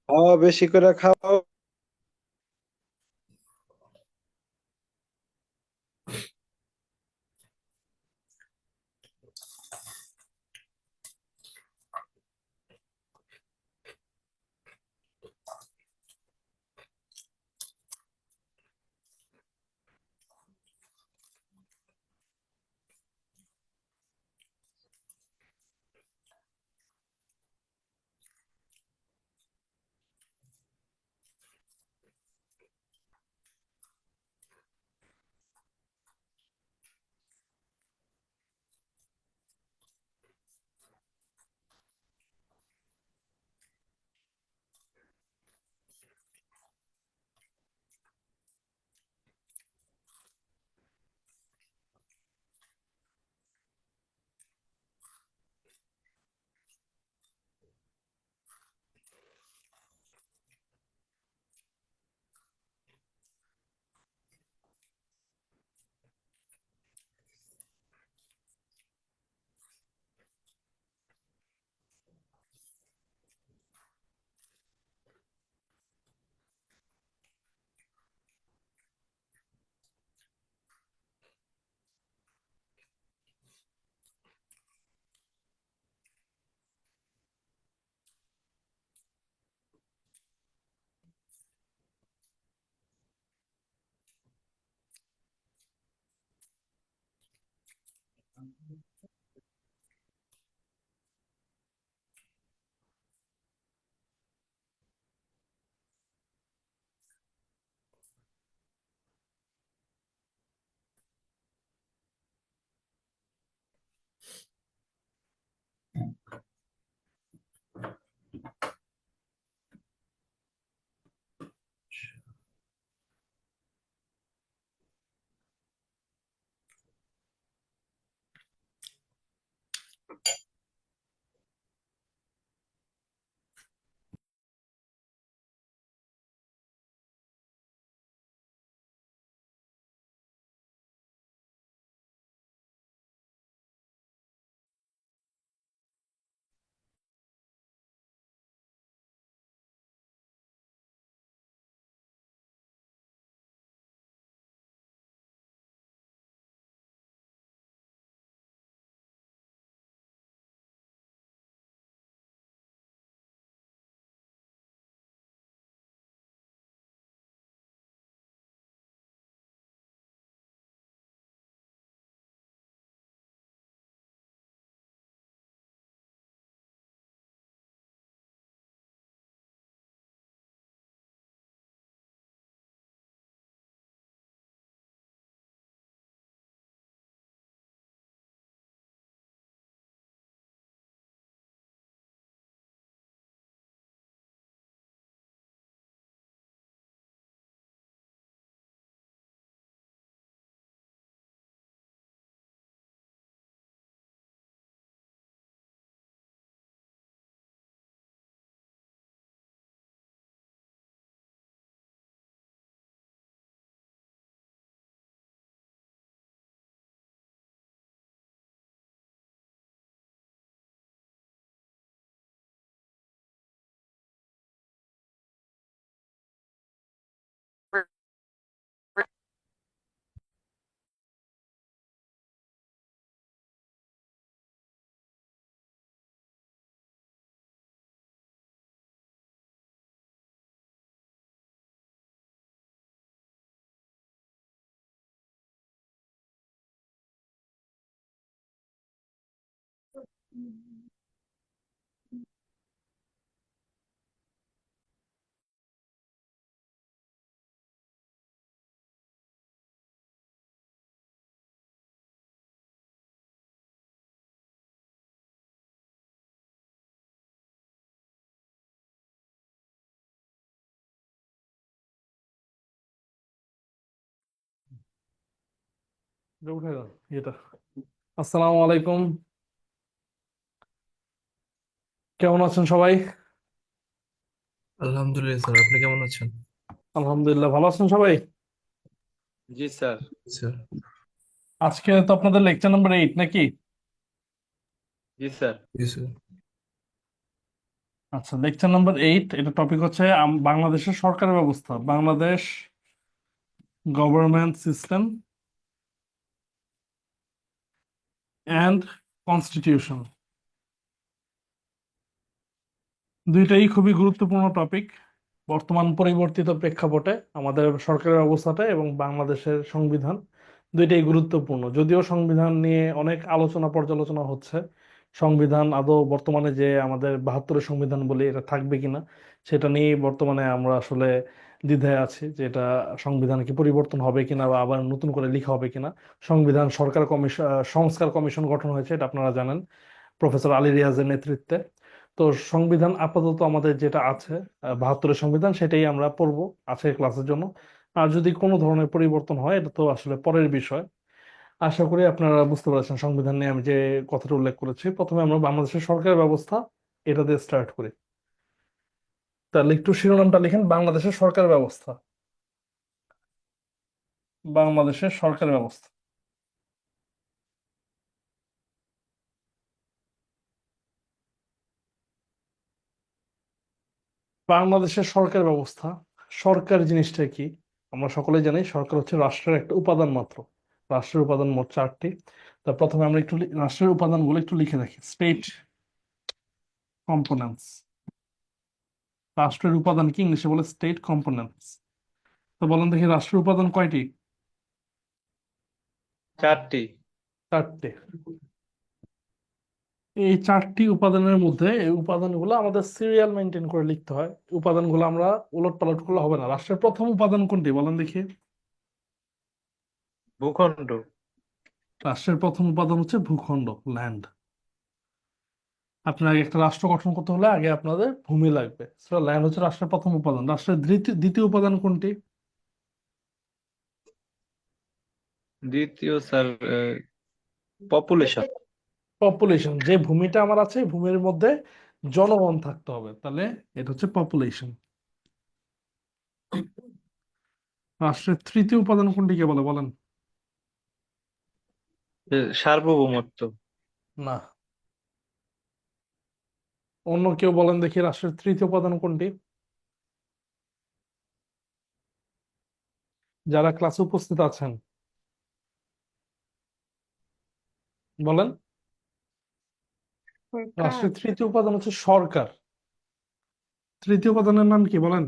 খাওয়া বেশি করে খাও। এটা উঠে দাও এটা। আসসালামু আলাইকুম। কেমন আছেন সবাই? আলহামদুলিল্লাহ স্যার, আপনি কেমন আছেন? আলহামদুলিল্লাহ, ভালো আছেন সবাই? জি স্যার। স্যার। আজকে তো আপনাদের লেকচার নাম্বার 8 নাকি? জি স্যার। জি স্যার। আচ্ছা, লেকচার নাম্বার 8, এটা টপিক হচ্ছে বাংলাদেশের সরকার ব্যবস্থা, Bangladesh government system and constitution. দুইটাই খুবই গুরুত্বপূর্ণ টপিক বর্তমান পরিবর্তিত প্রেক্ষাপটে। আমাদের সরকারের অবস্থাটা এবং বাংলাদেশের সংবিধান দুইটাই গুরুত্বপূর্ণ, যদিও সংবিধান নিয়ে অনেক আলোচনা পর্যালোচনা হচ্ছে। সংবিধান আদৌ বর্তমানে যে আমাদের 72-এর সংবিধান বলি, এটা থাকবে কিনা সেটা নিয়ে বর্তমানে আমরা আসলে দ্বিধায় আছি, যে এটা সংবিধান কি পরিবর্তন হবে কিনা বা আবার নতুন করে লিখা হবে কিনা। সংবিধান সরকার কমিশন, সংস্কার কমিশন গঠন হয়েছে, এটা আপনারা জানেন, প্রফেসর আলী রিয়াজের নেতৃত্বে। তো সংবিধান আপাতত আমাদের যেটা আছে, 72-এর সংবিধান, সেটাই আমরা পড়বো আজকের ক্লাসের জন্য। আর যদি কোনো ধরনের পরিবর্তন হয়, এটা তো আসলে পরের বিষয়। আশা করি আপনারা বুঝতে পারছেন সংবিধান নিয়ে আমি যে কথাটা উল্লেখ করেছি। প্রথমে আমরা বাংলাদেশের সরকার ব্যবস্থা এটা দিয়ে স্টার্ট করি। তাহলে একটু শিরোনামটা লিখেন, বাংলাদেশের সরকার ব্যবস্থা। বাংলাদেশের সরকার ব্যবস্থা। বাংলাদেশের সরকার ব্যবস্থা, সরকার জিনিসটা কি? আমরা সকলে জানি সরকার হচ্ছে রাষ্ট্রের একটা উপাদান মাত্র। রাষ্ট্রের উপাদান মোট 4টি। তা প্রথমে আমরা একটু রাষ্ট্রের উপাদানগুলো একটু লিখে রাখি। State components. রাষ্ট্রের উপাদান কি ইংলিশে বলে? State components. তো বলেন দেখি, রাষ্ট্রের উপাদান কয়টি? 4টি। 4টে। এই 4টি উপাদানের মধ্যে এই উপাদানগুলো আমাদের সিরিয়াল মেনটেন করে লিখতে হয়। উপাদানগুলো আমরা উলট পালট করলে হবে না। রাষ্ট্রের প্রথম উপাদান কোনটি বলেন দেখি? ভূখণ্ড। রাষ্ট্রের প্রথম উপাদান হচ্ছে ভূখণ্ড, ল্যান্ড। আপনার আগে একটা রাষ্ট্র গঠন করতে হলে আগে আপনাদের ভূমি লাগবে। ল্যান্ড হচ্ছে রাষ্ট্রের প্রথম উপাদান। রাষ্ট্রের দ্বিতীয় উপাদান কোনটি? দ্বিতীয় স্যার, পপুলেশন। পপুলেশন। যে ভূমিটা আমার আছে, এই ভূমির মধ্যে জনগণ থাকতে হবে, তাহলে এটা হচ্ছে পপুলেশন। রাষ্ট্রের তৃতীয় উপাদান কোনটিকে বলে বলেন? সার্বভৌমত্ব। না, অন্য কেউ বলেন দেখি, রাষ্ট্রের তৃতীয় উপাদান কোনটি? যারা ক্লাসে উপস্থিত আছেন বলেন। সরকার। রাষ্ট্রের তৃতীয় উপাদান হচ্ছে সরকার। তৃতীয় উপাদানের নাম কি বলেন?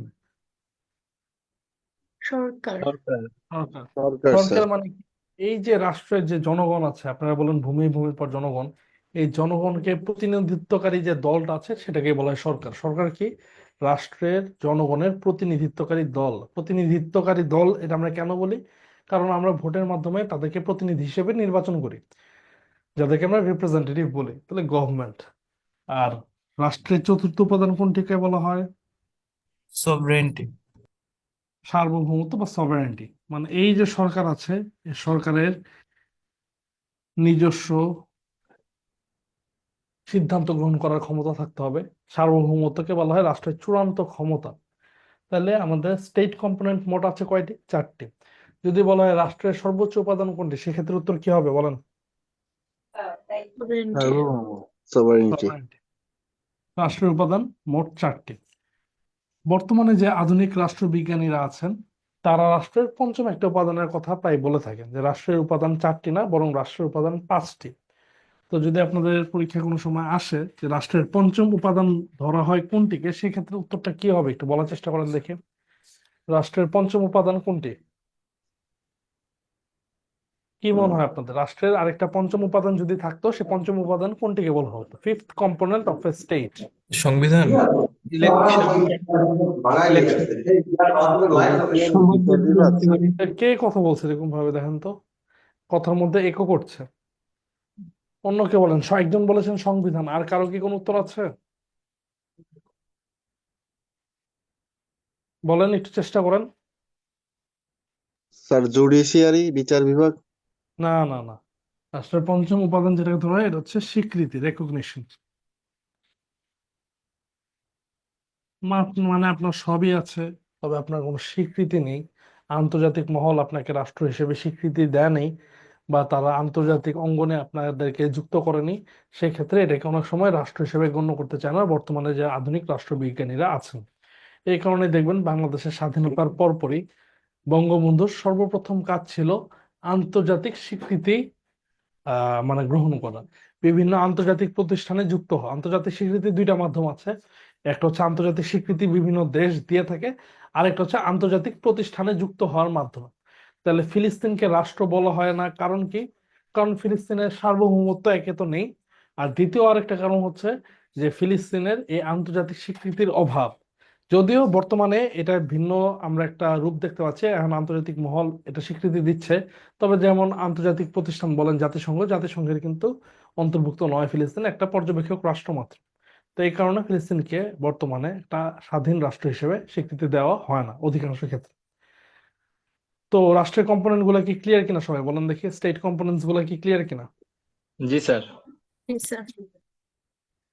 সরকার। সরকার। সরকার। সরকার সরকার স্যার। মানে কি? এই যে রাষ্ট্রের যে জনগণ আছে, আপনারা বলেন ভূমি, ভূমির পর জনগণ, এই জনগণকে প্রতিনিধিত্বকারী যে দলটা আছে সেটাকে বলা হয় সরকার। সরকার কি? রাষ্ট্রের জনগণের প্রতিনিধিত্বকারী দল। প্রতিনিধিত্বকারী দল এটা আমরা কেন বলি? কারণ আমরা ভোটের মাধ্যমে তাদেরকে প্রতিনিধি হিসেবে নির্বাচন করি, যাদেরকে আমরা রিপ্রেজেন্টেটিভ বলি। তাহলে গভর্নমেন্ট। আর রাষ্ট্রের চতুর্থ উপাদান কোনটিকে বলা হয়? সভরেন্টি। সার্বভৌমত্ব বা সভারেন্টি। মানে এই যে সরকার আছে, এই সরকারের নিজস্ব সিদ্ধান্ত গ্রহণ করার ক্ষমতা থাকতে হবে। সার্বভৌমত্বকে বলা হয় রাষ্ট্রের চূড়ান্ত ক্ষমতা। তাহলে আমাদের স্টেট কম্পোনেন্ট মোট আছে কয়টি? 4টি। যদি বলা হয় রাষ্ট্রের সর্বোচ্চ উপাদান কোনটি, সেক্ষেত্রে উত্তর কি হবে বলেন? সভরেন্টি। সার্বভৌম। সভারেন্টি। সভারেন্টি। রাষ্ট্রের উপাদান মোট 4টি। বর্তমানে যে আধুনিক রাষ্ট্রবিজ্ঞানীরা আছেন, তারা রাষ্ট্রের পঞ্চম একটা উপাদানের কথা প্রায় বলে থাকেন, যে রাষ্ট্রের উপাদান 4টি না, বরং রাষ্ট্রের উপাদান 5টি। তো যদি আপনাদের পরীক্ষায় কোনো সময় আসে যে রাষ্ট্রের পঞ্চম উপাদান ধরা হয় কোনটিকে, সেক্ষেত্রে উত্তরটা কি হবে একটু বলার চেষ্টা করেন দেখি। রাষ্ট্রের পঞ্চম উপাদান কোনটি? কি মনে হয় আপনাদের, রাষ্ট্রের আরেকটা পঞ্চম উপাদান যদি থাকতো, সে পঞ্চম উপাদান কোনটিকে বলা হতো? Fifth component of a state. সংবিধান। ইলেকশন। ইলেকশন। বিচার বিভাগ স্যার। কে কথা বলছে এরকম ভাবে দেখেন তো, কথার মধ্যে একো করছে। অন্য কে বলেন। একজন বলেছেন সংবিধান, আর কারো কি কোনো উত্তর আছে? বলেন, একটু চেষ্টা করেন। স্যার, জুডিশিয়ারি, বিচার বিভাগ। না না না, রাষ্ট্রের পঞ্চম উপাদান যেটাকে ধরা হয় এটা হচ্ছে স্বীকৃতি, রেকগনিশন। মানে আপনার সবই আছে, তবে আপনার কোনো স্বীকৃতি নেই। আন্তর্জাতিক মহল আপনাকে রাষ্ট্র হিসেবে স্বীকৃতি দেয়নি, বা তারা আন্তর্জাতিক অঙ্গনে আপনাদেরকে যুক্ত করেনি। সেক্ষেত্রে এটাকে অনেক সময় রাষ্ট্র হিসেবে গণ্য করতে চায় না বর্তমানে যে আধুনিক রাষ্ট্রবিজ্ঞানীরা আছেন। এই কারণে দেখবেন বাংলাদেশের স্বাধীনতার পরপরই বঙ্গবন্ধুর সর্বপ্রথম কাজ ছিল আন্তর্জাতিক স্বীকৃতি মানে গ্রহণ করা, বিভিন্ন আন্তর্জাতিক প্রতিষ্ঠানে যুক্ত হওয়া। আন্তর্জাতিক স্বীকৃতি দুইটা মাধ্যম আছে, একটা হচ্ছে আন্তর্জাতিক স্বীকৃতি বিভিন্ন দেশ দিয়ে থাকে, আরেকটা হচ্ছে আন্তর্জাতিক প্রতিষ্ঠানে যুক্ত হওয়ার মাধ্যমে। তাহলে ফিলিস্তিনকে রাষ্ট্র বলা হয় না, কারণ কি? কারণ ফিলিস্তিনের সার্বভৌমত্ব একে তো নেই, আর দ্বিতীয় আরেকটা কারণ হচ্ছে যে ফিলিস্তিনের এই আন্তর্জাতিক স্বীকৃতির অভাব। যদিও বর্তমানে এটা ভিন্ন আমরা একটা রূপ দেখতে পাচ্ছি, এখন আন্তর্জাতিক মহল এটা স্বীকৃতি দিচ্ছে। তবে যেমন আন্তর্জাতিক প্রতিষ্ঠান বলেন জাতিসংঘ, জাতিসংঘের কিন্তু অন্তর্ভুক্ত নয় ফিলিস্তিন, একটা পর্যবেক্ষক রাষ্ট্র মাত্র। তো এই কারণে ফিলিস্তিনকে বর্তমানে একটা স্বাধীন রাষ্ট্র হিসেবে স্বীকৃতি দেওয়া হয় না অধিকাংশ ক্ষেত্রে। তো রাষ্ট্রের কম্পোনেন্ট গুলা কি ক্লিয়ার কিনা সবাই বলেন দেখি, স্টেট কম্পোনেন্টস গুলা কি ক্লিয়ার কিনা? জি স্যার।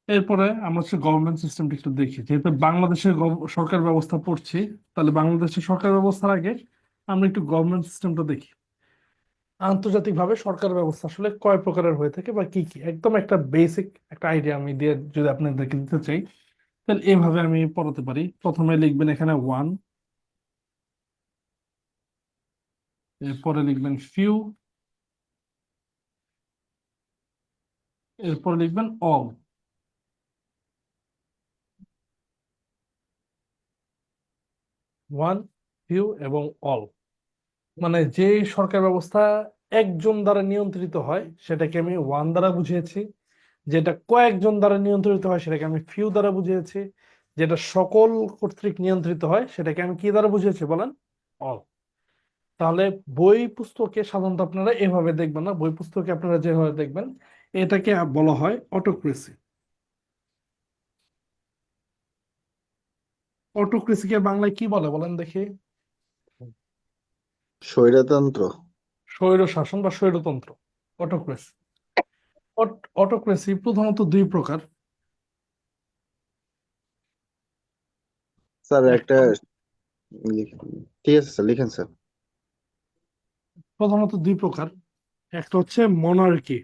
এরপরে আমরা হচ্ছে গভর্নমেন্ট সিস্টেমটা একটু দেখি, যেহেতু বাংলাদেশের সরকার ব্যবস্থা পড়ছি, তাহলে বাংলাদেশের সরকার ব্যবস্থার আগে আমরা একটু গভর্নমেন্ট সিস্টেমটা দেখি। আন্তর্জাতিকভাবে সরকার ব্যবস্থা আসলে কয় প্রকারের হয়ে থাকে বা কি কি, একদম একটা বেসিক একটা আইডিয়া আমি দিয়ে যদি আপনাদেরকে দিতে চাই, তাহলে এভাবে আমি পড়াতে পারি। প্রথমে লিখবেন এখানে ওয়ান, এরপরে লিখবেন ফিউ, এরপরে লিখবেন অল। ওয়ান, ফিউ এবং অল, মানে যে সরকার ব্যবস্থা একজন দ্বারা নিয়ন্ত্রিত হয় সেটাকে আমি ওয়ান দ্বারা বুঝিয়েছি, যেটা কয়েকজন দ্বারা নিয়ন্ত্রিত হয় সেটাকে আমি ফিউ দ্বারা বুঝিয়েছি, যেটা সকল কর্তৃক নিয়ন্ত্রিত হয় সেটাকে আমি কি দ্বারা বুঝিয়েছি বলেন? অল। তাহলে বই পুস্তকে সাধারণত আপনারা এভাবে দেখবেন না, বই পুস্তকে আপনারা যেভাবে দেখবেন এটাকে বলা হয় অটোক্রেসি। অটোক্রেসিকে বাংলায় কি বলে বলেন দেখি? স্বৈরতন্ত্র। স্বৈর শাসন বা স্বৈরতন্ত্র, অটোক্রেসি। অটোক্রেসি প্রধানত দুই প্রকার। স্যার একটা একটা ঠিক আছে স্যার, লিখেন স্যার। প্রধানত দুই প্রকার, একটা হচ্ছে মনার্কি,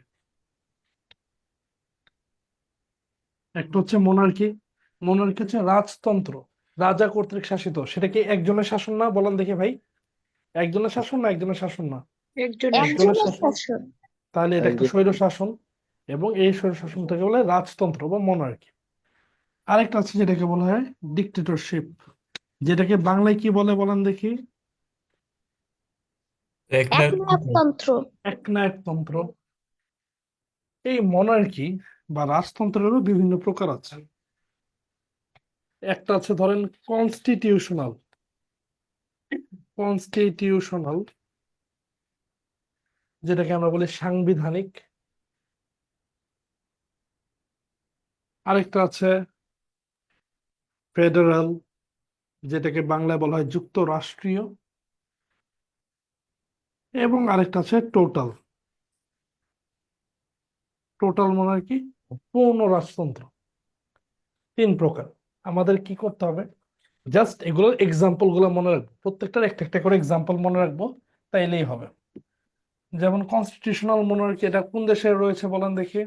একটা হচ্ছে মোনার্কি। মোনার্কি হচ্ছে রাজতন্ত্র, রাজা কর্তৃক শাসিত। সেটা কি একজনের শাসন না বলেন দেখি ভাই? একজনের শাসন না একজনের শাসন না? একজনের একজনের শাসন। শাসন। তাহলে এটা একটা একজন স্বৈর শাসন, এবং এই স্বৈর শাসনটাকে বলে রাজতন্ত্র বা মোনার্কি। আরেকটা আছে যেটাকে বলা হয় ডিক্টেটরশিপ, যেটাকে বাংলায় কি বলে বলেন দেখি? একনায়কতন্ত্র। একনায়কতন্ত্র। একনায়কতন্ত্র। এই মনার্কি বা রাজতন্ত্রেরও বিভিন্ন প্রকার আছে। একটা আছে ধরেন কনস্টিটিউশনাল, কনস্টিটিউশনাল যেটাকে আমরা বলি সাংবিধানিক। আরেকটা আছে ফেডারাল, যেটাকে বাংলায় বলা হয় যুক্তরাষ্ট্রীয়। এবং আরেকটা আছে টোটাল, টোটাল মনার্কি, পূর্ণ রাজতন্ত্র। তিন প্রকার। আমাদের কি করতে হবে, জাস্ট এগুলোর এক্সাম্পল গুলো মনে রাখবো, প্রত্যেকটার একটা একটা করে এক্সাম্পল মনে রাখবো, তাইলেই হবে। যেমন কনস্টিটিউশনাল মনার্কি, এটা কোন দেশে রয়েছে বলেন দেখি?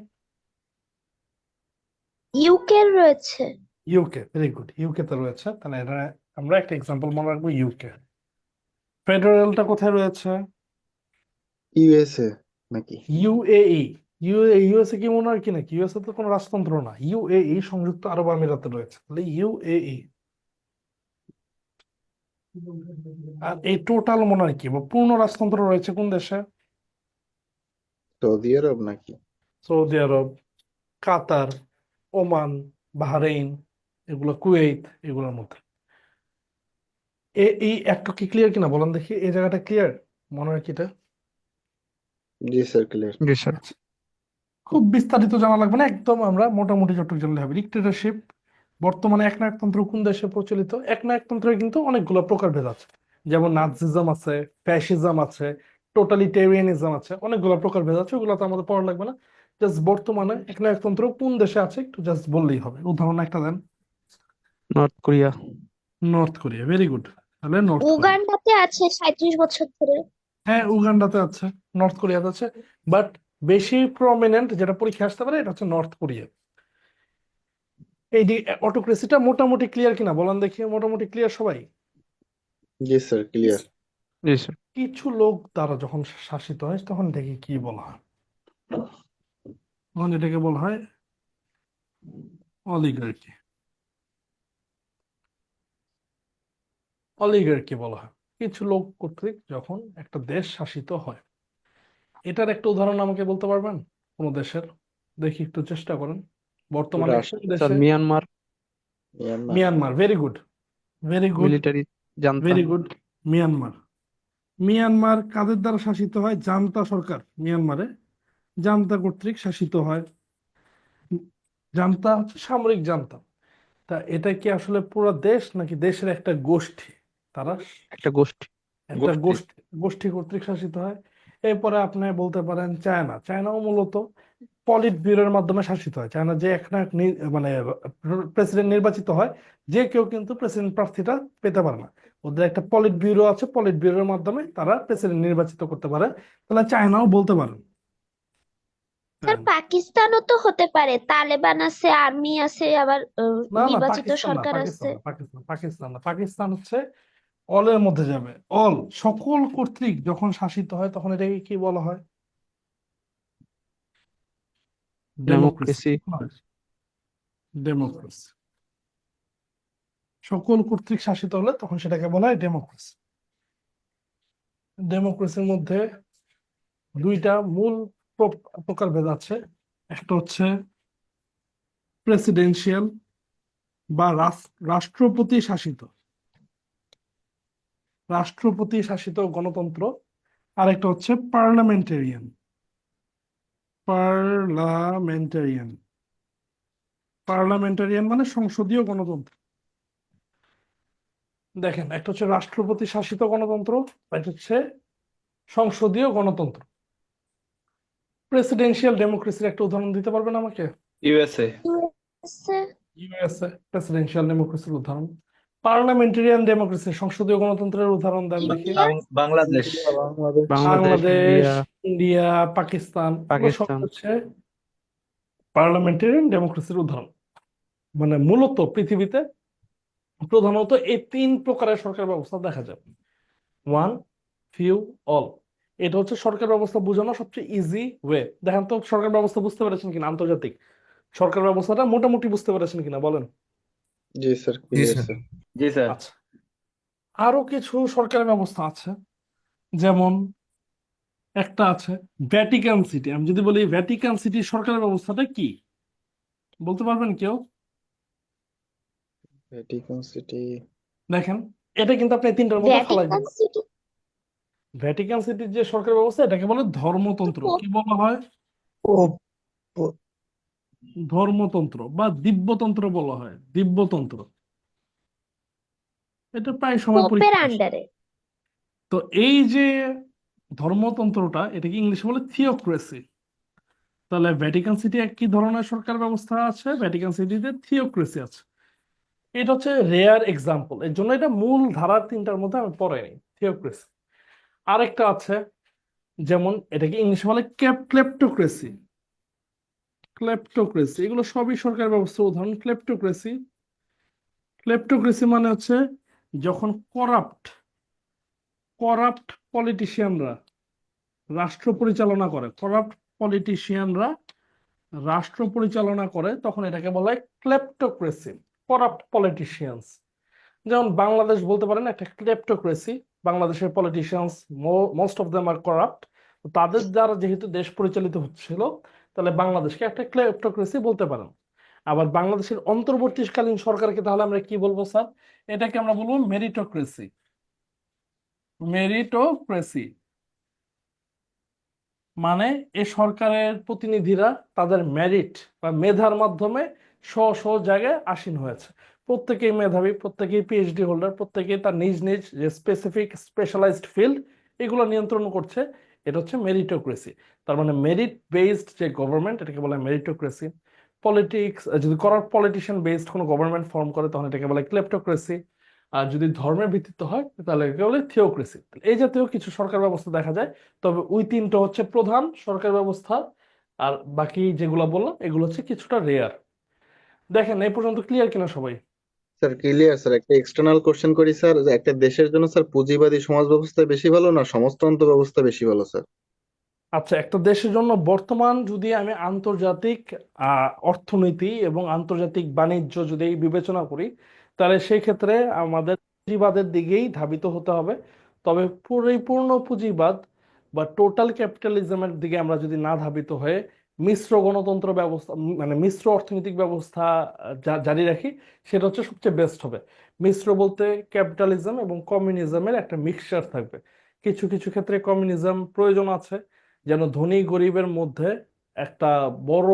ইউকে রয়েছে। ইউকে, ভেরি গুড, ইউকে তে রয়েছে। তাহলে এটা আমরা একটা এক্সাম্পল মনে রাখবো, ইউকে। ফেডারেলটা কোথায় রয়েছে? ইউএসএ নাকি? ইউএই। ইউএসএ কি মনার্কি নাকি? ইউএসএ তো কোনো রাজতন্ত্র না, ইউএই সংযুক্ত আরব আমিরাতে রয়েছে, তাহলে ইউএই। আর এই টোটাল মনার্কি বা পূর্ণ রাজতন্ত্র রয়েছে কোন দেশে? সৌদি আরব নাকি? সৌদি আরব, কাতার, ওমান, বাহরাইন, এগুলো কুয়েত, এগুলোর মধ্যে। এই একটু কি ক্লিয়ার কিনা বলেন দেখি, এই জায়গাটা ক্লিয়ার মনার্কিটা? জি স্যার, ক্লিয়ার। জি স্যার। খুব বিস্তারিত জানা লাগবে না, একদম আমরা মোটামুটি যতটুকু জানলে হবে। ডিক্টেটরশিপ, বর্তমানে একনায়কতন্ত্র কোন দেশে প্রচলিত? একনায়কতন্ত্রের কিন্তু অনেকগুলো প্রকারভেদ আছে, যেমন নাৎসিজম আছে, ফ্যাসিজম আছে, টোটালিটেরিয়ানিজম আছে, অনেকগুলো প্রকারভেদ আছে, ওগুলো তো আমাদের পড়া লাগবে না। জাস্ট বর্তমানে একনায়কতন্ত্র কোন দেশে আছে একটু জাস্ট বললেই হবে। উদাহরণ একটা দেন। North Korea. North Korea, very good. তাহলে নর্থ কোরিয়া। উগান্ডাতে আছে 37 বছর ধরে। হ্যাঁ, উগান্ডাতে আছে, নর্থ কোরিয়াতে আছে, বাট বেশি প্রমিনেন্ট যেটা পরীক্ষা আসতে পারে এটা হচ্ছে নর্থ কোরিয়া। এই অটোক্রেসিটা মোটামুটি ক্লিয়ার কিনা বলেন দেখি, মোটামুটি ক্লিয়ার সবাই? জি স্যার, ক্লিয়ার। জি স্যার। কিছু লোক দ্বারা যখন শাসিত হয় তখন এটাকে কি বলা হয়? তখন এটাকে বলা হয় অলিগার্কি। অলিগার্কি বলা হয় কিছু লোক কর্তৃক যখন একটা দেশ শাসিত হয়। এটার একটা উদাহরণ আমাকে বলতে পারবেন কোন দেশের? দেখি, একটু চেষ্টা করেন। বর্তমানে রাষ্ট্র। কোন স্যার দেশে? Myanmar. Myanmar. Myanmar, very good, very good, military junta. Very good. Myanmar. Myanmar কাদের দ্বারা শাসিত হয়? জান্তা সরকার মিয়ানমারে জান্তা কর্তৃক শাসিত হয়। জান্তা হচ্ছে সামরিক জান্তা। তা এটা কি আসলে পুরো দেশ নাকি দেশের একটা গোষ্ঠী? তারা একটা গোষ্ঠী। একটা গোষ্ঠী গোষ্ঠী কর্তৃক শাসিত হয়। এরপরে আপনি বলতে পারেন চায়না। চায়নাও মূলত পলিট ব্যুরোর মাধ্যমে শাসিত হয়। চায়না যে এক না এক মানে প্রেসিডেন্ট নির্বাচিত হয়, যে কেউ কিন্তু প্রেসিডেন্ট প্রার্থীটা পেতে পারে না। ওদের একটা পলিট ব্যুরো আছে, পলিট ব্যুরোর মাধ্যমে তারা প্রেসিডেন্ট নির্বাচিত করতে পারে। তাহলে চায়নাও বলতে পারেন। স্যার পাকিস্তানও তো হতে পারে, তালেবান আছে, আর্মি আছে, আবার না না, নির্বাচিত পাকিস্তান না, সরকার পাকিস্তান আছে। না, পাকিস্তান, পাকিস্তান না। পাকিস্তান হচ্ছে অলের মধ্যে যাবে। অল, সকল কর্তৃক যখন শাসিত হয় তখন এটাকে কি বলা হয়? ডেমোক্রেসি। ডেমোক্রেসি। ডেমোক্রেসি। সকল কর্তৃক শাসিত হলে তখন সেটাকে বলা হয় ডেমোক্রেসি। ডেমোক্রেসির মধ্যে দুইটা মূল প্রকারভেদ আছে। একটা হচ্ছে প্রেসিডেন্সিয়াল বা রাষ্ট্রপতি শাসিত, রাষ্ট্রপতি শাসিত গণতন্ত্র। আরেকটা হচ্ছে পার্লামেন্টেরিয়ান। পার্লামেন্টেরিয়ান, পার্লামেন্টেরিয়ান মানে সংসদীয় গণতন্ত্র। দেখেন, একটা হচ্ছে রাষ্ট্রপতি শাসিত গণতন্ত্র, একটা হচ্ছে সংসদীয় গণতন্ত্র। প্রেসিডেন্সিয়াল ডেমোক্রেসির একটা উদাহরণ দিতে পারবেন আমাকে? ইউএসএ। ইউএসএ। ইউএসএ প্রেসিডেন্সিয়াল ডেমোক্রেসির উদাহরণ। পার্লামেন্টারিয়ান ডেমোক্রেসি সংসদীয় গণতন্ত্রের উদাহরণ দেন দেখি। India. Bangladesh. Bangladesh. Bangladesh, Bangladesh, India, India, Pakistan, এগুলো সব পাকিস্তান। হচ্ছে পার্লামেন্টারিয়ান ডেমোক্রেসির উদাহরণ। মানে মূলত পৃথিবীতে প্রধানত এই তিন প্রকারের সরকার ব্যবস্থা দেখা যায়। One, few, all. এটা হচ্ছে সরকার ব্যবস্থা বোঝানোর সবচেয়ে ইজি ওয়ে। দেখেন তো সরকার ব্যবস্থা বুঝতে পেরেছেন কিনা? আন্তর্জাতিক সরকার ব্যবস্থাটা মোটামুটি বুঝতে পেরেছেন কিনা বলেন? জি স্যার, জি ক্লিয়ার স্যার। স্যার। জি স্যার। আচ্ছা, আরো কিছু সরকারি ব্যবস্থা আছে, যেমন একটা আছে ভ্যাটিকান সিটি। আমি যদি বলি ভ্যাটিকান সিটির সরকারি ব্যবস্থাটা কি, বলতে পারবেন কেউ? Vatican city. দেখেন, এটা কিন্তু আপনি তিনটার মধ্যে ফালাই ভ্যাটিকান দিবেন। সিটি ভ্যাটিকান সিটির যে সরকারি ব্যবস্থা এটাকে বলে ধর্মতন্ত্র। কি বলা হয়? ধর্মতন্ত্র বা দিব্যতন্ত্র বলা হয়। দিব্যতন্ত্র, এটা প্রায় সময় পোপের পরীক্ষা আসে। আন্ডারে। তো এই যে ধর্মতন্ত্রটা, এটাকে ইংলিশে বলে থিওক্রেসি। তাহলে ভ্যাটিকান সিটি একই ধরনের সরকার ব্যবস্থা আছে, ভ্যাটিকান সিটিতে থিওক্রেসি আছে। এটা হচ্ছে রেয়ার এক্সাম্পল, এর জন্য এটা মূল ধারার তিনটার মধ্যে আমি পড়াইনি থিওক্রেসি। আরেকটা আছে, যেমন এটাকে ইংলিশে বলে ক্লেপ্টোক্রেসি। ক্লেপ্টোক্রেসি, এগুলো সবই সরকার ব্যবস্থার উদাহরণ। ক্লেপ্টোক্রেসি, ক্লেপ্টোক্রেসি মানে হচ্ছে যখন করাপ্ট করাপ্ট পলিটিশিয়ানরা রাষ্ট্র পরিচালনা করে, করাপ্ট পলিটিশিয়ানরা রাষ্ট্র পরিচালনা করে, তখন এটাকে বলা হয় ক্লেপ্টোক্রেসি, করাপ্ট পলিটিশিয়ানস। যেমন বাংলাদেশ বলতে পারেন একটা ক্লেপ্টোক্রেসি। বাংলাদেশের politicians most of them are corrupt. তাদের দ্বারা যেহেতু দেশ পরিচালিত হচ্ছিল, তাহলে বাংলাদেশকে একটা ক্লেপ্টোক্রেসি বলতে পারেন। আবার বাংলাদেশের অন্তর্বর্তীকালীন সরকারকে তাহলে আমরা কি বলবো স্যার? এটাকে আমরা বলবো মেরিটোক্রেসি। মেরিটোক্রেসি মানে এই সরকারের প্রতিনিধিরা তাদের মেরিট বা মেধার মাধ্যমে স্ব জায়গায় আসীন হয়েছে। প্রত্যেকেই মেধাবী, প্রত্যেকেই পিএইচডি হোল্ডার, প্রত্যেকেই তার নিজ নিজ যে স্পেসিফিক স্পেশালাইজড ফিল্ড এগুলো নিয়ন্ত্রণ করছে। এটা হচ্ছে মেরিটোক্রেসি। তার মানে মেরিট বেসড যে গভর্নমেন্ট, এটাকে বলা হয় মেরিটোক্রেসি। পলিটিক্স, যদি করাপ্ট পলিটিশিয়ান বেসড কোনো গভর্নমেন্ট ফর্ম করে তখন এটাকে বলে ক্লেপ্টোক্রেসি। আর যদি ধর্মের ভিত্তিতে হয় তাহলে এটাকে বলে থিওক্রেসি। এই জাতীয় কিছু সরকার ব্যবস্থা দেখা যায়, তবে ওই তিনটা হচ্ছে প্রধান সরকার ব্যবস্থা, আর বাকি যেগুলো বললাম এগুলো হচ্ছে কিছুটা রেয়ার। দেখেন এই পর্যন্ত ক্লিয়ার কিনা সবাই? Sir clear sir. একটা এক্সটার্নাল কোশ্চেন করি স্যার, যে একটা দেশের জন্য স্যার পুঁজিবাদী সমাজ ব্যবস্থা বেশি ভালো না সমাজতন্ত্র ব্যবস্থা বেশি ভালো স্যার? আচ্ছা, একটা দেশের জন্য বর্তমান যদি আমি আন্তর্জাতিক অর্থনীতি এবং আন্তর্জাতিক বাণিজ্য যদি বিবেচনা করি, তাহলে সেই ক্ষেত্রে আমাদের পুঁজিবাদের দিকেই ধাবিত হতে হবে। তবে পরিপূর্ণ পুঁজিবাদ বা টোটাল ক্যাপিটালিজমের দিকে আমরা যদি না ধাবিত হয়ে মিশ্র গণতন্ত্র ব্যবস্থা, মানে মিশ্র অর্থনৈতিক ব্যবস্থা জারি রাখি, সেটা হচ্ছে সবচেয়ে বেস্ট হবে। মিশ্র বলতে ক্যাপিটালিজম এবং কমিউনিজমের একটা মিক্সচার থাকবে। কিছু কিছু ক্ষেত্রে কমিউনিজম প্রয়োজন আছে, যেন ধনী গরিবের মধ্যে একটা বড়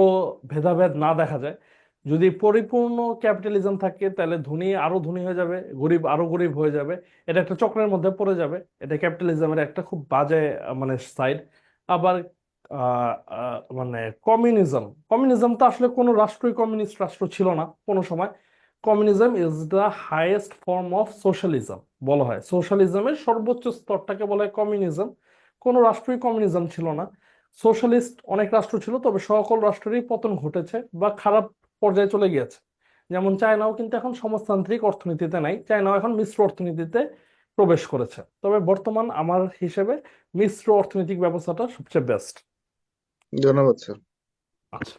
ভেদাভেদ না দেখা যায়। যদি পরিপূর্ণ ক্যাপিটালিজম থাকে তাহলে ধনী আরো ধনী হয়ে যাবে, গরিব আরো গরিব হয়ে যাবে, এটা একটা চক্রের মধ্যে পড়ে যাবে। এটা ক্যাপিটালিজমের একটা খুব বাজে মানে সাইড। আবার মানে কমিউনিজম, কমিউনিজম তো আসলে কোনো রাষ্ট্রই কমিউনিস্ট রাষ্ট্র ছিল না কোনো সময়। Communism is the highest form of socialism বলা হয়, সোশ্যালিজমের সর্বোচ্চ স্তরটাকে বলা হয় কমিউনিজম। কোনো রাষ্ট্রই কমিউনিজম ছিল না। সোশ্যালিস্ট অনেক রাষ্ট্র ছিল, তবে সকল রাষ্ট্রেরই পতন ঘটেছে বা খারাপ পর্যায়ে চলে গিয়েছে। যেমন চায়নাও কিন্তু এখন সমাজতান্ত্রিক অর্থনীতিতে নাই, চায়নাও এখন মিশ্র অর্থনীতিতে প্রবেশ করেছে। তবে বর্তমান আমার হিসেবে মিশ্র অর্থনৈতিক ব্যবস্থাটা সবচেয়ে বেস্ট। ধন্যবাদ স্যার। আচ্ছা,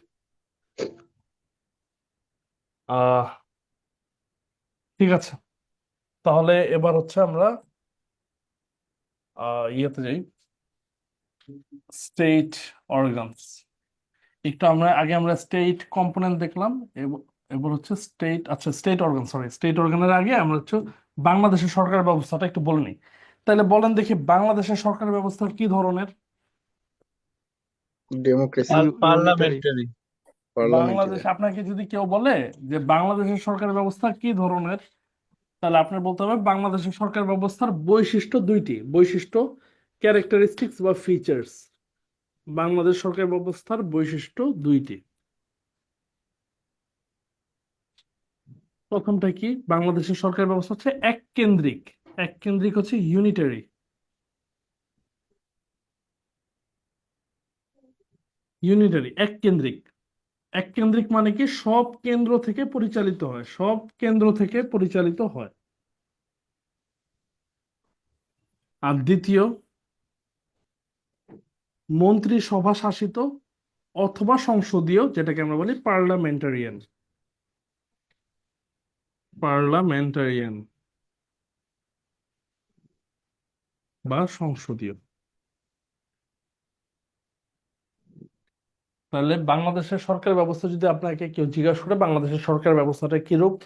আহ ঠিক আছে, তাহলে এবার হচ্ছে আমরা ইয়েতে যাই, স্টেট অর্গানস। একটু আমরা স্টেট কম্পোনেন্ট দেখলাম, এবার হচ্ছে স্টেট, আচ্ছা স্টেট অর্গান, সরি স্টেট অর্গানের আগে আমরা হচ্ছে বাংলাদেশের সরকার ব্যবস্থাটা একটু বলে নিই। তাহলে বলেন দেখি বাংলাদেশের সরকার ব্যবস্থা কি ধরনের? Democracy, unitary. Parliamentary. Bangladesh, parliamentary. আপনাকে যদি কেউ বলে যে বাংলাদেশের সরকার ব্যবস্থা কি ধরনের, তাহলে আপনার বলতে হবে বাংলাদেশের সরকার ব্যবস্থার বৈশিষ্ট্য দুইটি, বৈশিষ্ট্য ক্যারেক্টারিস্টিক্স বা ফিচার্স। বাংলাদেশ সরকার ব্যবস্থার বৈশিষ্ট্য দুইটি। প্রথমটা কি? বাংলাদেশের সরকার ব্যবস্থা হচ্ছে এক কেন্দ্রিক। এক কেন্দ্রিক হচ্ছে ইউনিটারি। ইউনিটারি এক কেন্দ্রিক। এক কেন্দ্রিক মানে কি সব কেন্দ্র থেকে পরিচালিত হয়, সব কেন্দ্র থেকে পরিচালিত হয়। আর দ্বিতীয়, মন্ত্রিসভা শাসিত অথবা সংসদীয়, যেটাকে আমরা বলি পার্লামেন্টারিয়ান। পার্লামেন্টারিয়ান বা সংসদীয়। তাহলে বাংলাদেশের সরকার ব্যবস্থা যদি আপনাকে কেউ জিজ্ঞাসা করে বাংলাদেশের সরকার ব্যবস্থাটা কিরূপ,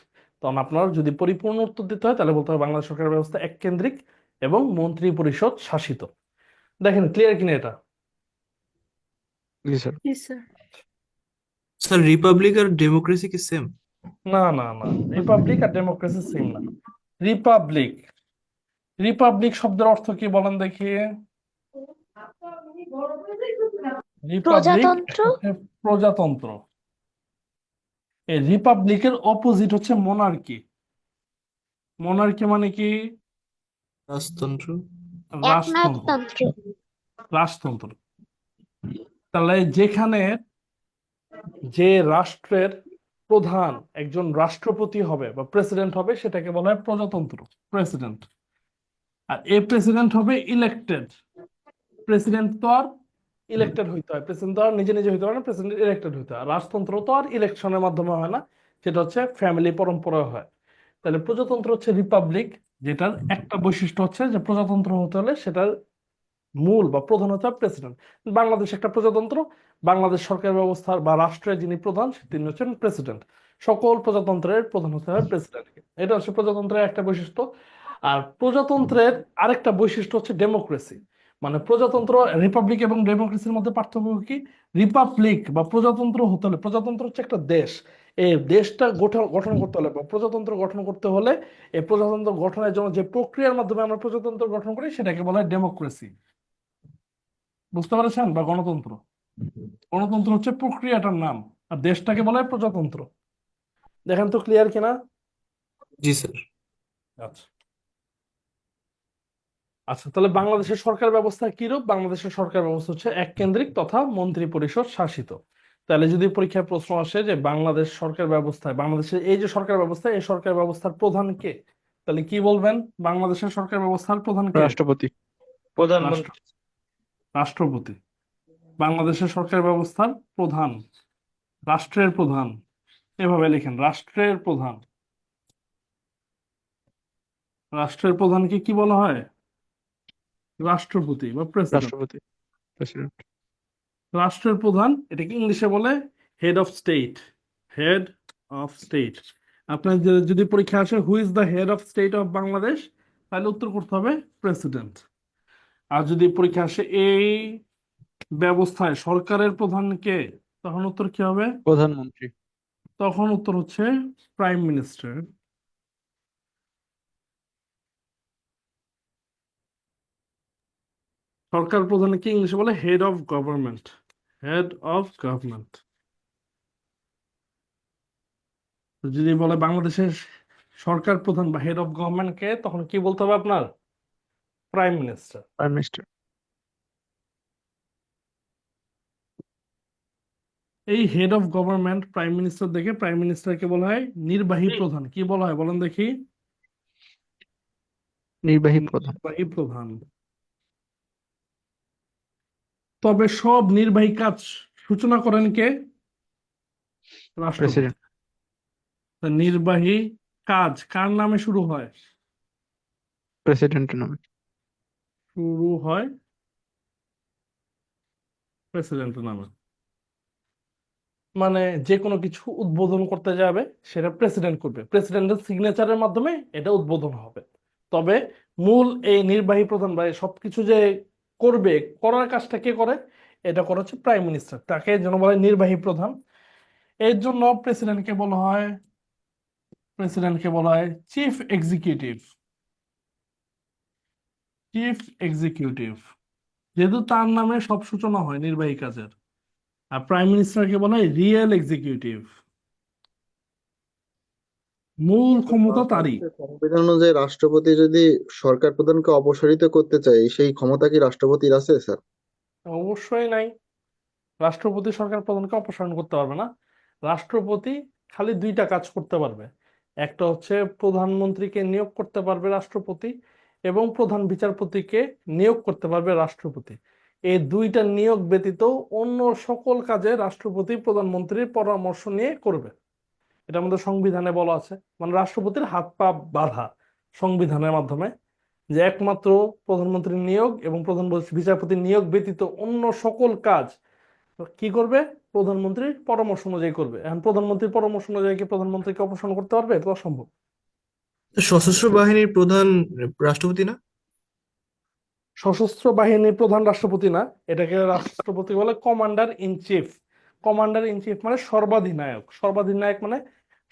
তখন আপনার যদি পরিপূর্ণ উত্তর দিতে হয় তাহলে বলতে হবে বাংলাদেশ সরকার ব্যবস্থা এক কেন্দ্রিক এবং মন্ত্রী পরিষদ শাসিত। দেখেন ক্লিয়ার কিনা এটা? জি স্যার। স্যার রিপাবলিক আর ডেমোক্রেসি কি সেম? না না না, রিপাবলিক আর ডেমোক্রেসি সেম না। রিপাবলিক, রিপাবলিক শব্দের অর্থ কি বলেন দেখি? রিপাবলিক প্রজাতন্ত্র। প্রজাতন্ত্র। এই রিপাবলিকের অপোজিট হচ্ছে মোনার্কি। মোনার্কি মানে কি? রাজতন্ত্র। রাজতন্ত্র। একনায়কতন্ত্র। রাজতন্ত্র। তাহলে যেখানে যে রাষ্ট্রের প্রধান একজন রাষ্ট্রপতি হবে বা প্রেসিডেন্ট হবে সেটাকে বলা হয় প্রজাতন্ত্র, প্রেসিডেন্ট। আর এই প্রেসিডেন্ট হবে ইলেক্টেড। প্রেসিডেন্ট তো আর ইলেক্টেড হইতে হয়, প্রেসিডেন্ট তো আর নিজে নিজে হইতে পারে না, প্রেসিডেন্ট ইলেক্টেড হইতে হয়। আর রাজতন্ত্র তো আর ইলেকশনের মাধ্যমে হয় না, সেটা হচ্ছে ফ্যামিলি পরম্পরা হয়। তাহলে প্রজাতন্ত্র হচ্ছে রিপাবলিক, যেটার একটা বৈশিষ্ট্য হচ্ছে যে প্রজাতন্ত্র হতে হলে সেটার মূল বা প্রধান হতে হবে প্রেসিডেন্ট। বাংলাদেশ একটা প্রজাতন্ত্র, বাংলাদেশ সরকার ব্যবস্থার বা রাষ্ট্রের যিনি প্রধান তিনি হচ্ছেন প্রেসিডেন্ট। সকল প্রজাতন্ত্রের প্রধান হতে হবে প্রেসিডেন্ট। এটা হচ্ছে প্রজাতন্ত্রের একটা বৈশিষ্ট্য। আর প্রজাতন্ত্রের আরেকটা বৈশিষ্ট্য হচ্ছে ডেমোক্রেসি। মানে প্রজাতন্ত্র, রিপাবলিক এবং ডেমোক্রেসির মধ্যে পার্থক্য কি? রিপাবলিক বা প্রজাতন্ত্র হতে হলে, প্রজাতন্ত্র হচ্ছে একটা দেশ, এই দেশটা গঠন গঠন করতে হলে বা প্রজাতন্ত্র গঠন করতে হলে এই প্রজাতন্ত্র গঠনের জন্য যে প্রক্রিয়ার মাধ্যমে আমরা প্রজাতন্ত্র গঠন করি সেটাকে বলা হয় ডেমোক্রেসি। বুঝতে পারছেন? বা গণতন্ত্র, গণতন্ত্র হচ্ছে প্রক্রিয়াটার নাম। আর দেশটাকে বলা হয় প্রজাতন্ত্র। দেখেন তো ক্লিয়ার কিনা? জি স্যার। আচ্ছা আচ্ছা, তাহলে বাংলাদেশের সরকার ব্যবস্থা কিরূপ? বাংলাদেশের সরকার ব্যবস্থা হচ্ছে এককেন্দ্রিক তথা মন্ত্রী পরিষদ শাসিত। তাহলে যদি পরীক্ষায় প্রশ্ন আসে যে বাংলাদেশ সরকার ব্যবস্থায়, বাংলাদেশের এই যে সরকার ব্যবস্থা, এই সরকার ব্যবস্থার প্রধান কে, তাহলে কি বলবেন? বাংলাদেশের সরকার ব্যবস্থার প্রধান কে? রাষ্ট্রপতি। রাষ্ট্র রাষ্ট্রপতি। বাংলাদেশের সরকার ব্যবস্থার প্রধান, রাষ্ট্রের প্রধান, এভাবে লিখেন, রাষ্ট্রের প্রধান। রাষ্ট্রের প্রধানকে কি বলা হয়? রাষ্ট্রপতি বা প্রেসিডেন্ট। রাষ্ট্রপতি, প্রেসিডেন্ট। রাষ্ট্রের প্রধান, এটাকে ইংলিশে বলে head of state. Head of state. আপনার যদি পরীক্ষা আসে who is the head of state of Bangladesh, তাহলে উত্তর করতে হবে প্রেসিডেন্ট। আর যদি পরীক্ষা আসে এই ব্যবস্থায় সরকারের প্রধান কে, তখন উত্তর কি হবে? প্রধানমন্ত্রী। তখন উত্তর হচ্ছে প্রাইম মিনিস্টার। সরকার প্রধানকে ইংলিশে বলে head of government. Head of government. যদি বলে বাংলাদেশের সরকার প্রধান বা হেড অফ গভর্নমেন্ট কে, তখন কি বলতে হবে আপনার? Prime minister. Prime minister. এই head of government prime minister দেখে প্রাইম মিনিস্টারকে বলা হয় নির্বাহী প্রধান। কি বলা হয় বলেন দেখি? নির্বাহী প্রধান। নির্বাহী প্রধান। তবে সব নির্বাহী কাজ সূচনা করেন কে? রাষ্ট্রপতি। প্রেসিডেন্ট। তা নির্বাহী কাজ কার নামে শুরু হয়? প্রেসিডেন্টের নামে। শুরু হয় প্রেসিডেন্টের নামে। মানে যে কোনো কিছু উদ্বোধন করতে যাবে সেটা প্রেসিডেন্ট করবে, প্রেসিডেন্টের সিগনেচারের মাধ্যমে এটা উদ্বোধন হবে। তবে মূল এই নির্বাহী প্রধান বা এই সবকিছু যে করবে, করার কাজটা কে করে? এটা করা হচ্ছে প্রাইম মিনিস্টার, তাকে যেন বলে নির্বাহী প্রধান। এর জন্য প্রেসিডেন্টকে বলা হয় চিফ এক্সিকিউটিভ। চিফ এক্সিকিউটিভ, যেহেতু তার নামে সব সূচনা হয় নির্বাহী কাজের। আর প্রাইম মিনিস্টারকে বলা হয় রিয়েল এক্সিকিউটিভ। মূল ক্ষমতা তারই। বাংলাদেশের সংবিধান অনুযায়ী রাষ্ট্রপতি যদি সরকার প্রধানকে অপসারিত করতে চায়, সেই ক্ষমতা কি রাষ্ট্রপতির আছে স্যার? অবশ্যই নাই। রাষ্ট্রপতি সরকার প্রধানকে অপসারণ করতে পারবে না। রাষ্ট্রপতি খালি দুইটা কাজ করতে পারবে। একটা হচ্ছে প্রধানমন্ত্রীকে নিয়োগ করতে পারবে রাষ্ট্রপতি, এবং প্রধান বিচারপতিকে নিয়োগ করতে পারবে রাষ্ট্রপতি। এই দুইটা নিয়োগ ব্যতীত অন্য সকল কাজে রাষ্ট্রপতি প্রধানমন্ত্রীর পরামর্শ নিয়ে করবে। এটা আমাদের সংবিধানে বলা আছে। মানে রাষ্ট্রপতির হাত পা বাঁধা সংবিধানের মাধ্যমে, যে একমাত্র প্রধানমন্ত্রীর নিয়োগ এবং প্রধান বিচারপতির নিয়োগ ব্যতীত অন্য সকল কাজ কি করবে? প্রধানমন্ত্রীর পরামর্শ অনুযায়ী করবে। এখন প্রধানমন্ত্রীর পরামর্শ অনুযায়ী কি প্রধানমন্ত্রীকে অপসারণ করতে পারবে? এটা তো অসম্ভব। সশস্ত্র বাহিনীর প্রধান রাষ্ট্রপতি না? সশস্ত্র বাহিনীর প্রধান রাষ্ট্রপতি না, এটাকে রাষ্ট্রপতি বলে commander in chief. Commander in chief মানে সর্বাধিনায়ক। সর্বাধিনায়ক মানে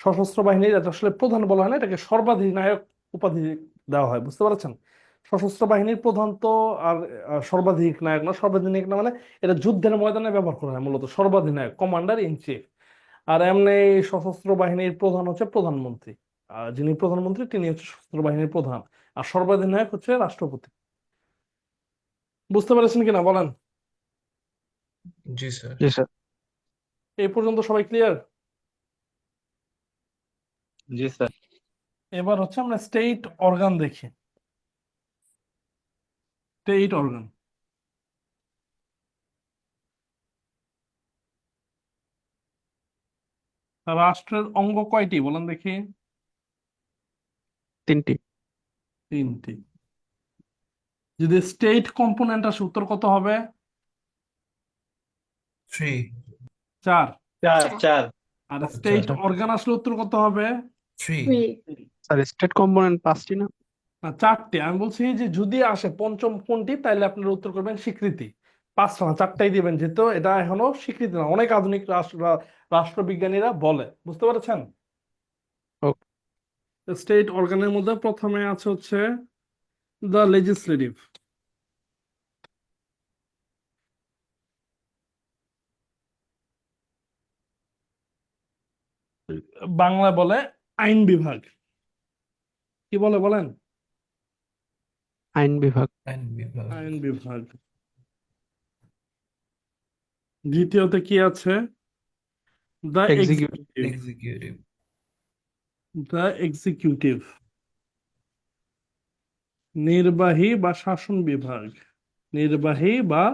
সশস্ত্র বাহিনীর, এটা আসলে প্রধান বলা হয় না, এটাকে সর্বাধিনায়ক উপাধি দেওয়া হয়, বুঝতে পারছেন? সশস্ত্র বাহিনীর প্রধান তো আর সর্বাধিক নায়ক না। সর্বাধিনায়ক না মানে এটা যুদ্ধের ময়দানে ব্যবহার করা হয় মূলত সর্বাধিনায়ক, কমান্ডার ইন চিফ। আর এমনি সশস্ত্র বাহিনীর প্রধান হচ্ছে প্রধানমন্ত্রী। আর যিনি প্রধানমন্ত্রী তিনি হচ্ছে সশস্ত্র বাহিনীর প্রধান। আর সর্বাধিনায়ক হচ্ছে রাষ্ট্রপতি। বুঝতে পেরেছেন কিনা বলেন? জি স্যার। জি স্যার। এই পর্যন্ত সবাই ক্লিয়ার? জি স্যার। এবার হচ্ছে আমরা স্টেট অর্গান দেখি। স্টেট অর্গান, রাষ্ট্রের অঙ্গ কয়টি বলেন দেখি? 3টি। 3টি। যদি স্টেট কম্পোনেন্ট আসে উত্তর কত হবে? 3। 4। চার। আর স্টেট 4। অর্গান আসলে উত্তর কত হবে? 3। স্যার স্টেট কম্পোনেন্ট 5টি না? না, 4টে। আমি বলছি যে যদি আসে পঞ্চম কোনটি, তাহলে আপনারা উত্তর করবেন স্বীকৃতি। 5টা না, 4টাই দিবেন, যেহেতু এটা এখনো স্বীকৃতি না। অনেক আধুনিক রাষ্ট্রবিজ্ঞানীরা বলে, বুঝতে পারছেন? ওকে। স্টেট অর্গানের মধ্যে প্রথমে আছে হচ্ছে দ্য লেজিসলেটিভ। বাংলায় বলে আইন বিভাগ। কি বলে বলেন? আইন বিভাগ। আইন বিভাগ। দ্বিতীয়তে কি আছে? The executive. Executive. The executive, নির্বাহী বা শাসন বিভাগ। নির্বাহী বা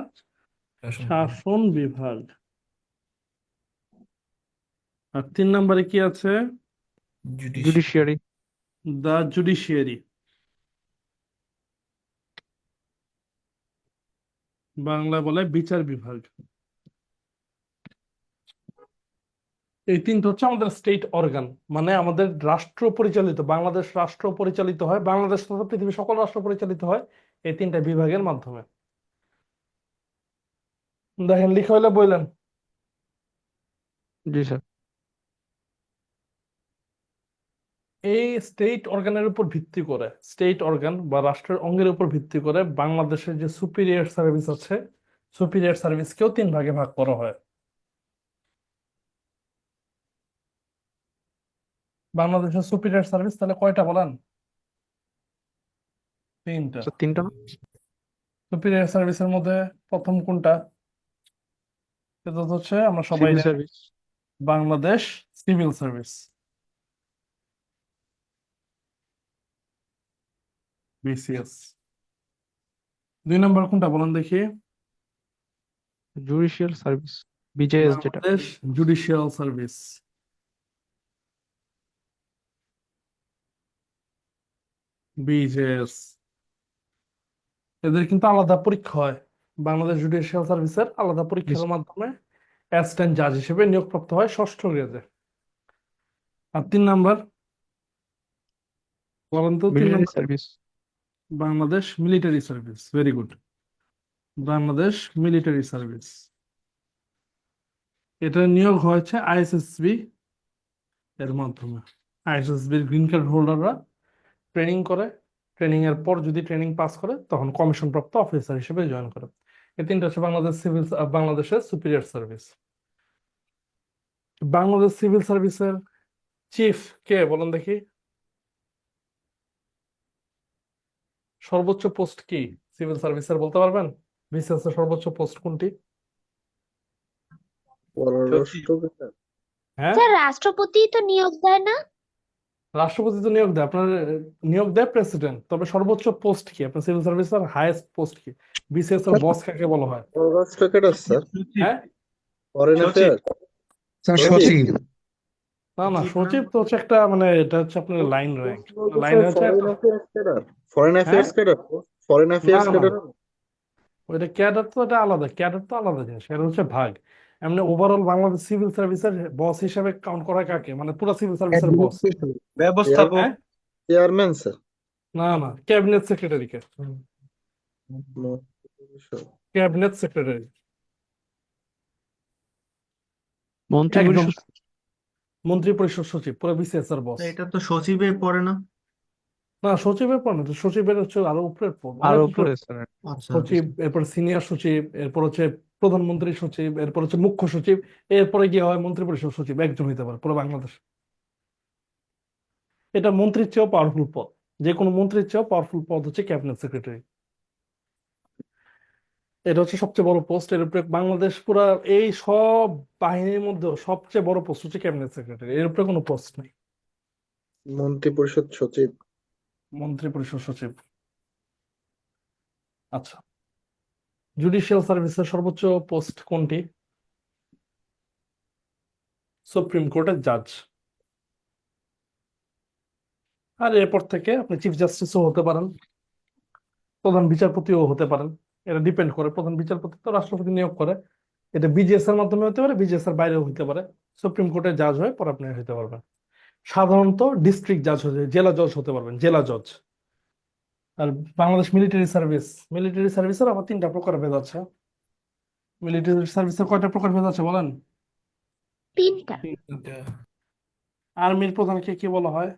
শাসন বিভাগ। আর 3 নম্বরে কি আছে? জুডিশিয়ারি। The judiciary. বাংলা বলে বিচার বিভাগ। এই তিনটা হচ্ছে আমাদের স্টেট অর্গান, মানে আমাদের রাষ্ট্র পরিচালিত, বাংলাদেশ রাষ্ট্র পরিচালিত হয়, বাংলাদেশ তথা পৃথিবীর সকল রাষ্ট্র পরিচালিত হয় এই 3টা বিভাগের মাধ্যমে। দেখেন লিখা হইলে বললেন। জি স্যার। এই স্টেট অর্গানের উপর ভিত্তি করে, স্টেট অর্গান বা রাষ্ট্রের অঙ্গের উপর ভিত্তি করে বাংলাদেশের যে সুপিরিয়র সার্ভিস আছে, সুপিরিয়র সার্ভিসকেও 3 ভাগে ভাগ করা হয়। বাংলাদেশের সুপিরিয়র সার্ভিস তাহলে কয়টা বলেন? 3টা। স্যার 3টা না? সুপিরিয়র সার্ভিসের মধ্যে প্রথম কোনটা? সেটা হচ্ছে আমরা সবাই সিভিল জানি, service. Bangladesh civil service, BCS. 2 নম্বর কোনটা বলেন দেখি? জুডিশিয়াল সার্ভিস, বিজেএস যেটা। Bangladesh judicial service, BJS. এদের কিন্তু আলাদা পরীক্ষা হয়, বাংলাদেশ জুডিশিয়াল সার্ভিসের আলাদা পরীক্ষার মাধ্যমে অ্যাসিস্ট্যান্ট জাজ হিসেবে নিয়োগপ্রাপ্ত হয় 6ষ্ঠ গ্রেডে। আর 3 নাম্বার বলেন তো, 3 military number? Service. Bangladesh military service, very good. Bangladesh military service, এটা নিয়োগ হয়েছে আইএসএসবি এর মাধ্যমে। আইএসএসবির গ্রিন কার্ড হোল্ডাররা ট্রেনিং করে, ট্রেনিং এর পর যদি ট্রেনিং পাস করে তখন কমিশন প্রাপ্ত অফিসার হিসেবে জয়েন করে। এই 3টা হচ্ছে বাংলাদেশ সিভিল, বাংলাদেশের সুপিরিয়র সার্ভিস। বাংলাদেশ সিভিল সার্ভিসের চিফ কে বলেন দেখি? সর্বোচ্চ পোস্ট কি সিভিল সার্ভিসের বলতে পারবেন? বিসিএস এর সর্বোচ্চ পোস্ট কোনটি? পররাষ্ট্র বিভাগ। হ্যাঁ, স্যার রাষ্ট্রপতি তো নিয়োগ দেয় না? রাষ্ট্রপতি তো নিয়োগ দেয়, আপনার নিয়োগ দেয় প্রেসিডেন্ট, তবে সর্বোচ্চ পোস্ট কি আপনার সিভিল সার্ভিসের হাইয়েস্ট পোস্ট কি? বিসিএস এর বস কাকে বলা হয়? পররাষ্ট্র ক্যাডার স্যার, হ্যাঁ, ফরেন অ্যাফেয়ার, স্যার সচিব। সচিব। না না, সচিব তো হচ্ছে একটা, মানে এটা হচ্ছে আপনার লাইন র্যাঙ্ক, লাইন স্যার হচ্ছে ফরেন অ্যাফেয়ার্স ক্যাডার, ফরেন হ্যাঁ, অ্যাফেয়ার্স ক্যাডার, ফরেন না অ্যাফেয়ার্স না, ক্যাডার। ওইটা ক্যাডার তো, এটা আলাদা, ক্যাডার তো আলাদা জিনিস, এটা হচ্ছে ভাগ। এমনি ওভারঅল বাংলাদেশ সিভিল সার্ভিসের বস হিসেবে কাউন্ট করা হয় কাকে, মানে পুরো সিভিল সার্ভিসের বস? ব্যবস্থাপক। হ্যাঁ, চেয়ারম্যান স্যার, না না, ক্যাবিনেট সেক্রেটারিকে, ক্যাবিনেট সেক্রেটারি মন্ত্রী একজন, পরিষদ। মন্ত্রী পরিষদ সচিব, পুরো বিসিএস এর বস। এটা তো সচিবে পড়ে না? না, সচিবের পর না তো, সচিবের হচ্ছে আরো উপরের পদ, আর অনেক উপরে উপরের। স্যার। আচ্ছা সচিব, এরপর সিনিয়র সচিব, এরপর হচ্ছে প্রধানমন্ত্রী সচিব, এরপর হচ্ছে মুখ্য সচিব, এরপরে গিয়ে হয় মন্ত্রী পরিষদ সচিব, একজন হইতে পারে পুরো বাংলাদেশ। এটা মন্ত্রীর চেয়েও পাওয়ারফুল পদ, যে কোনো মন্ত্রীর চেয়েও পাওয়ারফুল পদ হচ্ছে ক্যাবিনেট সেক্রেটারি। এটা হচ্ছে সবচেয়ে বড় পোস্ট, এর উপরে বাংলাদেশ পুরা এই সব বাহিনীর মধ্যে সবচেয়ে বড় পোস্ট হচ্ছে ক্যাবিনেট সেক্রেটারি, এর উপরে কোনো পোস্ট নেই। মন্ত্রী পরিষদ সচিব। মন্ত্রী পরিষদ সচিব। আচ্ছা, জুডিশিয়াল সার্ভিসের সর্বোচ্চ পোস্ট কোনটি? সুপ্রিম কোর্টের জাজ। আর এরপর থেকে আপনি চিফ জাস্টিসও হতে পারেন, প্রধান বিচারপতিও হতে পারেন, এটা ডিপেন্ড করে। প্রধান বিচারপতি তো রাষ্ট্রপতি নিয়োগ করে, এটা বিজিএস এর মাধ্যমে হতে পারে, বিজিএস এর বাইরেও হতে পারে। সুপ্রিম কোর্টের জাজ হয়ে পরে আপনি হতে পারবেন। সাধারণত ডিস্ট্রিক্ট জাজ হতে, জেলা জজ হতে পারবেন, জেলা জজ। আর বাংলাদেশ মিলিটারি সার্ভিস, মিলিটারি সার্ভিসের আবার 3টা প্রকারভেদ আছে। মিলিটারি সার্ভিসের কয়টা প্রকারভেদ আছে বলেন? 3টা। আর্মির প্রধানকে কি বলা হয়?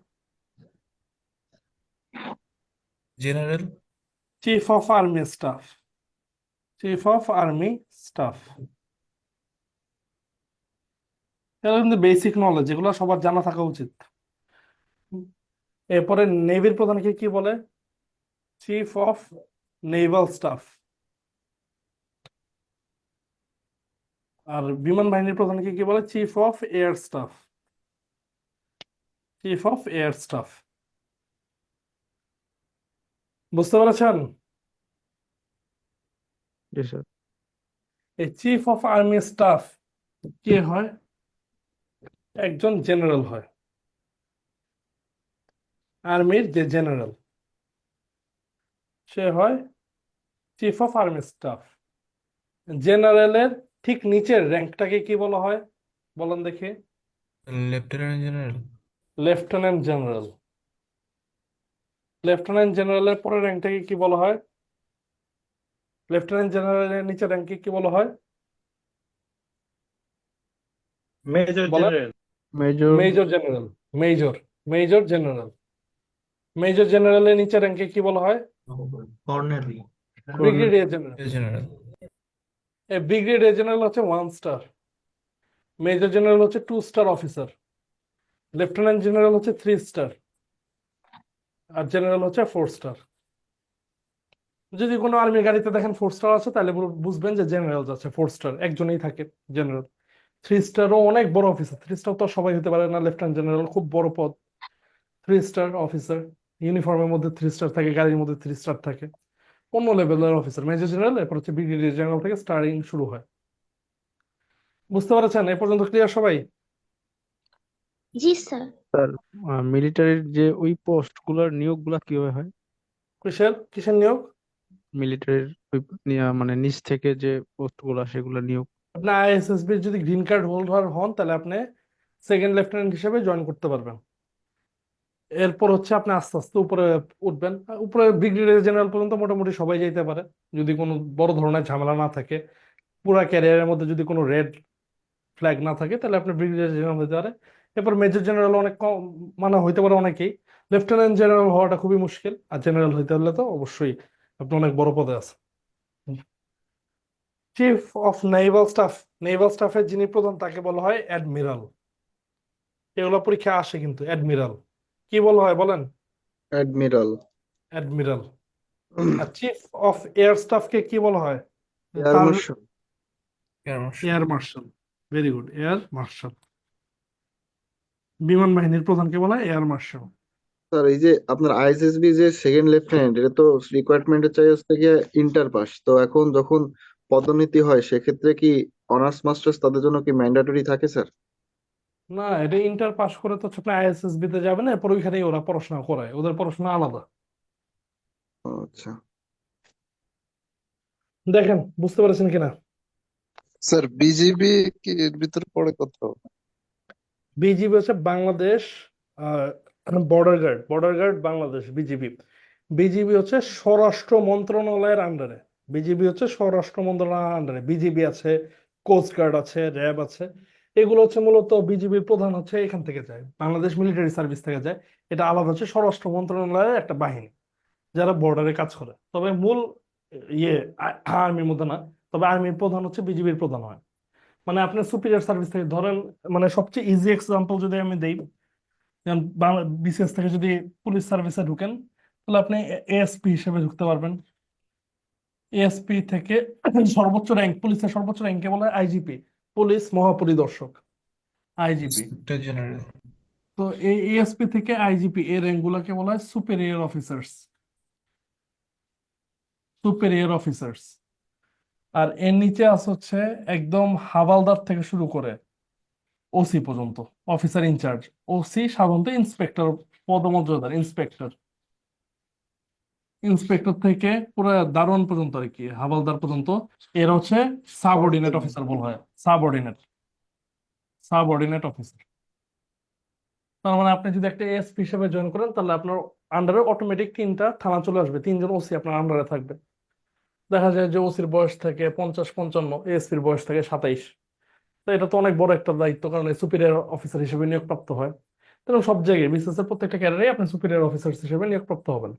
General. Chief of army staff, chief of army staff. এগুলো কিন্তু বেসিক নলেজ, এগুলো সবার জানা থাকা উচিত। এরপরে নেভির প্রধানকে কি বলে? Chief of naval staff. আর বিমান বাহিনীর প্রধানকে কি বলে? Chief of air staff. Chief of air staff. বুঝতে পেরেছেন? জি স্যার। এই চিফ অফ আর্মি স্টাফ কে হয়? একজন জেনারেল হয়, আর্মির যে জেনারেল, সে হয় চিফ অফ আর্মি স্টাফ। জেনারেলের ঠিক নিচের র্যাঙ্কটাকে কি বলা হয় বলেন দেখি? Lieutenant general. Lieutenant general. Lieutenant জেনারেলের পরের র্যাঙ্কটাকে কি বলা হয়? লেফটেন্যান্ট জেনারেলের নিচের র্যাঙ্ককে কি বলা হয়? মেজর বলেন। General. Major. Major general. Major. Major general. Major জেনারেলের নিচের র্যাঙ্কে কি বলা হয়? কর্নেল। Brigadier general. জেনারেল। এই ব্রিগেডিয়ার জেনারেল হচ্ছে 1 স্টার, মেজর জেনারেল হচ্ছে 2 স্টার অফিসার, লেফটেন্যান্ট জেনারেল হচ্ছে 3 স্টার, আর জেনারেল হচ্ছে 4 স্টার। যদি কোনো আর্মি গাড়িতে দেখেন 4 স্টার আছে, তাহলে বুঝবেন যে জেনারেল যাচ্ছে। 4 স্টার একজনই থাকে জেনারেল। 3 স্টারও অনেক বড় অফিসার, 3 স্টার তো সবাই হতে পারে না। লেফটেন্যান্ট জেনারেল খুব বড় পদ। 3 স্টার অফিসার, ইউনিফর্মের মধ্যে 3 স্টার থাকে, গাড়ির মধ্যে 3 স্টার থাকে, অন্য লেভেলের অফিসার। মেজর জেনারেল, এরপর হচ্ছে ব্রিগেডিয়ার জেনারেল থেকে স্টারিং শুরু হয়। বুঝতে পারছেন এ পর্যন্ত? ক্লিয়ার সবাই? জি স্যার। স্যার, মিলিটারির যে ওই পোস্ট গুলার নিয়োগ গুলা কিভাবে হয়? কিসের কিসের নিয়োগ? মিলিটারির ওই মানে নিচ থেকে যে পোস্ট গুলা সেগুলা নিয়োগ। আপনি আইএসএসবি যদি গ্রিন কার্ড হোল্ডার হন, তাহলে আপনি সেকেন্ড লেফটেন্যান্ট হিসেবে জয়েন করতে পারবেন। এরপর হচ্ছে আপনি আস্তে আস্তে উপরে উঠবেন। উপরে ব্রিগেডিয়ার জেনারেল পর্যন্ত মোটামুটি সবাই যেতে পারে, যদি কোনো বড় ধরনের ঝামেলা না থাকে। পুরা ক্যারিয়ারের মধ্যে যদি কোনো রেড ফ্ল্যাগ না থাকে, তাহলে আপনি ব্রিগেডিয়ার জেনারেল হতে পারে। এরপর মেজর জেনারেল অনেক কম, মানে হইতে পারে অনেকেই। লেফটেন্যান্ট জেনারেল হওয়াটা খুবই মুশকিল, আর জেনারেল হইতে হলে তো অবশ্যই আপনি অনেক বড় পদে আছেন। Chief of naval staff. Naval স্টাফের যিনি প্রধান তাকে বলা হয় অ্যাডমিরাল। এগুলো পরীক্ষা আসে কিন্তু। অ্যাডমিরাল কি বলা হয় বলেন? অ্যাডমিরাল। অ্যাডমিরাল। আর চিফ অফ এয়ার স্টাফকে কি বলা হয়? এয়ার তার marshal. Air marshal. Very good, air marshal. বিমান বাহিনীর প্রধানকে বলা হয় এয়ার মার্শাল। স্যার এই যে আপনার আইএসএসবি যে সেকেন্ড লেফটেন্যান্ট, এটা তো রিকোয়ারমেন্টের চাই হচ্ছে গিয়ে ইন্টার পাস। তো এখন যখন পদোন্নতি হয় সেক্ষেত্রে কি অনার্স মাস্টার্স তাদের জন্য কি ম্যান্ডেটরি থাকে স্যার? না, এটা ইন্টার পাস করে তো হচ্ছে আপনি আইএসএসবি তে যাবেন, এরপর ওইখানেই ওরা পড়াশোনা করায়, ওদের পড়াশোনা আলাদা। ও, আচ্ছা। দেখেন বুঝতে পেরেছেন কিনা? স্যার বিজিবি কি এর ভিতরে পড়ে কোথাও? বিজিবি হচ্ছে Bangladesh border guard. Border guard Bangladesh BGB. BGB হচ্ছে স্বরাষ্ট্র মন্ত্রণালয়ের আন্ডারে। বিজিবি হচ্ছে স্বরাষ্ট্র মন্ত্রণালয়ের আন্ডারে। বিজিবি আছে, কোস্ট গার্ড আছে, র্যাব আছে। এগুলো হচ্ছে মূলত বিজিবির প্রধান হচ্ছে এখান থেকে যায়, বাংলাদেশ মিলিটারি সার্ভিস থেকে যায়। এটা আলাদা হচ্ছে স্বরাষ্ট্র মন্ত্রণালয়ের একটা বাহিনী, যারা বর্ডারে কাজ করে। তবে মূল ইয়ে আর্মির মধ্যে না, তবে আর্মির প্রধান হচ্ছে বিজিবির প্রধান হয়। মানে আপনার সুপিরিয়র সার্ভিস থেকে ধরেন, মানে সবচেয়ে ইজি এক্সাম্পল যদি আমি দেই, যেমন বিসিএস থেকে যদি পুলিশ সার্ভিসে ঢুকেন, তাহলে আপনি এএসপি হিসেবে ঢুকতে পারবেন। এএসপি থেকে সর্বোচ্চ র্যাঙ্ক, পুলিশের সর্বোচ্চ র্যাঙ্কে বলে আইজিপি, পুলিশ মহাপরিদর্শক, আইজিপি। জেনারেল। তো এই এএসপি থেকে আইজিপি এই র্যাঙ্ক গুলাকে বলা হয় সুপেরিয়র অফিসার্স। Superior officers. আর এর নিচে আছে হচ্ছে একদম হাওলদার থেকে শুরু করে ওসি পর্যন্ত, অফিসার ইনচার্জ। ওসি সাধারণত ইন্সপেক্টর পদমর্যাদার, ইন্সপেক্টর। ইন্সপেক্টর থেকে পুরো দারোয়ান পর্যন্ত আর কি, হাওলদার পর্যন্ত এর হচ্ছে সাবঅর্ডিনেট অফিসার বলা হয়। Subordinate, subordinate officer. তার মানে আপনি যদি একটা এসপি হিসেবে জয়েন করেন, তাহলে আপনার আন্ডারে অটোমেটিক 3টা থানা চলে আসবে, 3জন ওসি আপনার আন্ডারে থাকবে। দেখা যায় যে ওসির বয়স থেকে 50-55, এসপির বয়স থেকে 27। তো এটা তো অনেক বড় একটা দায়িত্ব, কারণ সুপিরিয়র অফিসার হিসেবে নিয়োগপ্রাপ্ত হয়। তেমন সব জায়গায় বিসিএস এর প্রত্যেকটা ক্যাডারে আপনি সুপিরিয়র অফিসার হিসেবে নিয়োগপ্রাপ্ত হবেন।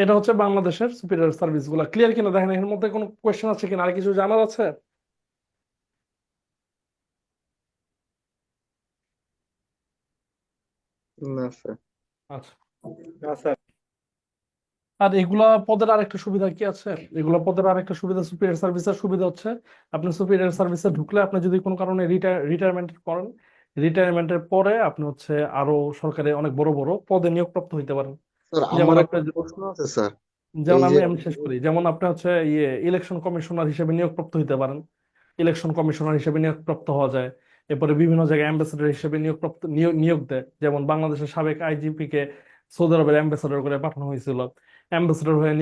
এটা হচ্ছে বাংলাদেশের সুপিরিয়র সার্ভিস গুলা। ক্লিয়ার কিনা দেখেন, এর মধ্যে কোনো কোয়েশ্চেন আছে কিনা, আর কিছু জানার আছে? না স্যার। আচ্ছা। না স্যার। আর এগুলা পদের আরেকটা সুবিধা কি আছে, এগুলা পদের আরেকটা সুবিধা, সুপিরিয়র সার্ভিসের সুবিধা হচ্ছে আপনি সুপিরিয়র সার্ভিসে ঢুকলে আপনি যদি কোনো কারণে রিটায়ারমেন্ট করেন, রিটায়ারমেন্টের পরে আপনি হচ্ছে আরো সরকারি অনেক বড় বড় পদে নিয়োগপ্রাপ্ত হইতে পারেন। স্যার যেমন আমার আপনি, একটা প্রশ্ন আছে স্যার। যেমন এই আমি যে আমি শেষ করি, যেমন আপনি হচ্ছে ইলেকশন কমিশনার হিসেবে নিয়োগপ্রাপ্ত হইতে পারেন, ইলেকশন কমিশনার হিসেবে নিয়োগপ্রাপ্ত হওয়া যায়। এরপরে বিভিন্ন জায়গায় অ্যাম্বাসেডর হিসেবে নিয়োগ দেয়, যেমন বাংলাদেশের সাবেক আইজিপি কে সৌদি আরবের অ্যাম্বাসেডর করে পাঠানো হয়েছিল, অ্যাম্বাসেডর হয়ে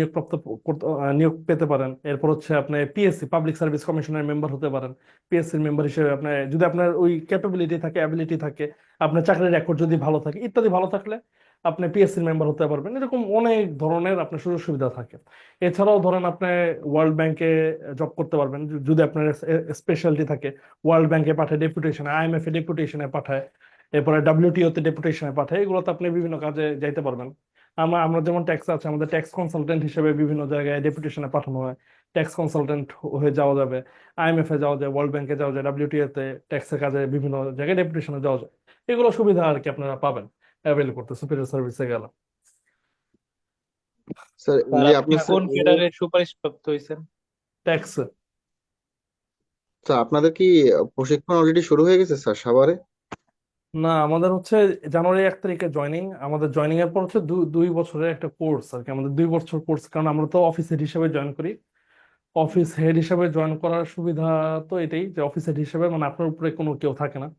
নিয়োগ পেতে পারেন। এরপর হচ্ছে আপনি পিএসসি পাবলিক সার্ভিস কমিশনের মেম্বার হতে পারেন। পিএসসির মেম্বার হিসেবে আপনি যদি আপনার ওই ক্যাপাবিলিটি থাকে, অ্যাবিলিটি থাকে, আপনার চাকরির রেকর্ড যদি ভালো থাকে ইত্যাদি ভালো থাকলে আপনি পিএসসির মেম্বার হতে পারবেন। এরকম অনেক ধরনের আপনার সুযোগ সুবিধা থাকে। এছাড়াও ধরেন আপনি ওয়ার্ল্ড ব্যাংকে জব করতে পারবেন যদি আপনার স্পেশালিটি থাকে। ওয়ার্ল্ড ব্যাংকে পাঠায় ডেপুটেশনে, আইএমএফ এ ডেপুটেশনে পাঠায়, এরপরে ডাব্লিউটিও তে ডেপুটেশনে পাঠায়, এগুলোতে আপনি বিভিন্ন কাজে যাইতে পারবেন। আমরা আমরা যেমন ট্যাক্স আছে, আমাদের ট্যাক্স কনসালটেন্ট হিসেবে বিভিন্ন জায়গায় ডেপুটেশনে পাঠানো হয়, ট্যাক্স কনসালটেন্ট হয়ে যাওয়া যাবে, আইএমএফ এ যাওয়া যায়, ওয়ার্ল্ড ব্যাংকে যাওয়া যায়, ডাব্লিউটিও তে ট্যাক্সের কাজে বিভিন্ন জায়গায় ডেপুটেশনে যাওয়া যায়। এগুলো সুবিধা আর কি আপনারা পাবেন অ্যাভেল করতে সুপিরিয়র সার্ভিসে গেলে। স্যার স্যার যে আপনি আপনার কোন ক্যাডারের সুপারিশ প্রাপ্ত হয়েছেন? ট্যাক্স স্যার আপনাদের কি প্রশিক্ষণ অলরেডি শুরু হয়ে গেছে স্যার সাভারে? না, আমাদের হচ্ছে জানুয়ারি 1 তারিখে জয়নিং। আমাদের জয়নিং এর পর হচ্ছে দুই বছরের একটা কোর্স আর কি, আমাদের 2 বছর কোর্স, কারণ আমরা তো অফিস হেড হিসেবে জয়েন করি। অফিস হেড হিসেবে জয়েন করার সুবিধা তো এটাই যে অফিস হেড হিসেবে মানে আপনার উপরে কোনো কেউ থাকে না,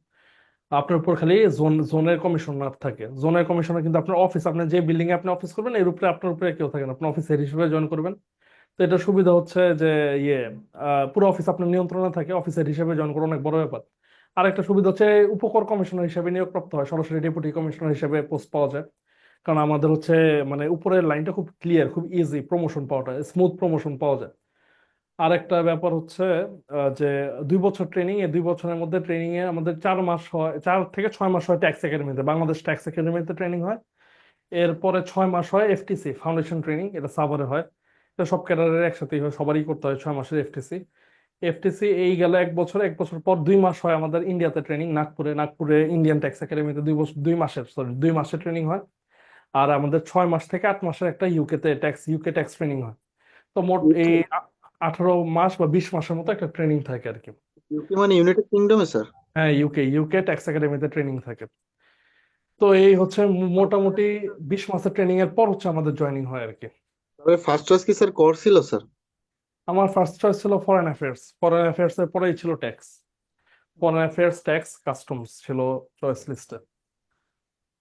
আপনার উপর খালি জোনের কমিশনার থাকে। জোনের কমিশনার কিন্তু আপনার অফিস, আপনার যে বিল্ডিং এ আপনি অফিস করবেন এর উপরে আপনার উপরে কেউ থাকে না, আপনি অফিস হেড হিসেবে জয়েন করবেন। তো এটা সুবিধা হচ্ছে যে ইয়ে পুরো অফিস আপনার নিয়ন্ত্রণে থাকে, অফিসার হিসেবে জয়েন করা অনেক বড় ব্যাপার। আরেকটা সুবিধা হচ্ছে উপকর কমিশনার হিসেবে নিয়োগপ্রাপ্ত হয়, সরাসরি ডেপুটি কমিশনার হিসেবে পোস্ট পাওয়া যায়। কারণ আমাদের হচ্ছে মানে উপরের লাইনটা খুব ক্লিয়ার, খুব ইজি প্রমোশন পাওয়াটা, স্মুথ প্রমোশন পাওয়া যায়। আরেকটা ব্যাপার হচ্ছে যে 2 বছর ট্রেনিং, এই 2 বছরের মধ্যে ট্রেনিং এ আমাদের 4 মাস হয়, 4 থেকে 6 মাস হয় ট্যাক্স একাডেমিতে, বাংলাদেশ ট্যাক্স একাডেমিতে ট্রেনিং হয়। এরপরে 6 মাস হয় এফটিসি ফাউন্ডেশন ট্রেনিং, এটা সাভারে হয়। এটা সব ক্যাডারের একসাথেই হয়, সবারই করতে হয় 6 মাসের এফটিসি। এফটিসি এই গেল 1 বছর, 1 বছর পর 2 মাস হয় আমাদের ইন্ডিয়াতে ট্রেনিং, নাগপুরে ইন্ডিয়ান ট্যাক্স একাডেমিতে 2 মাসের ট্রেনিং হয়। আর আমাদের 6 মাস থেকে 8 মাসের একটা ইউকে ট্যাক্স ট্রেনিং হয়। তো মোট এই 18 মাস বা 20 মাসের মতো একটা ট্রেনিং থাকে আর কি। ইউকে মানে ইউনাইটেড কিংডমে স্যার? হ্যাঁ, ইউকে ট্যাক্স একাডেমিতে ট্রেনিং থাকে। তো এই হচ্ছে মোটামুটি 20 মাসের ট্রেনিং এর পর হচ্ছে আমাদের জয়েনিং হয় আর কি। তবে ফার্স্ট চয়েস কি স্যার কর ছিল স্যার? আমার ফার্স্ট চয়েস ছিল ফরেন অ্যাফেয়ার্স, ফরেন অ্যাফেয়ার্স এর পরেই ছিল tax. Foreign affairs, tax, customs ছিল চয়েস লিস্টে।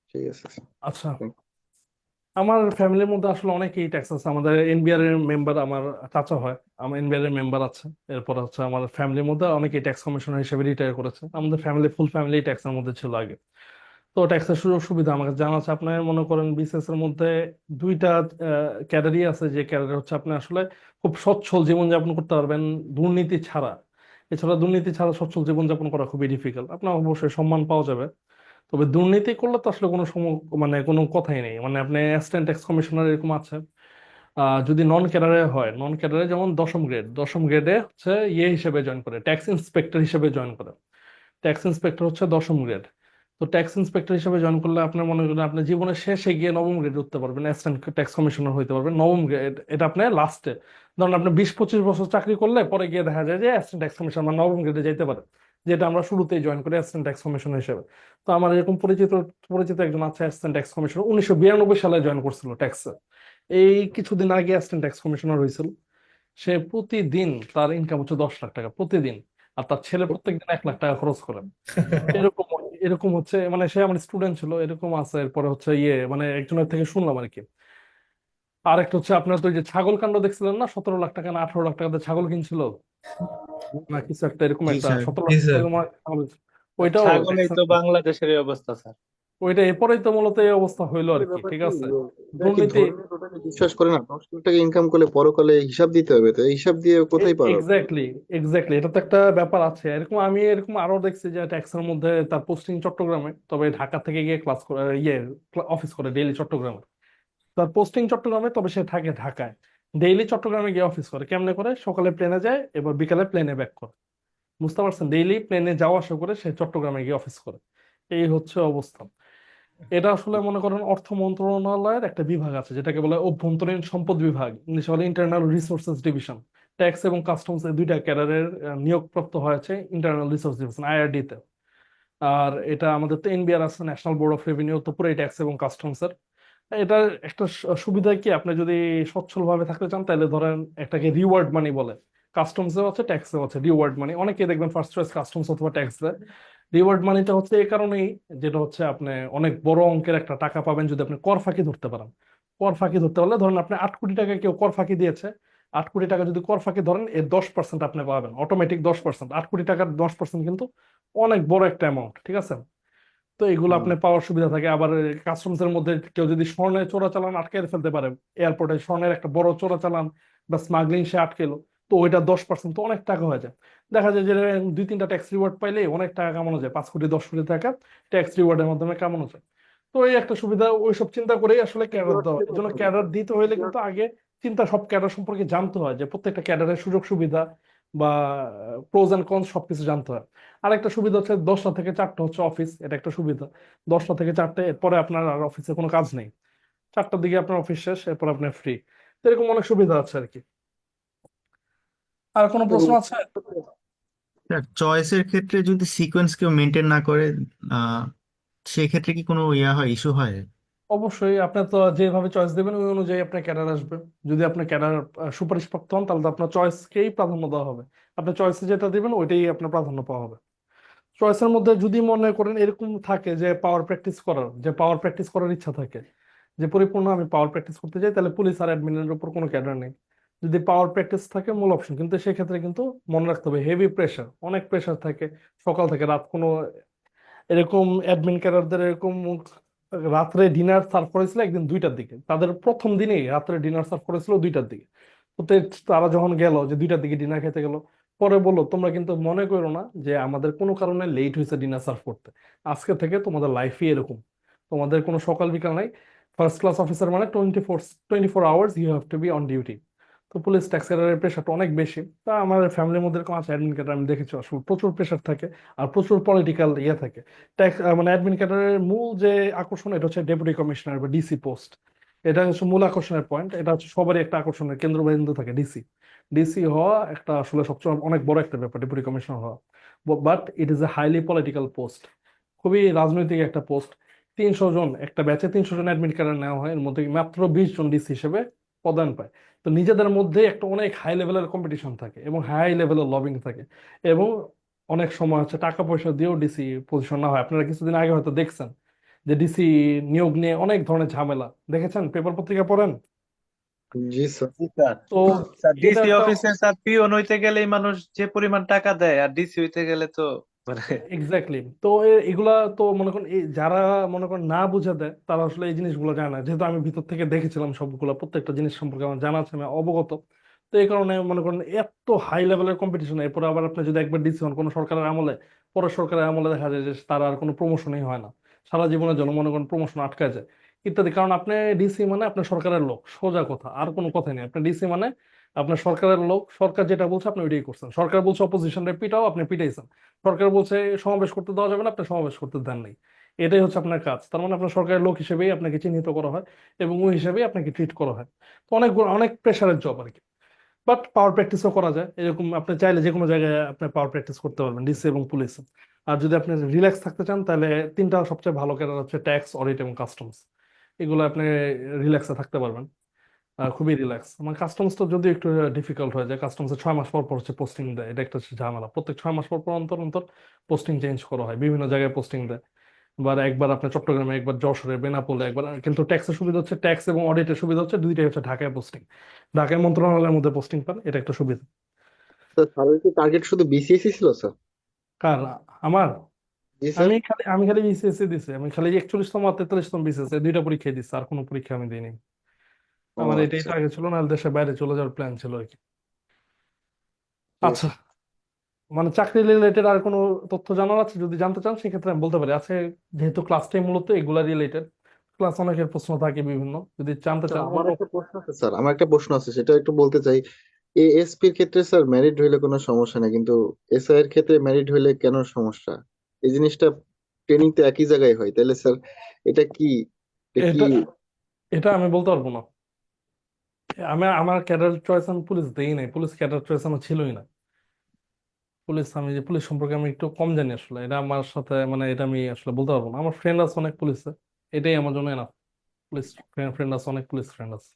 ঠিক আছে স্যার। আচ্ছা, আমার ফ্যামিলির মধ্যে আসলে অনেকেই ট্যাক্স আছে। আমাদের এনবিআর এর মেম্বার আমার চাচা হয়, আমার এনবিআর এর মেম্বার আছে। এরপর হচ্ছে আমার ফ্যামিলির মধ্যে অনেকেই ট্যাক্স কমিশনার হিসেবে রিটায়ার করেছে। আমাদের ফুল ফ্যামিলি ট্যাক্সের মধ্যে ছিল আগে। তো ট্যাক্সের সুযোগ সুবিধা আমাকে জানা আছে। আপনার মনে করেন বিসিএস এর মধ্যে 2টা ক্যাডারই আছে, যে ক্যাডার হচ্ছে আপনি আসলে খুব সচ্ছল জীবনযাপন করতে পারবেন দুর্নীতি ছাড়া। এছাড়া দুর্নীতি ছাড়া সচ্ছল জীবনযাপন করা খুবই ডিফিকাল্ট, আপনার অবশ্যই সম্মান পাওয়া যাবে। তবে দুর্নীতি করলে তো আসলে মানে কোনো কথাই নেই, মানে আপনি অ্যাসিস্ট্যান্ট ট্যাক্স কমিশনার এরকম আছে। যদি নন ক্যাডারে হয়, নন ক্যাডারে যেমন দশম গ্রেডে হচ্ছে হিসেবে জয়েন করে, ট্যাক্স ইন্সপেক্টর হিসেবে জয়েন করে। ট্যাক্স ইন্সপেক্টর হচ্ছে 10ম গ্রেড। তো ট্যাক্স ইন্সপেক্টর হিসেবে জয়েন করলে আপনার মনে করেন আপনি জীবনের শেষে গিয়ে 9ম গ্রেডে উঠতে পারবেন, অ্যাসিস্ট্যান্ট ট্যাক্স কমিশনার হইতে পারবেন 9ম গ্রেড, এটা আপনার লাস্টে। ধরুন আপনি 20-25 বছর চাকরি করলে পরে গিয়ে দেখা যায় যে অ্যাসিস্ট্যান্ট ট্যাক্স কমিশনার মানে 9ম গ্রেডে যাইতে পারে, যেটা আমরা শুরুতেই জয়েন করি অ্যাসিস্ট্যান্ট ট্যাক্স কমিশনার হিসেবে। তো আমার এরকম পরিচিত পরিচিত একজন আছে অ্যাসিস্ট্যান্ট ট্যাক্স কমিশনার, 1992 সালে জয়েন করছিল ট্যাক্সে। এই কিছুদিন আগে অ্যাসিস্ট্যান্ট ট্যাক্স কমিশনার হয়েছিল। সে প্রতিদিন তার ইনকাম হচ্ছে 10 লাখ টাকা প্রতিদিন, আর তার ছেলে প্রত্যেকদিন 1 লাখ টাকা খরচ করে। এরকম এরকম হচ্ছে, মানে সে আমার স্টুডেন্ট ছিল, এরকম আছে। এরপরে হচ্ছে মানে একজনের থেকে শুনলাম আর কি। আর একটা হচ্ছে আপনার তো ওই যে ছাগল কাণ্ড দেখছিলেন না, 17 লাখ টাকা না 18 লাখ টাকাতে ছাগল কিনছিল না কিছু একটা, এরকম জি একটা স্যার, 17 জি লাখ স্যার। টাকা মনে হয় ছাগল। ওইটাও ছাগলেই ট্যাক্স, তো বাংলাদেশের এই অবস্থা স্যার। ওইটা এরপরেই তো মূলত এই অবস্থা হইলো আর আসলে কি, ব্যাপার ঠিক কি আছে। এটা কি দুর্নীতি, ধর্মীয় টোটালি বিশ্বাস করে না? 10 লাখ টাকা ইনকাম করলে পরকালে হিসাব দিতে হবে, তো এই হিসাব দিয়ে কোথায় পারো? এক্স্যাক্টলি এক্স্যাক্টলি, এটা তো একটা ব্যাপার আছে। আমি এরকম আরো দেখছি যে ট্যাক্সের মধ্যে তার পোস্টিং চট্টগ্রামে, তবে ঢাকা থেকে গিয়ে ক্লাস করে অফিস করে ডেইলি চট্টগ্রামে। তার পোস্টিং চট্টগ্রামে, তবে সে থাকে ঢাকায়। ডেইলি চট্টগ্রামে গিয়ে অফিস করে, কেমনে করে? সকালে প্লেনে যায়, এবার বিকালে প্লেনে ব্যাক করে। বুঝতে পারছেন? ডেইলি প্লেনে যাওয়া আসা করে সে চট্টগ্রামে গিয়ে অফিস করে। এই হচ্ছে অবস্থা। এটা আসলে মনে করেন অর্থ মন্ত্রণালয়ের একটা বিভাগ আছে যেটাকে বলে অভ্যন্তরীণ সম্পদ বিভাগ, ইংলিশে বলে ইন্টারনাল রিসোর্সেস ডিভিশন। ট্যাক্স এবং কাস্টমস এই দুইটা ক্যাডারের নিয়োগপ্রাপ্ত হয়েছে ইন্টারনাল রিসোর্স ডিভিশন, আইআরডি তে। আর এটা আমাদের তো এনবিআর আছে, ন্যাশনাল বোর্ড অফ রেভিনিউ, তো পুরোই ট্যাক্স এবং কাস্টমস এর। এটা একটা সুবিধা কি, আপনি যদি সচ্ছল ভাবে থাকতে চান তাহলে ধরেন একটাকে রিওয়ার্ড মানি বলে। কাস্টমসেও আছে, ট্যাক্সেও আছে রিওয়ার্ড মানি। অনেকে দেখবেন ফার্স্ট চয়েস কাস্টমস অথবা ট্যাক্স দেয়। রিওয়ার্ড মানিটা হচ্ছে এই কারণেই, যেটা হচ্ছে আপনি অনেক বড় অঙ্কের একটা টাকা পাবেন যদি আপনি কর ফাঁকি ধরতে পারেন। কর ফাঁকি ধরতে পারলে ধরেন আপনি 8 কোটি টাকা কেউ কর ফাঁকি দিয়েছে, 8 কোটি টাকা যদি কর ফাঁকি ধরেন এর 10% আপনি পাবেন, অটোমেটিক 10%। 8 কোটি টাকার 10% কিন্তু অনেক বড় একটা অ্যামাউন্ট, ঠিক আছে? তো এগুলো হুম। আপনি পাওয়ার সুবিধা থাকে। আবার কাস্টমস এর মধ্যে কেউ যদি স্বর্ণের চোরাচালান আটকে ফেলতে পারে, এয়ারপোর্টে স্বর্ণের একটা বড় চোরাচালান বা স্মাগলিং সে আটকেলো, তো ওইটা 10% তো অনেক টাকা হয়ে যায়। দেখা যায় যে 2-3টা ট্যাক্স রিওয়ার্ড পাইলে অনেক টাকা কামানো যায়, 5 কোটি 10 কোটি টাকা ট্যাক্স রিওয়ার্ডের মাধ্যমে কামানো যায়। তো এই একটা সুবিধা, ওইসব চিন্তা করেই আসলে ক্যাডার দেওয়া। এই জন্য ক্যাডার দিতে হইলে কিন্তু আগে সব ক্যাডার সম্পর্কে জানতে হয়, যে প্রত্যেকটা ক্যাডারের সুযোগ সুবিধা বা প্রোজ এন্ড কনস সবকিছু জানতে হয়। আরেকটা সুবিধা হচ্ছে 10টা থেকে 4টা হচ্ছে অফিস, এটা একটা সুবিধা। 10টা থেকে 4টে, এরপরে আপনার আর অফিসে কোনো কাজ নেই। 4টার দিকে আপনার অফিস শেষ, এরপর আপনি ফ্রি। তো এরকম অনেক সুবিধা আছে আর কি। আর কোনো প্রশ্ন আছে? চয়েসের ক্ষেত্রে যদি সিকোয়েন্স কেউ মেনটেন না করে, আহ সেক্ষেত্রে কি কোনো হয়, ইস্যু হয়? অবশ্যই, আপনি তো যেভাবে চয়েস দেবেন ওই অনুযায়ী আপনার ক্যাডার আসবে। যদি আপনি ক্যাডার সুপারিশপ্রাপ্ত হন তাহলে তো আপনার চয়েসকেই প্রাধান্য দেওয়া হবে। আপনি চয়েসে যেটা দিবেন ওইটাই আপনার প্রাধান্য পাওয়া হবে। চয়েসের মধ্যে যদি মনে করেন এরকম থাকে যে পাওয়ার প্র্যাকটিস করার ইচ্ছা থাকে, যে পরিপূর্ণ আমি পাওয়ার প্র্যাকটিস করতে চাই, তাহলে পুলিশ আর অ্যাডমিনের উপর কোনো ক্যাডার নেই। যদি পাওয়ার প্র্যাকটিস থাকে মূল অপশন, কিন্তু সেক্ষেত্রে কিন্তু মনে রাখতে হবে হেভি প্রেশার, অনেক প্রেশার থাকে। সকাল থেকে রাত কোনো এরকম অ্যাডমিন ক্যাডারদের এরকম রাত্রে ডিনার সার্ভ করেছিল একদিন 2টার দিকে, তাদের প্রথম দিনেই রাত্রে ডিনার সার্ভ করেছিল 2টার দিকে। তো তারা যখন গেল যে 2টার দিকে ডিনার খেতে গেল, পরে বললো তোমরা কিন্তু মনে করো না যে আমাদের কোনো কারণে লেট হয়েছে ডিনার সার্ভ করতে, আজকে থেকে তোমাদের লাইফই এরকম, তোমাদের কোনো সকাল বিকাল নাই। ফার্স্ট ক্লাস অফিসার মানে 24 hours you have to be on duty. তো পুলিশ ট্যাক্স ক্যাডারের প্রেশারটা অনেক বেশি। তা আমাদের ফ্যামিলির মধ্যে এরকম আছে অ্যাডমিন ক্যাডার, আমি দেখেছি আসলে প্রচুর প্রেশার থাকে। আর প্রচুর পলিটিক্যাল ইয়ে থাকে। ট্যাক্স মানে অ্যাডমিন ক্যাডারের মূল যে আকর্ষণ এটা হচ্ছে ডেপুটি কমিশনার বা ডিসি পোস্ট। এটা হচ্ছে মূল আকর্ষণের পয়েন্ট, এটা হচ্ছে সবারই একটা আকর্ষণের কেন্দ্রবিন্দু থাকে ডিসি। ডিসি হওয়া একটা আসলে সবচেয়ে অনেক বড় একটা ব্যাপার, ডেপুটি কমিশনার হওয়া। But it is a highly political post, খুবই রাজনৈতিক একটা পোস্ট। 300 জন একটা ব্যাচে 300 জন অ্যাডমিন ক্যাডার নেওয়া হয়, এর মধ্যে মাত্র 20 জন ডিসি হিসেবে পদায়ন পায়। তো নিজেদের মধ্যে একটা অনেক হাই লেভেলের কম্পিটিশন থাকে এবং হাই লেভেলের লবিং থাকে। এবং অনেক সময় হচ্ছে টাকা পয়সা দিয়েও ডিসি পজিশন না হয়। আপনারা কিছুদিন আগে হয়তো দেখছেন যে ডিসি নিয়োগ নিয়ে অনেক ধরনের ঝামেলা দেখেছেন, পেপার পত্রিকা পড়েন। জি স্যার। জি স্যার। তো স্যার এটা ডিসি একটা অফিসে স্যার পিওন হইতে গেলেই মানুষ যে পরিমাণ টাকা দেয়, আর ডিসি হইতে গেলে তো মানে এক্স্যাক্টলি। তো এগুলা তো মনে করেন যারা মনে করেন না বুঝে দেয় তারা আসলে এই জিনিসগুলো জানে না। যেহেতু আমি ভিতর থেকে দেখেছিলাম সবগুলো, প্রত্যেকটা জিনিস সম্পর্কে আমার জানা আছে, আমি অবগত। তো এই কারণে মনে করেন এত হাই লেভেলের কম্পিটিশন, এরপরে আবার আপনি যদি একবার ডিসি হন কোনো সরকারের আমলে, পরের সরকারের আমলে দেখা যায় যে তার আর কোনো প্রমোশনই হয় না, সারা জীবনের জন্য মনে করেন প্রমোশন আটকায় যায় ইত্যাদি। কারণ আপনি ডিসি মানে আপনার সরকারের লোক, সোজা কথা, আর কোনো কথাই নেই। আপনি ডিসি মানে আপনার সরকারের লোক, সরকার যেটা বলছে আপনি ওইটাই করছেন। সরকার বলছে অপোজিশনরে পিটাও, আপনি পিটাইছেন। সরকার বলছে সমাবেশ করতে দেওয়া যাবে না, আপনি সমাবেশ করতে দেন নাই। এটাই হচ্ছে আপনার কাজ। তার মানে আপনার সরকারের লোক হিসেবেই আপনাকে চিহ্নিত করা হয় এবং ওই হিসেবেই আপনাকে ট্রিট করা হয়। তো অনেক অনেক প্রেশারের জব আর কি। বাট পাওয়ার প্র্যাকটিসও করা যায়, এরকম আপনি চাইলে যে কোনো জায়গায় আপনি পাওয়ার প্র্যাকটিস করতে পারবেন, ডিসি এবং পুলিশ। আর যদি আপনি রিল্যাক্স থাকতে চান তাহলে 3টা সবচেয়ে ভালো ক্যাডার হচ্ছে ট্যাক্স, অডিট এবং কাস্টমস। এগুলো আপনি রিল্যাক্সে থাকতে পারবেন, খুবই রিল্যাক্স। আমার কাস্টমস তো যদি একটু ডিফিকাল্ট হয়ে যায়, কাস্টমসে 6 মাস পর পর হচ্ছে পোস্টিং দেয়, এটা একটা হচ্ছে ঝামেলা। প্রত্যেক 6 মাস পর পর অন্তর অন্তর পোস্টিং চেঞ্জ করা হয়, বিভিন্ন জায়গায় পোস্টিং দেয়। একবার আপনার চট্টগ্রামে, একবার যশোরে, বেনাপোলে, একবার। কিন্তু ট্যাক্সের সুবিধা হচ্ছে, ট্যাক্স এবং অডিটের সুবিধা হচ্ছে দুইটাই হচ্ছে ঢাকায় পোস্টিং, ঢাকায় মন্ত্রণালয়ের মধ্যে পোস্টিং পান, এটা একটা সুবিধা। স্যার স্যারের কি টার্গেট শুধু বিসিএসই ছিল স্যার? কার? আমার? জি স্যার। আমি খালি বিসিএসসি দিছি, আমি খালি 41তম আর 43তম বিসিএস এই 2টা পরীক্ষায় দিচ্ছি, আর কোনো পরীক্ষা আমি দিইনি। ও আমার এটাই আচ্ছা। টার্গেট ছিল, না দেশের বাইরে চলে যাওয়ার প্ল্যান ছিল আর কি। জি আচ্ছা, স্যার। মানে চাকরি রিলেটেড আর কোনো তথ্য জানার আছে যদি জানতে চান সেক্ষেত্রে আমি বলতে পারি। আছে, যেহেতু ক্লাসটাই মূলত এগুলা রিলেটেড, ক্লাস অনেকের প্রশ্ন থাকে বিভিন্ন, যদি জানতে স্যার চান আমার অন্য। একটা প্রশ্ন আছে স্যার, আমার একটা প্রশ্ন আছে, সেটা একটু বলতে চাই। এএসপির ক্ষেত্রে স্যার ম্যারিড হইলে কোনো সমস্যা নেই, কিন্তু এসআই এর ক্ষেত্রে ম্যারিড হইলে কেন সমস্যা? এই জিনিসটা ট্রেনিং তো একই জায়গায় হয়, তাহলে স্যার এটা কি এটা কি এটা এটা আমি বলতে পারবো না। আমার ক্যাডার চয়েস আমি পুলিশ দেই নাই, পুলিশ ক্যাডার চয়েস আমার ছিলই না। পুলিশ সম্পর্কে আমি একটু কম জানি আসলে, এটা আমার সাথে মানে এটা আমি আসলে বলতে পারবো না। আমার ফ্রেন্ড আছে অনেক পুলিশে, এটাই আমার জন্য এনাফ। পুলিশ ফ্রেন্ড আছে, অনেক পুলিশ ফ্রেন্ড আছে,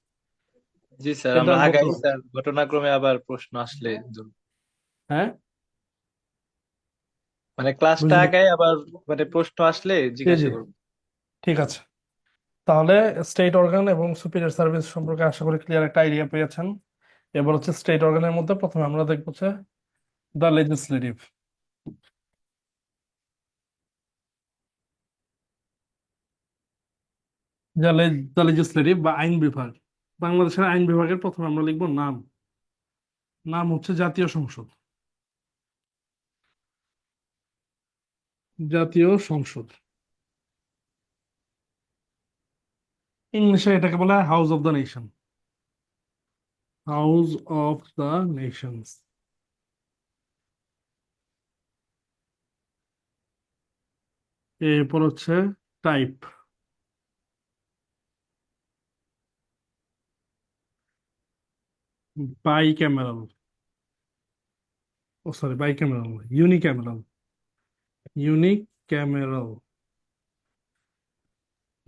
জি স্যার, এটা আমরা আমি বলতে আগাই পারবো। স্যার, ঘটনাক্রমে আবার প্রশ্ন আসলে হ্যাঁ, মানে ক্লাসটা বুঝলি? আগাই আবার, মানে প্রশ্ন আসলে জি জি, জিজ্ঞাসা করবো। ঠিক আছে। তাহলে স্টেট অর্গান এবং সুপিরিয়র সার্ভিস সম্পর্কে আশা করি ক্লিয়ার একটা আইডিয়া পেয়েছেন। এবার হচ্ছে স্টেট অর্গানের মধ্যে প্রথমে আমরা দেখবো হচ্ছে দ্য লেজিসলেটিভ। দ্য লেজিসলেটিভ বা আইন বিভাগ। বাংলাদেশের আইন বিভাগের প্রথমে আমরা লিখবো নাম। নাম হচ্ছে জাতীয় সংসদ। জাতীয় সংসদ, ইংলিশে এটাকে বলা হয় house of the nation. House of the nations. এরপর হচ্ছে type. Bicameral, oh sorry bicameral, unicameral. Unicameral,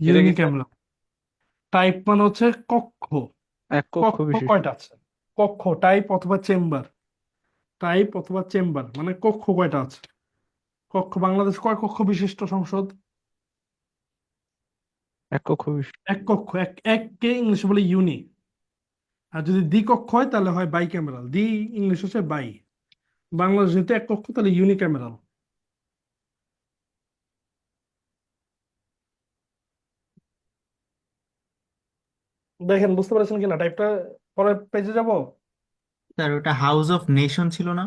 এটা কি স্যার? ইউনিক্যামেরাল। টাইপ মানে হচ্ছে কক্ষ। এক কক্ষ কক্ষ বিশিষ্ট। কয়টা আছে? কক্ষ, টাইপ অথবা চেম্বার। টাইপ অথবা চেম্বার মানে কক্ষ কয়টা আছে? কক্ষ, বাংলাদেশ কয় কক্ষ বিশিষ্ট সংসদ? এক কক্ষ বিশিষ্ট। এক কক্ষ। এককে ইংলিশে বলে ইউনি। আর যদি দ্বিকক্ষ হয় তাহলে হয় বাই ক্যামেরাল। ইংলিশ হচ্ছে বাই। বাংলাদেশ যেহেতু এক কক্ষ তাহলে ইউনিক্যামেরাল। দেখেন বুঝতে পারছেন কিনা টাইপটা? পরের পেজে যাব। স্যার ওটা হাউস অফ নেশন ছিল না?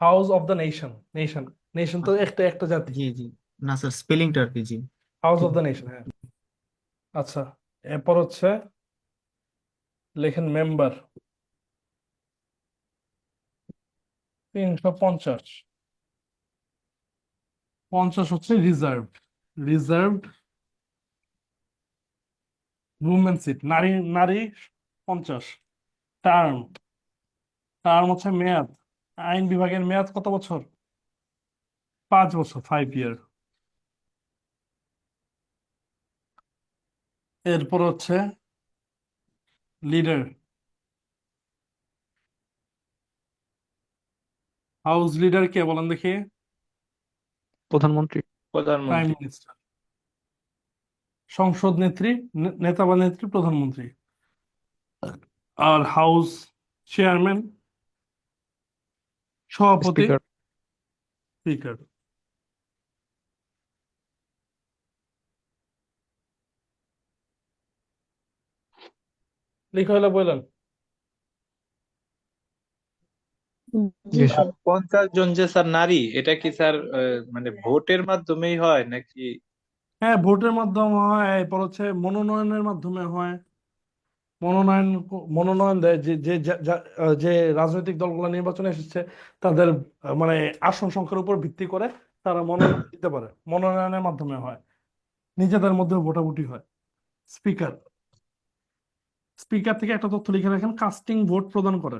House of the nation. Nation, nation তো আচ্ছা, একটা একটা জাতি। জি জি, না স্যার স্পেলিংটা আর কি, জি হাউস ঠিক অফ দ্য নেশন, হ্যাঁ। আচ্ছা, এরপর হচ্ছে লেখেন মেম্বার 350। 50 হচ্ছে রিজার্ভ। রিজার্ভড উমেন সিট, নারী নারী 50। টার্ম, টার্ম হচ্ছে মেয়াদ। আইন বিভাগের মেয়াদ কত বছর? 5 বছর, 5 ইয়ার। এরপর হচ্ছে লিডার। হাউস লিডার কে বলেন দেখি? প্রধানমন্ত্রী। প্রাইম প্রধানমন্ত্রী। মিনিস্টার। সংসদ নেত্রী, নেতা বা নেত্রী প্রধানমন্ত্রী। আর হাউস চেয়ারম্যান, সভাপতি, স্পিকার। স্পিকার। লিখা হলে বললেন। জি জি স্যার। স্যার। 50 জন যে স্যার নারী, এটা কি স্যার মানে ভোটের মাধ্যমেই হয় নাকি? হ্যাঁ, ভোটের মাধ্যমে হয়, এরপর হচ্ছে মনোনয়নের মাধ্যমে হয়। মনোনয়ন, মনোনয়ন দেয় যে রাজনৈতিক দলগুলো নির্বাচনে এসেছে তাদের মানে আসন সংখ্যার উপর ভিত্তি করে তারা মনোনয়ন দিতে পারে, মনোনয়নের মাধ্যমে হয়। নিজেদের মধ্যে ভোটাভুটি হয়। স্পিকার, স্পিকার থেকে একটা তথ্য লিখে রাখেন, কাস্টিং ভোট প্রদান করে।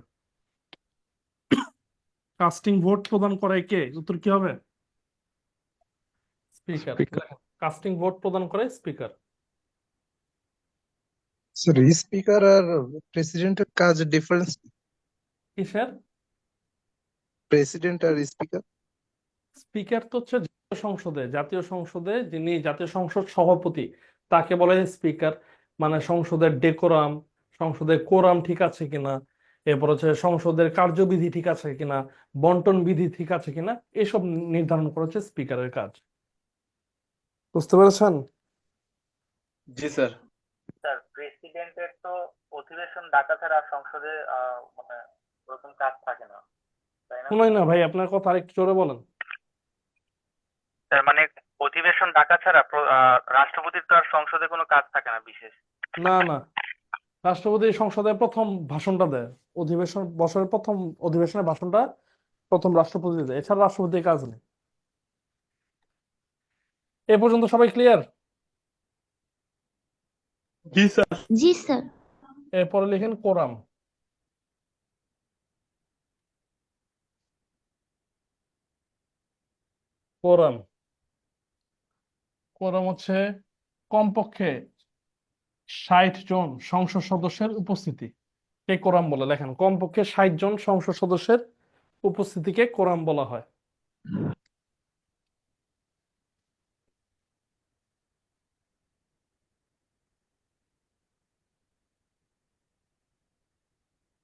কাস্টিং ভোট প্রদান করে কে? উত্তর কি হবে? স্পিকার। স্পিকার। কাস্টিং ভোট প্রদান করে স্পিকার। স্যার স্পিকার আর প্রেসিডেন্টের কাজ ডিফারেন্স? কিসের? প্রেসিডেন্ট আর স্পিকার? স্পিকার তো হচ্ছে জাতীয় সংসদে, জাতীয় সংসদে যিনি জাতীয় সংসদ সভাপতি তাকে বলে স্পিকার। মানে সংসদের ডেকোরাম, সংসদের কোরাম ঠিক আছে কিনা, এরপর হচ্ছে সংসদের কার্যবিধি ঠিক আছে কিনা, বন্টন বিধি ঠিক আছে কিনা, এসব নির্ধারণ করা হচ্ছে স্পিকারের কাজ। বুঝতে পেরেছেন? জি স্যার। স্যার প্রেসিডেন্টের তো অধিবেশন ডাকা ছাড়া সংসদে মানে ওরকম কাজ থাকে না, তাই না? শোনাই না ভাই, আপনার কথা আরেকটু জোরে বলেন। স্যার মানে অধিবেশন ডাকা ছাড়া রাষ্ট্রপতির তো আর সংসদে কোনো কাজ থাকে না বিশেষ। না না, রাষ্ট্রপতি সংসদে প্রথম ভাষণটা দেয়। বছরের প্রথম অধিবেশনের ভাষণটা প্রথম রাষ্ট্রপতি দেয়, এছাড়া রাষ্ট্রপতির কাজ নেই। এ পর্যন্ত সবাই ক্লিয়ার? জি স্যার। জি স্যার। এরপরে লিখেন কোরাম। কোরাম কোরাম হচ্ছে কমপক্ষে 60 জন সংসদ সদস্যের উপস্থিতি কে কোরাম বলে, লেখেন কমপক্ষে 60 জন সংসদ সদস্যের উপস্থিতিকে কোরাম বলা হয়।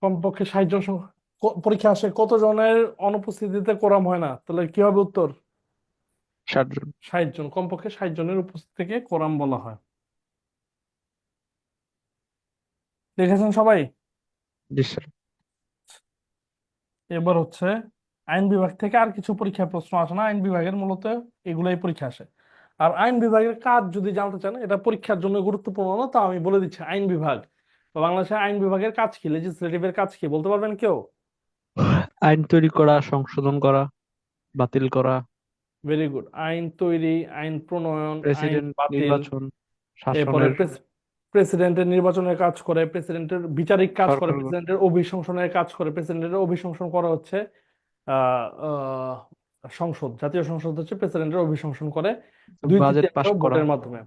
কমপক্ষে 60 জন পরীক্ষা আসে কত জনের অনুপস্থিতিতে কোরাম হয় না, তাহলে কি হবে উত্তর? 60 জন। 60 জন, কমপক্ষে 60 জনের উপস্থিতিকে কোরাম বলা হয়। দেখেছেন সবাই? জি স্যার। এবার হচ্ছে আইন বিভাগ থেকে আর কিছু পরীক্ষায় প্রশ্ন আসে না, আইন বিভাগের মূলত এগুলাই পরীক্ষা আসে। আর আইন বিভাগের কাজ যদি জানতে চান, এটা পরীক্ষার জন্য গুরুত্বপূর্ণ না, তা আমি বলে দিচ্ছি। আইন বিভাগ বা বাংলাদেশের আইন বিভাগের কাজ কি, লেজিসলেটিভের কাজ কি বলতে পারবেন কেউ? আইন তৈরি করা, সংশোধন করা, বাতিল করা, ভেরি গুড। আইন তৈরি, আইন প্রণয়ন, আইন প্রেসিডেন্ট বাতিল। নির্বাচন, এরপরে শাসনের, প্রেসিডেন্টের নির্বাচনের কাজ করে, প্রেসিডেন্টের বিচারিক কাজ করে, সরকার প্রেসিডেন্টের অভিশংসনের কাজ করে। প্রেসিডেন্টের অভিশংসন করা হচ্ছে আহ আহ, সংসদ, জাতীয় সংসদ হচ্ছে প্রেসিডেন্টের অভিশংসন করে বাজেট 2/3 পাস করা, ভোটের মাধ্যমে।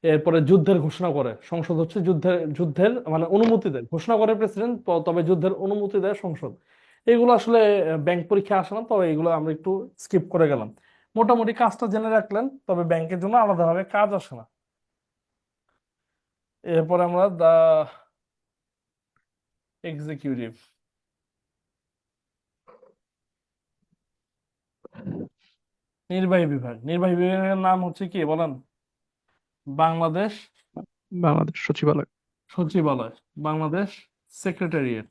এরপরে যুদ্ধের ঘোষণা করে সংসদ, হচ্ছে যুদ্ধের মানে অনুমতি দেয়, ঘোষণা করে প্রেসিডেন্ট, তবে যুদ্ধের অনুমতি দেয় সংসদ। এগুলো আসলে ব্যাংক পরীক্ষা আসে না, তবে এগুলো আমরা একটু স্কিপ করে গেলাম। মোটামুটি কাজটা জেনে রাখলেন, তবে ব্যাংকের জন্য আলাদাভাবে কাজ আসে না। এরপরে আমরা দা এক্সিকিউটিভ, নির্বাহী বিভাগ। নির্বাহী বিভাগের নাম হচ্ছে কি বলেন? বাংলাদেশ বাংলাদেশ সচিবালয়, সচিবালয়, বাংলাদেশ সেক্রেটারিয়েট।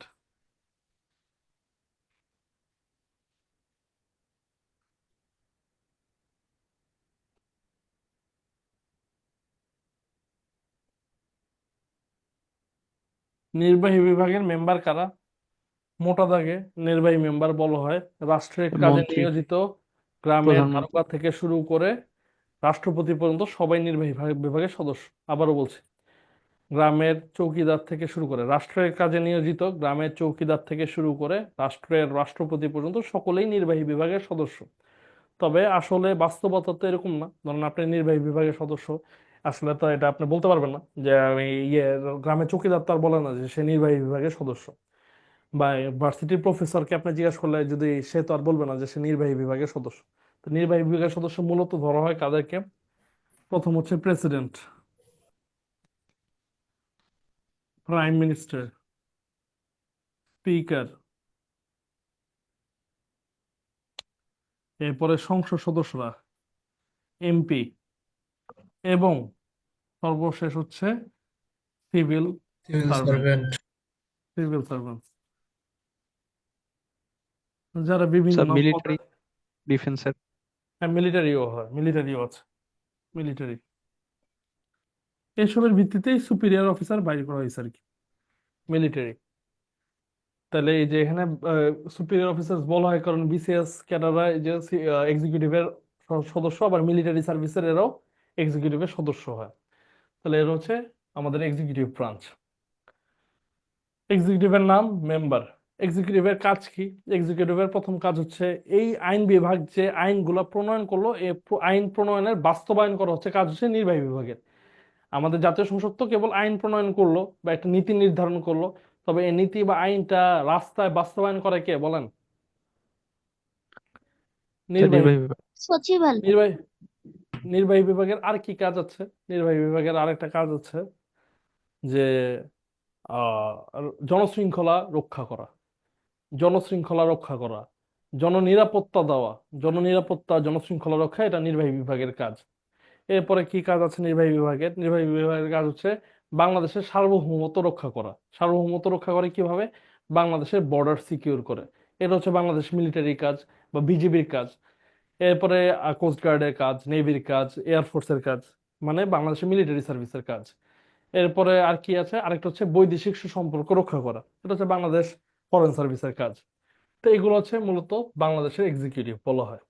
নির্বাহী বিভাগের মেম্বার কারা? মোটা দাগে নির্বাহী মেম্বার বলা হয় রাষ্ট্রের কাজে মন্ত্রী, নিয়োজিত গ্রামের প্রধানমন্ত্রী। দারোগা থেকে শুরু করে রাষ্ট্রপতি পর্যন্ত সবাই নির্বাহী বিভাগের সদস্য। আবারও বলছি, গ্রামের চৌকিদার থেকে শুরু করে, রাষ্ট্রের কাজে নিয়োজিত গ্রামের চৌকিদার থেকে শুরু করে রাষ্ট্রের রাষ্ট্রপতি পর্যন্ত সকলেই নির্বাহী বিভাগের সদস্য। তবে আসলে বাস্তবতা তো এরকম না। ধরুন আপনি নির্বাহী বিভাগের সদস্য, আসলে তো এটা আপনি বলতে পারবেন না যে আমি গ্রামের চৌকিদার তো আর বলে না যে সে নির্বাহী বিভাগের সদস্য। বা ভার্সিটির প্রফেসরকে আপনি জিজ্ঞাসা করলে যদি, সে তো আর বলবে না যে সে নির্বাহী বিভাগের সদস্য। তো নির্বাহী বিভাগের সদস্য মূলত ধরা হয় কাদেরকে? প্রথম হচ্ছে প্রেসিডেন্ট, প্রাইম মিনিস্টার, স্পিকার, এরপরে সংসদ সদস্যরা, এমপি, এবং সর্বশেষ হচ্ছে সিভিল সার্ভেন্ট। সিভিল সার্ভেন্ট যারা বিভিন্ন স্যার পদে, মিলিটারি, ডিফেন্সের। মিলিটারিও হয়, মিলিটারিও আছে, মিলিটারি। এসবের ভিত্তিতেই সুপিরিয়র অফিসার বাইর করা হয়েছে আর কি, মিলিটারি। তাহলে এই যে এখানে সুপিরিয়র অফিসার বলা হয় কারণ বিসিএস ক্যাডাররা এই যে এক্সিকিউটিভের সদস্য, আবার মিলিটারি সার্ভিসের এরাও এক্সিকিউটিভের সদস্য হয়। তাহলে এর হচ্ছে আমাদের এক্সিকিউটিভ ব্রাঞ্চ। এক্সিকিউটিভের নাম মেম্বার। এক্সিকিউটিভের কাজ কি? এক্সিকিউটিভের প্রথম কাজ হচ্ছে এই আইন বিভাগ যে আইনগুলো প্রণয়ন করলো, এই আইন প্রণয়নের বাস্তবায়ন করা হচ্ছে কাজ হচ্ছে নির্বাহী বিভাগের। আমাদের জাতীয় সংসদ তো কেবল আইন প্রণয়ন করলো বা একটা নীতি নির্ধারণ করলো, তবে এই নীতি বা আইনটা রাস্তায় বাস্তবায়ন করে কে বলেন? স্যার নির্বাহী নির্বাহী বিভাগ। সচিবালয়। নির্বাহী নির্বাহী বিভাগের আর কি কাজ আছে? নির্বাহী বিভাগের আরেকটা কাজ আছে যে আহ জনশৃঙ্খলা রক্ষা করা, জনশৃঙ্খলা রক্ষা করা, জননিরাপত্তা দেওয়া, জননিরাপত্তা জনশৃঙ্খলা রক্ষা, এটা নির্বাহী বিভাগের কাজ। এরপরে কি কাজ আছে নির্বাহী বিভাগের? নির্বাহী বিভাগের কাজ হচ্ছে বাংলাদেশের সার্বভৌমত্ব রক্ষা করা। সার্বভৌমত্ব রক্ষা করে কিভাবে? বাংলাদেশের বর্ডার সিকিউর করে। এটা হচ্ছে বাংলাদেশ মিলিটারি কাজ বা বিজিবির কাজ। এরপরে কোস্ট গার্ডের কাজ, নেভির কাজ, এয়ারফোর্সের কাজ, মানে বাংলাদেশের মিলিটারি সার্ভিসের কাজ। এরপরে আর কি আছে? আরেকটা হচ্ছে বৈদেশিক সুসম্পর্ক রক্ষা করা, এটা হচ্ছে বাংলাদেশ ফরেন সার্ভিসের কাজ। তো এগুলো হচ্ছে মূলত বাংলাদেশের এক্সিকিউটিভ বলা হয়।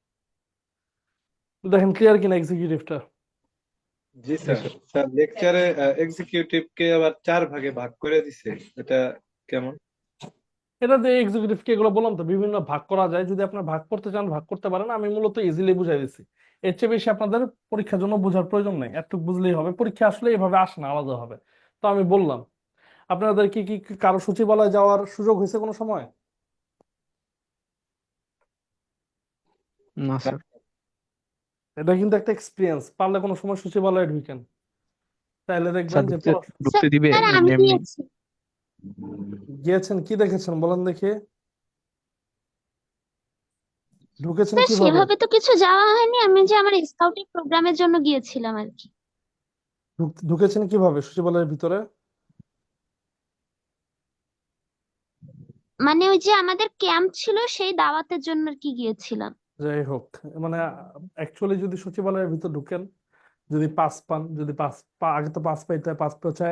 দেখেন ক্লিয়ার কিনা এক্সিকিউটিভটা? জি জি স্যার। স্যার। স্যার লেকচারে এক্সিকিউটিভ কে আবার 4 ভাগে ভাগ করে দিছে, এটা কেমন? এটা দিয়ে এক্সিকিউটিভকে এগুলো বললাম তো বিভিন্ন ভাগ করা যায়, যদি আপনার ভাগ করতে চান ভাগ করতে পারেন, আমি মূলত ইজিলি বুঝাই দিচ্ছি। এর চেয়ে বেশি আপনাদের পরীক্ষার জন্য বোঝার প্রয়োজন নেই, একটু বুঝলেই হবে। পরীক্ষা আসলে এভাবে আসে না, আলাদা হবে। তো আমি বললাম, আপনাদের কি কারো সচিবালয় যাওয়ার সুযোগ হয়েছে কোনো সময়? না স্যার। এটা কিন্তু একটা এক্সপিরিয়েন্স, পারলে কোনো সময় সচিবালয়ে ঢুকেন, তাহলে দেখবেন স্যার যে ঢুকতে স্যার ঢুকতে দিবে আমি এমনি এমনি? গিয়েছি। গিয়েছেন, কি দেখেছেন বলেন দেখি, ঢুকেছেন স্যার কিভাবে? সেভাবে তো কিছু যাওয়া হয়নি, আমি যে আমার স্কাউটিং প্রোগ্রামের জন্য গিয়েছিলাম আর কি। ঢুকেছেন কিভাবে সচিবালয়ের ভিতরে? মানে ওই যে আমাদের ক্যাম্প ছিল, সেই দাওয়াতের জন্য আর কি গিয়েছিলাম। যাই হোক, মানে অ্যাকচুয়ালি যদি সচিবালয়ের ভিতর ঢুকেন, যদি পাস পান, যদি আগে তো পাস পাইতে হয়, পাস হচ্ছে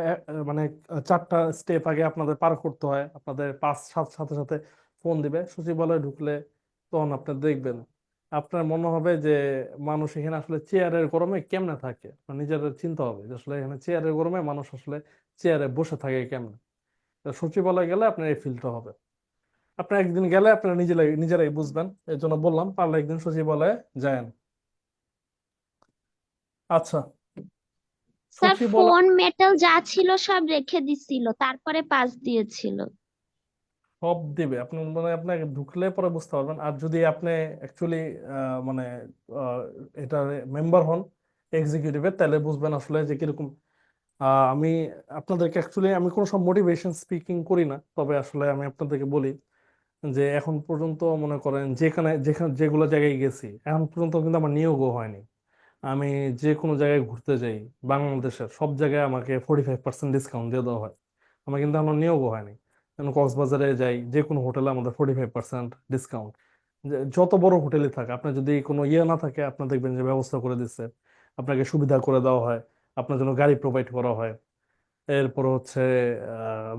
মানে 4টা স্টেপ আগে আপনাদের পার করতে হয়, আপনাদের পাস সাথে সাথে ফোন দিবে। সচিবালয়ে ঢুকলে তখন আপনি দেখবেন, আপনার মনে হবে যে মানুষ এখানে আসলে চেয়ারের গরমে কেমনে থাকে, আপনার নিজের চিন্তা হবে যে আসলে এখানে চেয়ারের গরমে মানুষ আসলে চেয়ারে বসে থাকে কেমনে। তো সচিবালয়ে গেলে আপনার এই ফিলটা হবে। আপনার একদিন গেলে আপনারা নিজেরাই বুঝবেন, এই জন্য বললাম পারলে একদিন সচিবালয়ে যায়েন। আচ্ছা, স্যার সচিবালয় ফোন মেটাল যা ছিল সব রেখে দিছিল, তারপরে পাস দিয়েছিল। সব দিবে, আপনি মানে আপনাকে ঢুকলে পরে বুঝতে পারবেন। আর যদি আপনি অ্যাকচুয়ালি মানে আহ, এটা মেম্বার হন এক্সিকিউটিভের, তাহলে বুঝবেন আসলে যে কিরকম। আমি আপনাদেরকে অ্যাকচুয়ালি আমি কোনো সব মোটিভেশন স্পিকিং করি না, তবে আসলে আমি আপনাদেরকে বলি যে এখন পর্যন্ত মনে করেন যেখানে যেগুলো জায়গায় গেছি, এখন পর্যন্ত কিন্তু আমার নিয়োগও হয়নি। আমি যে কোনো জায়গায় ঘুরতে যাই, বাংলাদেশের সব জায়গায় আমাকে 45% ডিসকাউন্ট দিয়ে দেওয়া হয়। আমার কিন্তু এখনো নিয়োগও হয়নি। যেমন কক্সবাজারে যাই, যে কোনো হোটেলে আমাদের 45% ডিসকাউন্ট। যত বড় হোটেলই থাকে, আপনার যদি কোনো ইয়ে না থাকে, আপনার দেখবেন যে ব্যবস্থা করে দিচ্ছে, আপনাকে সুবিধা করে দেওয়া হয়, আপনার জন্য গাড়ি প্রোভাইড করা হয়। এরপর হচ্ছে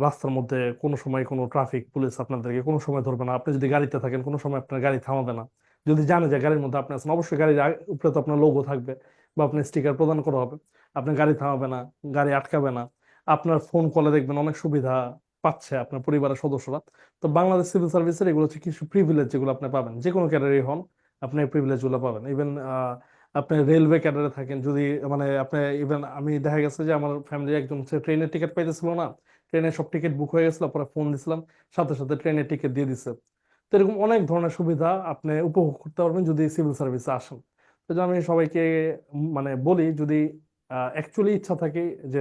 রাস্তার মধ্যে কোনো সময় কোনো ট্রাফিক পুলিশ আপনাদেরকে কোনো সময় ধরবে না, আপনি যদি গাড়িতে থাকেন কোনো সময় আপনার গাড়ি থামাবে না। যদি জানে যে গাড়ির মধ্যে আপনি আছেন, অবশ্যই গাড়ির উপরে তো আপনার লোগো থাকবে বা আপনার স্টিকার প্রদান করা হবে, আপনার গাড়ি থামাবে না, গাড়ি আটকাবে না। আপনার ফোন কলে দেখবেন অনেক সুবিধা পাচ্ছে আপনার পরিবারের সদস্যরা। তো বাংলাদেশ সিভিল সার্ভিসের এগুলো হচ্ছে কিছু প্রিভিলেজ যেগুলো আপনি পাবেন, যে কোনো ক্যাডারই হন আপনি এই প্রিভিলেজ গুলো পাবেন। ইভেন আপনি রেলওয়ে ক্যাডারে থাকেন যদি, মানে আপনি ইভেন আমি দেখা গেছে যে আমার ফ্যামিলির একজন ট্রেনের টিকিট পাইতেছিল না, ট্রেনের সব টিকিট বুক হয়ে গেছিল, পরে ফোন দিছিলাম, সাথে সাথে ট্রেনের টিকিট দিয়ে দিছে। তো এরকম অনেক ধরনের সুবিধা আপনি উপভোগ করতে পারবেন যদি সিভিল সার্ভিসে আসেন। তো আমি সবাইকে মানে বলি, যদি অ্যাকচুয়ালি ইচ্ছা থাকে যে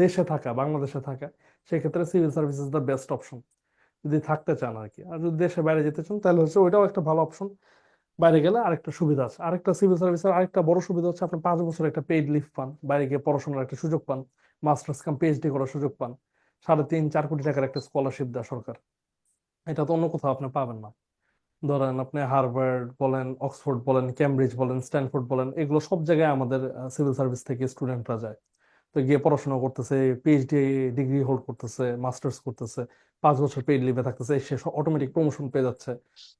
দেশে থাকা, বাংলাদেশে থাকা, সেক্ষেত্রে civil service is the best option যদি থাকতে চান আর কি। আর যদি দেশে বাইরে যেতে চান তাহলে হচ্ছে ওইটাও একটা ভালো অপশন। বাইরে গেলে আরেকটা সুবিধা আছে, আরেকটা সিভিল সার্ভিসের আরেকটা বড় সুবিধা হচ্ছে আপনি 5 বছর একটা পেইড লিভ পান, বাইরে গিয়ে পড়াশোনার একটা সুযোগ পান, মাস্টার্স কাম পিএইচডি করার সুযোগ পান, 3.5-4 কোটি টাকার একটা স্কলারশিপ দেয় সরকার। এটা তো অন্য কোথাও আপনি পাবেন না। ধরেন আপনি হার্ভার্ড বলেন, অক্সফোর্ড বলেন, কেমব্রিজ বলেন, স্ট্যানফোর্ড বলেন, এগুলো সব জায়গায় আমাদের সিভিল সার্ভিস থেকে স্টুডেন্টরা যায়। তো গিয়ে পড়াশোনা করতেছে, পিএইচডি ডিগ্রি হোল্ড করতেছে, মাস্টার্স করতেছে, 5 বছর পেইড লিভে থাকতেছে, সে অটোমেটিক প্রমোশন পেয়ে যাচ্ছে,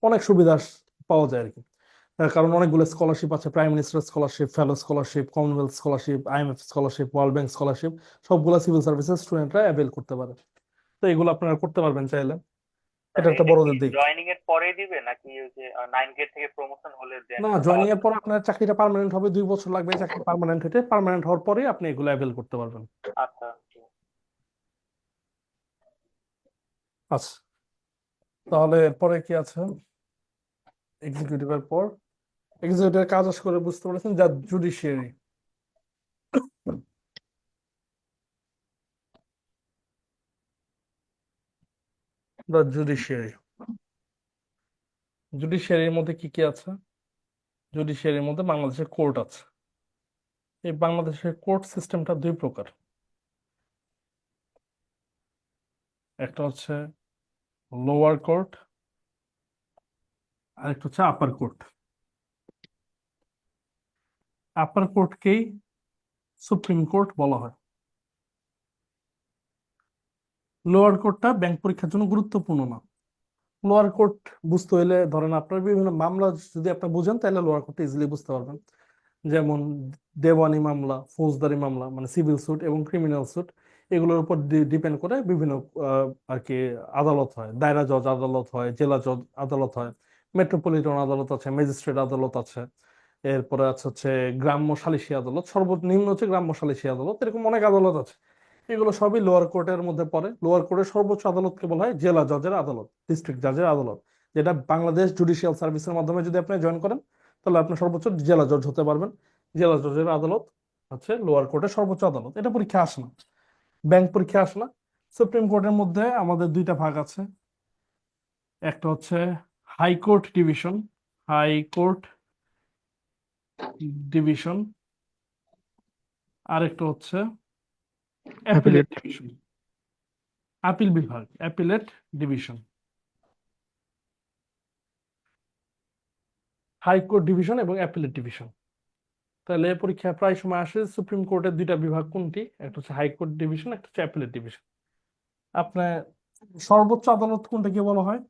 অনেক সুবিধা পাওয়া যায় আর কি। তার কারণ অনেকগুলো স্কলারশিপ আছে, prime minister scholarship, fellow scholarship, commonwealth scholarship, IMF scholarship, world bank scholarship, সবগুলো সিভিল সার্ভিসের স্টুডেন্টরা অ্যাভেল করতে পারে। তো এগুলো আপনারা করতে পারবেন চাইলে, স্যার এটা একটা এটা কি বড়দের দিক। জয়েনিং এর পরেই দিবে নাকি ওই যে 9 গ্রেড থেকে প্রমোশন হলে দেন না, পাওয়া জয়েনিং এর যাবে? পর আপনার চাকরিটা পার্মানেন্ট হবে, 2 বছর লাগবে এই চাকরি পার্মানেন্ট হতে, পার্মানেন্ট হওয়ার পরে আপনি এগুলো অ্যাভেল করতে পারবেন। আচ্ছা। আচ্ছা, তাহলে এরপরে কি আছে? এক্সিকিউটিভের পর এক্সিকিউটিভের কাজ আশা করে বুঝতে পেরেছেন, যা জুডিশিয়ারি। দ্য জুডিশিয়ারি, জুডিশিয়ারির মধ্যে কি কি আছে? জুডিশিয়ারির মধ্যে বাংলাদেশের কোর্ট আছে। এই বাংলাদেশের কোর্ট সিস্টেমটা 2 প্রকার। একটা হচ্ছে লোয়ার কোর্ট, আর একটা হচ্ছে আপার কোর্ট। আপার কোর্টকেই সুপ্রিম কোর্ট বলা হয়। লোয়ার কোর্টটা ব্যাংক পরীক্ষার জন্য গুরুত্বপূর্ণ না। লোয়ার কোর্ট বুঝতে হলে ধরেন আপনার বিভিন্ন মামলা যদি আপনি বুঝেন, তাহলে লোয়ার কোর্ট ইজিলি বুঝতে পারবেন। যেমন দেওয়ানি মামলা, ফৌজদারি মামলা মানে সিভিল স্যুট এবং ক্রিমিনাল স্যুট, এগুলোর উপর ডিপেন্ড করে বিভিন্ন আর কি আদালত হয়। দায়রা জজ আদালত হয়, জেলা জজ আদালত হয়, মেট্রোপলিটন আদালত আছে, ম্যাজিস্ট্রেট আদালত আছে, এরপরে আছে হচ্ছে গ্রাম্য সালিসি আদালত, সর্বনিম্ন হচ্ছে গ্রাম্য সালিসি আদালত, এরকম অনেক আদালত আছে। এগুলো সবই লোয়ার কোর্টের মধ্যে পড়ে। লোয়ার কোর্টের সর্বোচ্চ আদালতকে বলা হয় জেলা জজের আদালত, ডিস্ট্রিক্ট জাজের আদালত, যেটা বাংলাদেশ জুডিশিয়াল সার্ভিসের মাধ্যমে যদি আপনি জয়েন করেন তাহলে আপনি সর্বোচ্চ জেলা জজ হতে পারবেন। জেলা জজের আদালত হচ্ছে লোয়ার কোর্টের সর্বোচ্চ আদালত। এটা পরীক্ষা আসে না, ব্যাংক পরীক্ষা আসে না। সুপ্রিম কোর্টের মধ্যে আমাদের দুইটা ভাগ আছে, একটা হচ্ছে হাইকোর্ট ডিভিশন, হাইকোর্ট ডিভিশন, আরেকটা হচ্ছে অ্যাপিলেট অ্যাপিলেট ডিভিশন, আপিল বিভাগ, অ্যাপিলেট ডিভিশন। হাইকোর্ট ডিভিশন এবং অ্যাপিলেট ডিভিশন। তাহলে পরীক্ষা প্রায় সময় আসে সুপ্রিম কোর্টের দুইটা বিভাগ কোনটি, একটা হচ্ছে হাইকোর্ট ডিভিশন, একটা হচ্ছে অ্যাপিলেট ডিভিশন। আপনার সর্বোচ্চ আদালত কোনটাকে বলা হয়?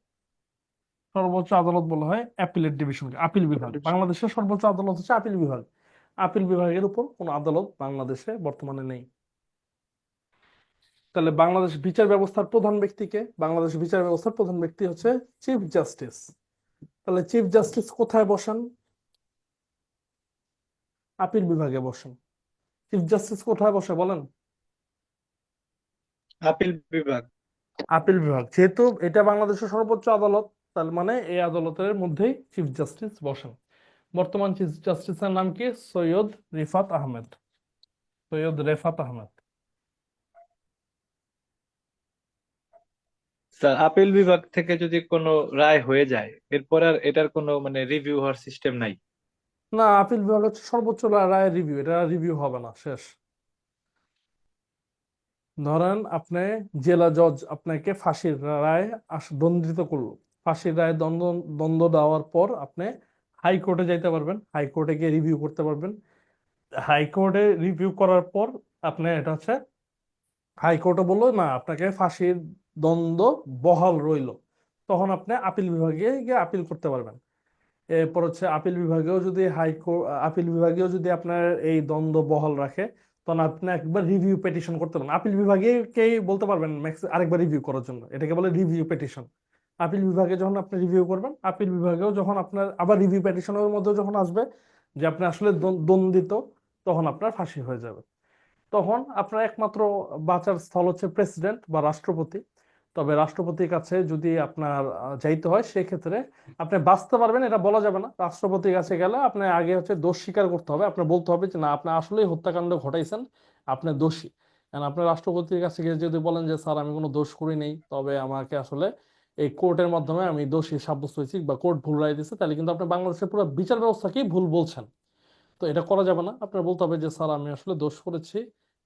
সর্বোচ্চ আদালত বলা হয় অ্যাপিলেট ডিভিশনকে, আপিল বিভাগ। বাংলাদেশের সর্বোচ্চ আদালত হচ্ছে আপিল বিভাগ। আপিল বিভাগের উপর কোনো আদালত বাংলাদেশে বর্তমানে নেই। তাহলে বাংলাদেশ বিচার ব্যবস্থার প্রধান ব্যক্তিকে, বাংলাদেশ বিচার ব্যবস্থার প্রধান ব্যক্তি হচ্ছে চিফ জাস্টিস। তাহলে চিফ জাস্টিস কোথায় বসেন? আপিল বিভাগে বসেন। চিফ জাস্টিস কোথায় বসে বলেন? আপিল বিভাগ। আপিল বিভাগ। যেহেতু এটা বাংলাদেশের সর্বোচ্চ আদালত, তার মানে এই আদালতের মধ্যেই চিফ জাস্টিস বসেন। বর্তমান চিফ জাস্টিসের নাম কি? সৈয়দ রিফাত আহমেদ। সৈয়দ রেফাত আহমেদ। স্যার, আপিল বিভাগ থেকে যদি কোনো রায় হয়ে যায় এরপর আর এটার কোনো মানে রিভিউ হওয়ার সিস্টেম নাই? না, আপিল বিভাগ হচ্ছে সর্বোচ্চ রায়ের রিভিউ, এটা রিভিউ হবে না, শেষ। ধরেন আপনি জেলা জজ আপনাকে ফাঁসির রায় দণ্ডিত করলো, ফাঁসির রায় দণ্ড দণ্ড দেওয়ার পর আপনি হাইকোর্টে যাইতে পারবেন, হাইকোর্টে গিয়ে রিভিউ করতে পারবেন। হাইকোর্টে রিভিউ করার পর আপনি এটা হচ্ছে হাইকোর্টে বললো না আপনাকে ফাঁসির দণ্ড বহাল রইলো, তখন আপনি আপিল বিভাগে গিয়ে আপিল করতে পারবেন। এরপর হচ্ছে আপিল বিভাগেও যদি আপিল বিভাগেও যদি আপনার এই দ্বন্দ্ব বহাল রাখে, তখন আপনি একবার রিভিউ পিটিশন করতে পারেন। আপিল বিভাগেকেই বলতে পারবেন আরেকবার রিভিউ করার জন্য, এটাকে বলে রিভিউ পিটিশন। আপিল বিভাগে যখন আপনি রিভিউ করবেন, আপিল বিভাগেও যখন আপনার আবার রিভিউ পিটিশনের মধ্যে যখন আসবে যে আপনি আসলে দ্বন্দ্বিত, তখন আপনার ফাঁসি হয়ে যাবে। তখন আপনার একমাত্র বাঁচার স্থল হচ্ছে প্রেসিডেন্ট বা রাষ্ট্রপতি। তবে রাষ্ট্রপতির কাছে যদি আপনার যাইতে হয়, সেক্ষেত্রে আপনি বাঁচতে পারবেন এটা বলা যাবে না। রাষ্ট্রপতির কাছে গেলে আপনি আগে হচ্ছে দোষ স্বীকার করতে হবে, আপনি বলতে হবে যে না আপনি আসলেই হত্যাকাণ্ড ঘটাইছেন, আপনি দোষী। কারণ আপনি রাষ্ট্রপতির কাছে গিয়ে যদি বলেন যে স্যার আমি কোনো দোষ করি নাই, তবে আমাকে আসলে এই কোর্টের মাধ্যমে আমি দোষী সাব্যস্ত হয়েছি বা কোর্ট ভুল রায় দিয়েছে, তাহলে কিন্তু আপনি বাংলাদেশের পুরো বিচার ব্যবস্থাকেই ভুল বলছেন। তো এটা করা যাবে না। আপনার বলতে হবে যে স্যার আমি আসলে দোষ করেছি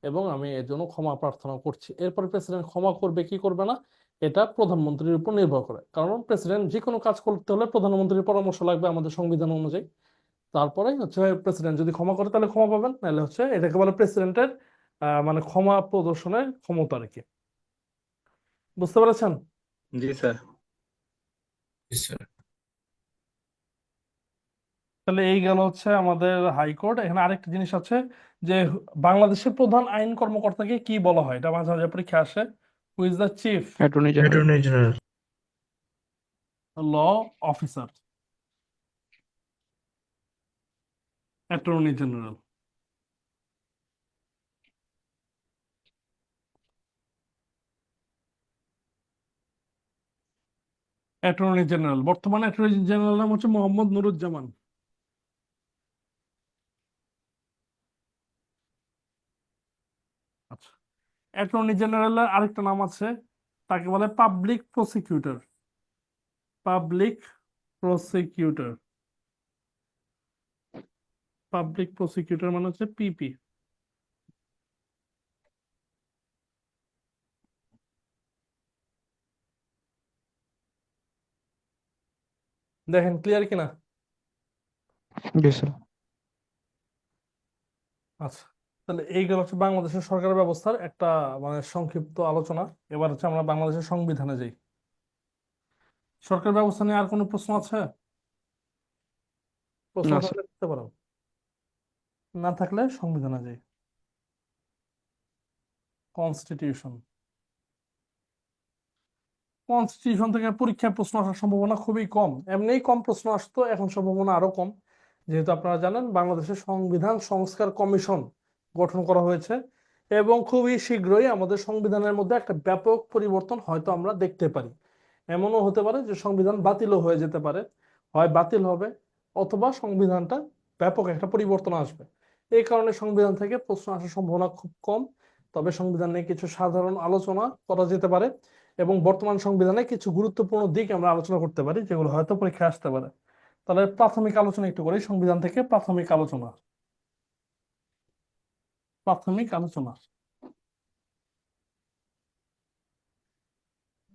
এবং আমি এর জন্য ক্ষমা প্রার্থনা করছি। এরপর প্রেসিডেন্ট ক্ষমা করবে কি করবে না এটা প্রধানমন্ত্রীর উপর নির্ভর করে, কারণ প্রেসিডেন্ট যে কোনো কাজ করতে হলে প্রধানমন্ত্রীর পরামর্শ লাগবে আমাদের সংবিধান অনুযায়ী। তারপরে হচ্ছে প্রেসিডেন্ট যদি ক্ষমা করে তাহলে ক্ষমা পাবেন, নাহলে হচ্ছে এটাকে বলে প্রেসিডেন্টের মানে ক্ষমা প্রদর্শনের ক্ষমতা আর কি। বুঝতে পেরেছেন? জি স্যার। তাহলে এই গেল হচ্ছে আমাদের হাইকোর্ট। এখানে আরেকটা জিনিস আছে যে বাংলাদেশের প্রধান আইন কর্মকর্তাকে কি বলা হয়, এটা মাঝে মাঝে পরীক্ষা আসে। Who is the chief attorney general attorney general. Law officer? Attorney general. Attorney general, বর্তমানে অ্যাটর্নি জেনারেল নাম হচ্ছে মোহাম্মদ নুরুজ্জামান। আচ্ছা, অ্যাটর্নি জেনারেলের আরেকটা নাম আছে, তাকে বলে public prosecutor. Public prosecutor, public prosecutor মানে হচ্ছে পিপি। দেখেন ক্লিয়ার কিনা? জি স্যার। আচ্ছা, তাহলে এইগুলো হচ্ছে বাংলাদেশের সরকার ব্যবস্থার একটা মানে সংক্ষিপ্ত আলোচনা। এবার হচ্ছে আমরা বাংলাদেশের সংবিধানে যাই। সরকার ব্যবস্থা নিয়ে আর কোনো প্রশ্ন আছে? প্রশ্ন না থাকলে স্যার। করতে পারেন। না থাকলে সংবিধানে যাই। কনস্টিটিউশন কনস্টিটিউশন থেকে পরীক্ষায় প্রশ্ন আসার সম্ভাবনা খুবই কম, এমনিই কম প্রশ্ন আসতো, এখন সম্ভাবনা আরো কম, যেহেতু আপনারা জানেন বাংলাদেশের সংবিধান সংস্কার কমিশন গঠন করা হয়েছে এবং খুবই শীঘ্রই আমাদের সংবিধানের মধ্যে একটা ব্যাপক পরিবর্তন হয়তো আমরা দেখতে পারি। এমনও হতে পারে যে সংবিধান বাতিলও হয়ে যেতে পারে, হয় বাতিল হবে অথবা সংবিধানটা ব্যাপক একটা পরিবর্তন আসবে। এই কারণে সংবিধান থেকে প্রশ্ন আসার সম্ভাবনা খুব কম, তবে সংবিধান নিয়ে কিছু সাধারণ আলোচনা করা যেতে পারে এবং বর্তমান সংবিধানে কিছু গুরুত্বপূর্ণ দিক আমরা আলোচনা করতে পারি যেগুলো হয়তো পরীক্ষায় আসতে পারে। তাহলে প্রাথমিক আলোচনা একটু করি, সংবিধান থেকে প্রাথমিক আলোচনা। প্রাথমিক আলোচনা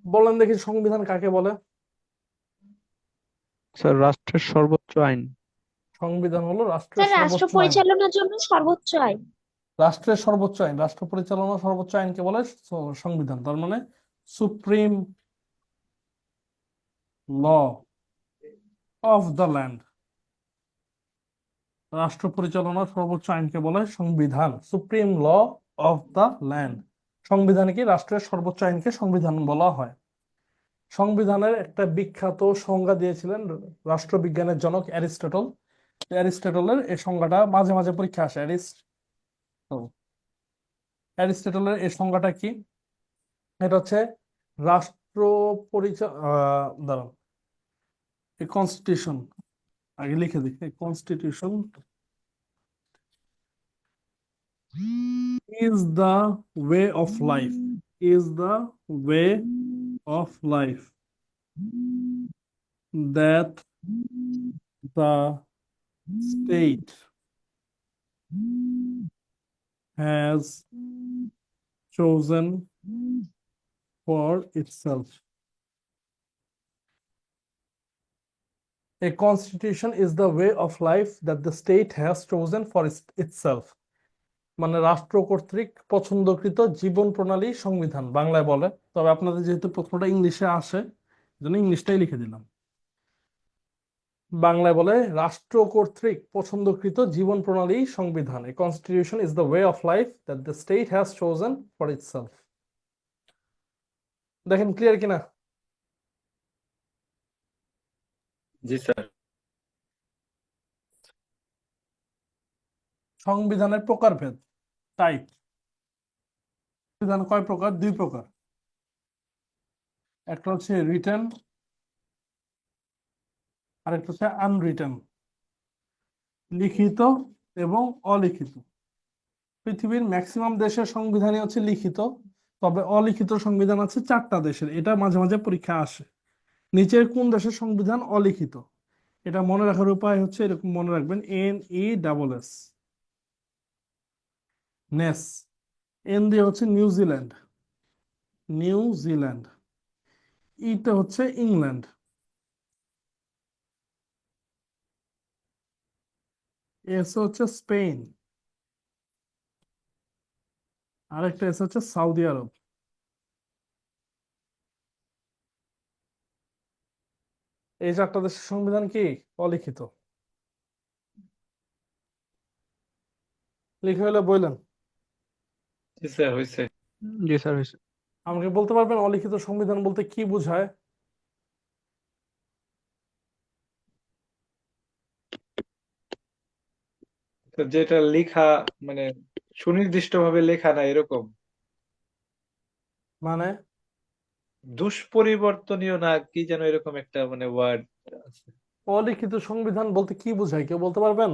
বলেন দেখি, সংবিধান কাকে বলে? স্যার রাষ্ট্রের সর্বোচ্চ আইন। সংবিধান হলো রাষ্ট্রের স্যার রাষ্ট্র সর্বোচ্চ আইন। পরিচালনার জন্য সর্বোচ্চ আইন। রাষ্ট্রের সর্বোচ্চ আইন, রাষ্ট্র পরিচালনা সর্বোচ্চ আইনকে বলে সংবিধান। তার মানে supreme law of the land. রাষ্ট্র পরিচালনার সর্বোচ্চ আইনকে বলে সংবিধান, supreme law of the land. সংবিধান কি? রাষ্ট্রের সর্বোচ্চ আইনকে সংবিধান বলা হয়। সংবিধানের একটা বিখ্যাত সংজ্ঞা দিয়েছিলেন রাষ্ট্রবিজ্ঞানের জনক অ্যারিস্টটল। অ্যারিস্টটলের এই সংজ্ঞাটা মাঝে মাঝে পরীক্ষা আসে। অ্যারিস্টটলের এই সংজ্ঞাটা কি? এটা হচ্ছে রাষ্ট্র দাঁড়ান, এই কনস্টিটিউশন আগে লিখে দিই। Constitution is the way of life, is the way of life that the state has chosen for itself. A constitution is the way of life that the state has chosen for itself. মানে রাষ্ট্র কর্তৃক পছন্দকৃত জীবন প্রণালী সংবিধান বাংলায় বলে। তবে আপনাদের যেহেতু প্রশ্নটা ইংলিশে আসে, জন্য ইংলিশটাই লিখে দিলাম। বাংলায় বলে রাষ্ট্র কর্তৃক পছন্দকৃত জীবন প্রণালী সংবিধান। A constitution is the way of life that the state has chosen for itself. দেখেন ক্লিয়ার কিনা? জি স্যার। সংবিধানের প্রকারভেদ, টাইপ। সংবিধান কয় প্রকার? দুই প্রকার। একটা হচ্ছে রিটেন আর একটা হচ্ছে আনরিটেন, লিখিত এবং অলিখিত। পৃথিবীর ম্যাক্সিমাম দেশের সংবিধানই হচ্ছে লিখিত, তবে অলিখিত সংবিধান আছে 4টা দেশের। এটা মাঝে মাঝে পরীক্ষা আসে। নিচের কোন দেশের সংবিধান অলিখিত? এটা মনে রাখার উপায় হচ্ছে এরকম মনে রাখবেন, NESS, নেস। এন দিয়ে হচ্ছে নিউজিল্যান্ড, নিউজিল্যান্ড। ইতে হচ্ছে ইংল্যান্ড, এস হচ্ছে স্পেন, আরেকটা এস হচ্ছে সৌদি আরব। এই 4টা দেশের সংবিধান কি? অলিখিত। লিখে হলে বললেন। জি স্যার, হয়েছে। জি স্যার হয়েছে। আমাকে বলতে পারবেন অলিখিত সংবিধান বলতে কি বোঝায়? তো যেটা লেখা মানে সুনির্দিষ্টভাবে লেখা না এরকম, মানে দুষ্পরিবর্তনীয় না কি যেন এরকম একটা মানে ওয়ার্ড আছে। অলিখিত সংবিধান বলতে কি বোঝায় কেউ বলতে পারবেন?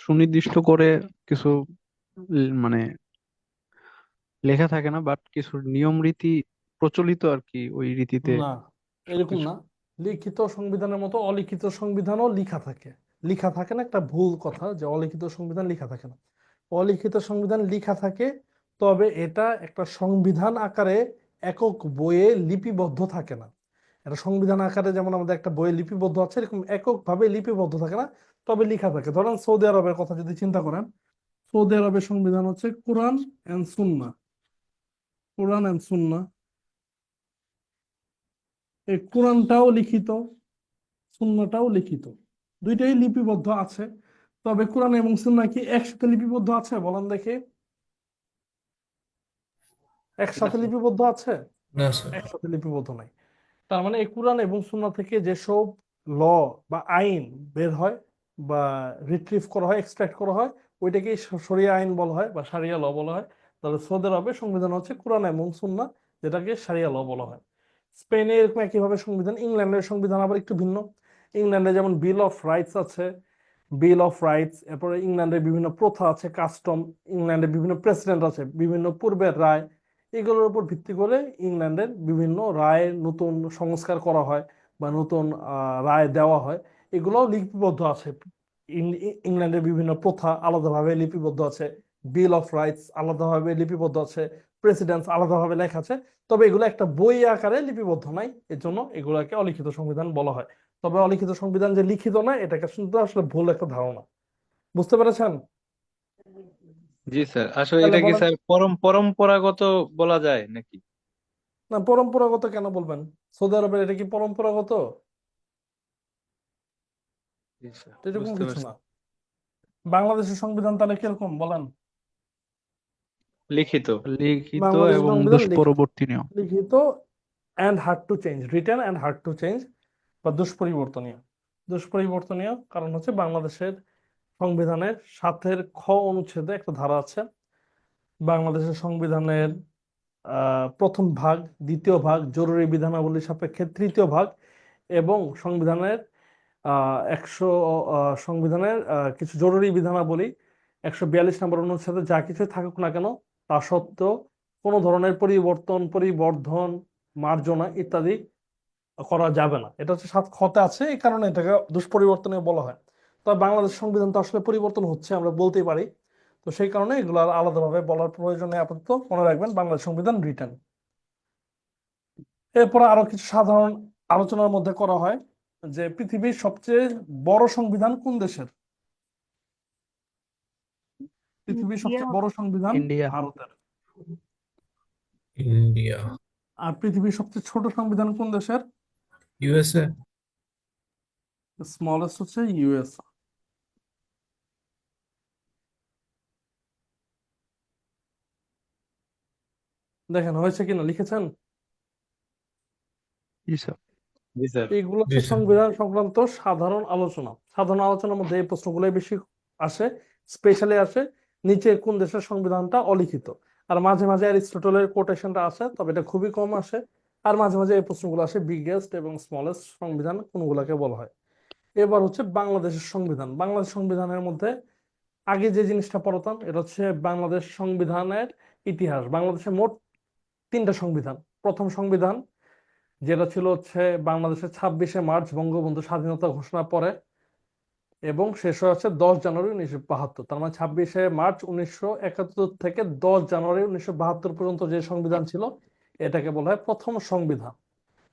সুনির্দিষ্ট করে কিছু মানে লেখা থাকে না, বাট কিছু নিয়ম রীতি প্রচলিত আর কি, ওই রীতিতে না, এরকম সবকিছু। না। লিখিত সংবিধানের মতো অলিখিত সংবিধানও লিখা থাকে। লিখা থাকে না, একটা ভুল কথা যে অলিখিত সংবিধান লিখা থাকে না। অলিখিত সংবিধান লিখা থাকে, তবে এটা একটা সংবিধান আকারে একক বইয়ে লিপিবদ্ধ থাকে না। এটা সংবিধান আকারে যেমন আমাদের একটা বইয়ে লিপিবদ্ধ আছে, এরকম এককভাবে লিপিবদ্ধ থাকে না, তবে লিখা থাকে। ধরেন সৌদি আরবের কথা যদি চিন্তা করেন, সৌদি আরবের সংবিধান হচ্ছে কোরআন এন্ড সুন্নাহ, কোরআন এন্ড সুন্নাহ। এই কোরআনটাও লিখিত, সুন্নাহটাও লিখিত, দুইটাই লিপিবদ্ধ আছে। তবে কোরআন এবং সুন্নাহ কি একসাথে লিপিবদ্ধ আছে বলেন দেখি? একসাথে লিপিবদ্ধ আছে? না স্যার। একসাথে লিপিবদ্ধ নাই। তার মানে এই কোরআন এবং সুন্নাহ থেকে যেসব ল বা আইন বের হয় বা রিট্রিভ করা হয়, এক্সট্রাক্ট করা হয়, ওইটাকে শরিয়া আইন বলা হয় বা শারিয়া ল বলা হয়। তাহলে সৌদি আরবের সংবিধান হচ্ছে কোরআন এবং সুন্নাহ, যেটাকে শারিয়া ল বলা হয়। স্পেনে এরকম একইভাবে সংবিধান। ইংল্যান্ডের সংবিধান আবার একটু ভিন্ন। ইংল্যান্ডে যেমন বিল অফ রাইটস আছে, বিল অফ রাইটস, এরপরে ইংল্যান্ডের বিভিন্ন প্রথা আছে, কাস্টম, ইংল্যান্ডের বিভিন্ন প্রেসিডেন্ট আছে, বিভিন্ন পূর্বের রায়, এগুলোর উপর ভিত্তি করে ইংল্যান্ডের বিভিন্ন রায়ের নতুন সংস্কার করা হয় বা নতুন রায় দেওয়া হয়। এগুলোও লিপিবদ্ধ আছে। ইংল্যান্ডের বিভিন্ন প্রথা আলাদাভাবে লিপিবদ্ধ আছে, বিল অফ রাইটস আলাদাভাবে লিপিবদ্ধ আছে, প্রেসিডেন্টস আলাদাভাবে লেখা আছে। তবে এগুলো একটা বই আকারে লিপিবদ্ধ নাই, এর জন্য এগুলোকে অলিখিত সংবিধান বলা হয়। তবে অলিখিত সংবিধান যে লিখিত না, এটাকে শুনতে আসলে ভুল একটা ধারণা। বুঝতে পেরেছেন? জি স্যার, আসলে তাহলে এটা কি বলেন। স্যার পরম্পরাগত বলা যায় নাকি? না, পরম্পরাগত কেন বলবেন? সৌদি আরবের এটা কি পরম্পরাগত? জি স্যার, তো এরকম বুঝতে কিছু পারছি। না। বাংলাদেশের সংবিধান তাহলে কিরকম বলেন? লিখিত। লিখিত বাংলাদেশের এবং সংবিধান দুষ্পরিবর্তনীয়। লিখিত and hard to change, written and hard to change, বা দুষ্পরিবর্তনীয়। দুষ্পরিবর্তনীয় কারণ হচ্ছে বাংলাদেশের সংবিধানের 7-এর খ অনুচ্ছেদে একটা ধারা আছে। বাংলাদেশের সংবিধানের প্রথম ভাগ, দ্বিতীয় ভাগ, জরুরি বিধানাবলী সাপেক্ষে তৃতীয় ভাগ, এবং সংবিধানের সংবিধানের কিছু জরুরি বিধানাবলী 142 নম্বর অনুচ্ছেদে যা কিছু থাকুক না কেন, তা সত্ত্বেও কোনো ধরনের পরিবর্তন, পরিবর্ধন, মার্জনা ইত্যাদি করা যাবে না। এটা হচ্ছে 7 খতে আছে, এই কারণে এটাকে দুষ্পরিবর্তনীয় বলা হয়। তবে বাংলাদেশ সংবিধান তো আসলে পরিবর্তন হচ্ছে, আমরা বলতেই পারি। তো সেই কারণে এগুলো আর আলাদাভাবে বলার প্রয়োজন নেই। আপাতত মনে রাখবেন বাংলাদেশ সংবিধান রিটেন। এরপরে আরো কিছু সাধারণ আলোচনার মধ্যে করা হয় যে পৃথিবীর সবচেয়ে বড় সংবিধান কোন দেশের? পৃথিবীর সবচেয়ে বড় সংবিধান ইন্ডিয়া। ভারতের। ইন্ডিয়া। আর পৃথিবীর সবচেয়ে ছোট সংবিধান কোন দেশের? ইউএসএ। স্মলেস্ট হচ্ছে ইউএস। দেখেন হয়েছে কিনা, লিখেছেন? জি স্যার। জি স্যার। এইগুলো জি হচ্ছে স্যার। সংবিধান সংক্রান্ত সাধারণ আলোচনা। সাধারণ আলোচনার মধ্যে এই প্রশ্নগুলোই বেশি আসে, স্পেশালি আসে নিচে কোন দেশের সংবিধানটা অলিখিত। আর মাঝে মাঝে অ্যারিস্টটলের কোটেশনটা আসে, তবে এটা খুবই কম আসে। আর মাঝে মাঝে এই প্রশ্নগুলো আসে বিগেস্ট এবং স্মলেস্ট সংবিধান কোনগুলোকে বলা হয়। এবার হচ্ছে বাংলাদেশের সংবিধান। বাংলাদেশ সংবিধানের মধ্যে আগে যে জিনিসটা পড়তাম, এটা হচ্ছে বাংলাদেশ সংবিধানের ইতিহাস। বাংলাদেশে মোট 3টা সংবিধান। প্রথম সংবিধান যেটা ছিল হচ্ছে বাংলাদেশের 26শে মার্চ বঙ্গবন্ধু স্বাধীনতা ঘোষণা পরে, এবং শেষ হয়েছে 10 জানুয়ারি 1972। তার মানে 26শে মার্চ 1971 থেকে 10 জানুয়ারি 1972 পর্যন্ত যে সংবিধান ছিল, এটাকে বলা হয় প্রথম সংবিধান।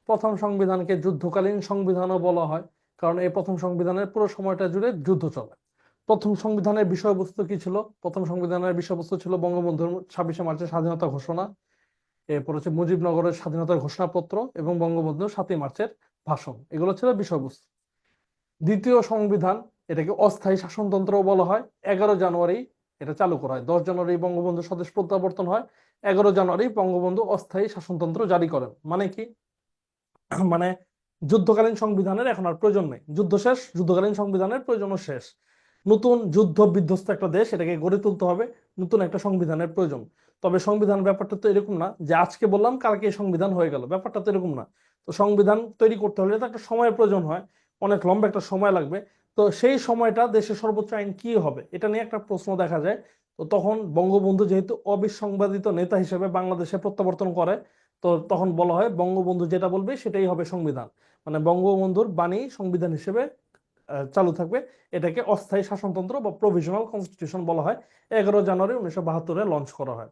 প্রথম সংবিধানকে যুদ্ধকালীন সংবিধানও বলা হয়, কারণ এই প্রথম সংবিধানের পুরো সময়টা জুড়ে যুদ্ধ চলে। প্রথম সংবিধানের বিষয়বস্তু কি ছিল? প্রথম সংবিধানের বিষয়বস্তু ছিল বঙ্গবন্ধুর 26শে মার্চের স্বাধীনতা ঘোষণা, এরপর হচ্ছে মুজিবনগরের স্বাধীনতার ঘোষণাপত্র এবং বঙ্গবন্ধুর 7ই মার্চের ভাষণ। এগুলো ছিল বিষয়বস্তু। দ্বিতীয় সংবিধান, এটাকে অস্থায়ী শাসনতন্ত্র বলা হয়। 11 জানুয়ারি এটা চালু করা হয়। 10 জানুয়ারি বঙ্গবন্ধু স্বদেশ প্রত্যাবর্তন হয়, 11 জানুয়ারি বঙ্গবন্ধু অস্থায়ী শাসনতন্ত্র জারি করেন। মানে কি? মানে যুদ্ধকালীন সংবিধানের এখন আর প্রয়োজন নেই, যুদ্ধ শেষ, যুদ্ধকালীন সংবিধানের প্রয়োজনও শেষ। নতুন যুদ্ধ বিধ্বস্ত একটা দেশ, এটাকে গড়ে তুলতে হবে, নতুন একটা সংবিধানের প্রয়োজন। তবে সংবিধান ব্যাপারটা তো এরকম না যে আজকে বললাম কালকে সংবিধান হয়ে গেল, ব্যাপারটা তো এরকম না। তো সংবিধান তৈরি করতে হলে তো একটা সময়ের প্রয়োজন হয়, অনেক লম্বা একটা সময় লাগবে। তো সেই সময়টা দেশের সর্বোচ্চ আইন কি হবে, এটা নিয়ে একটা প্রশ্ন দেখা যায়। তো তখন বঙ্গবন্ধু যেহেতু অবিসংবাদিত নেতা হিসেবে বাংলাদেশে প্রত্যাবর্তন করে, তো তখন বলা হয় বঙ্গবন্ধু যেটা বলবে সেটাই হবে সংবিধান। মানে বঙ্গবন্ধুর বাণী সংবিধান হিসেবে চালু থাকবে। এটাকে অস্থায়ী শাসনতন্ত্র বা প্রভিশনাল কনস্টিটিউশন বলা হয়। 11 জানুয়ারি 1972 লঞ্চ করা হয়।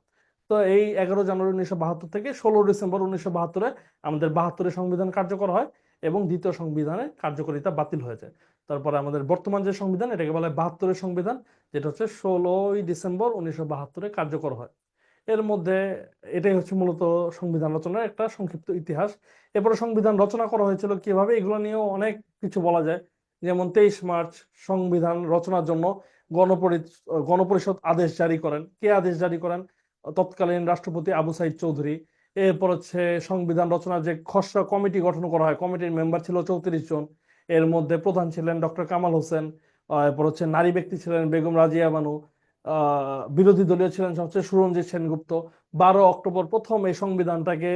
তো এই 11 জানুয়ারি 1972 থেকে 16 ডিসেম্বর 1972 আমাদের 72 সংবিধান কার্যকর হয় এবং দ্বিতীয় সংবিধানের কার্যকারিতা বাতিল হয়ে যায়। তারপরে আমাদের বর্তমান যে সংবিধান, এটাকে বলা হয় 72 সংবিধান, যেটা হচ্ছে 16 ডিসেম্বর 1972 কার্যকর হয়। এর মধ্যে এটাই হচ্ছে মূলত সংবিধান রচনার একটা সংক্ষিপ্ত ইতিহাস। এরপরে সংবিধান রচনা করা হয়েছিল কিভাবে, এগুলো নিয়েও অনেক কিছু বলা যায়। যেমন 23 মার্চ সংবিধান রচনার জন্য গণপরিষদ আদেশ জারি করেন। কে আদেশ জারি করেন? তৎকালীন রাষ্ট্রপতি আবু সাইদ চৌধুরী। এরপর হচ্ছে সংবিধান রচনার যে খসড়া কমিটি গঠন করা হয়, কমিটির মেম্বার ছিল 34 জন। এর মধ্যে প্রধান ছিলেন ডক্টর কামাল হোসেন। এরপর হচ্ছে নারী ব্যক্তি ছিলেন বেগম রাজিয়া বানু। বিরোধী দলীয় ছিলেন সবচেয়ে সুরঞ্জিত সেনগুপ্ত। 12 অক্টোবর প্রথম এই সংবিধানটাকে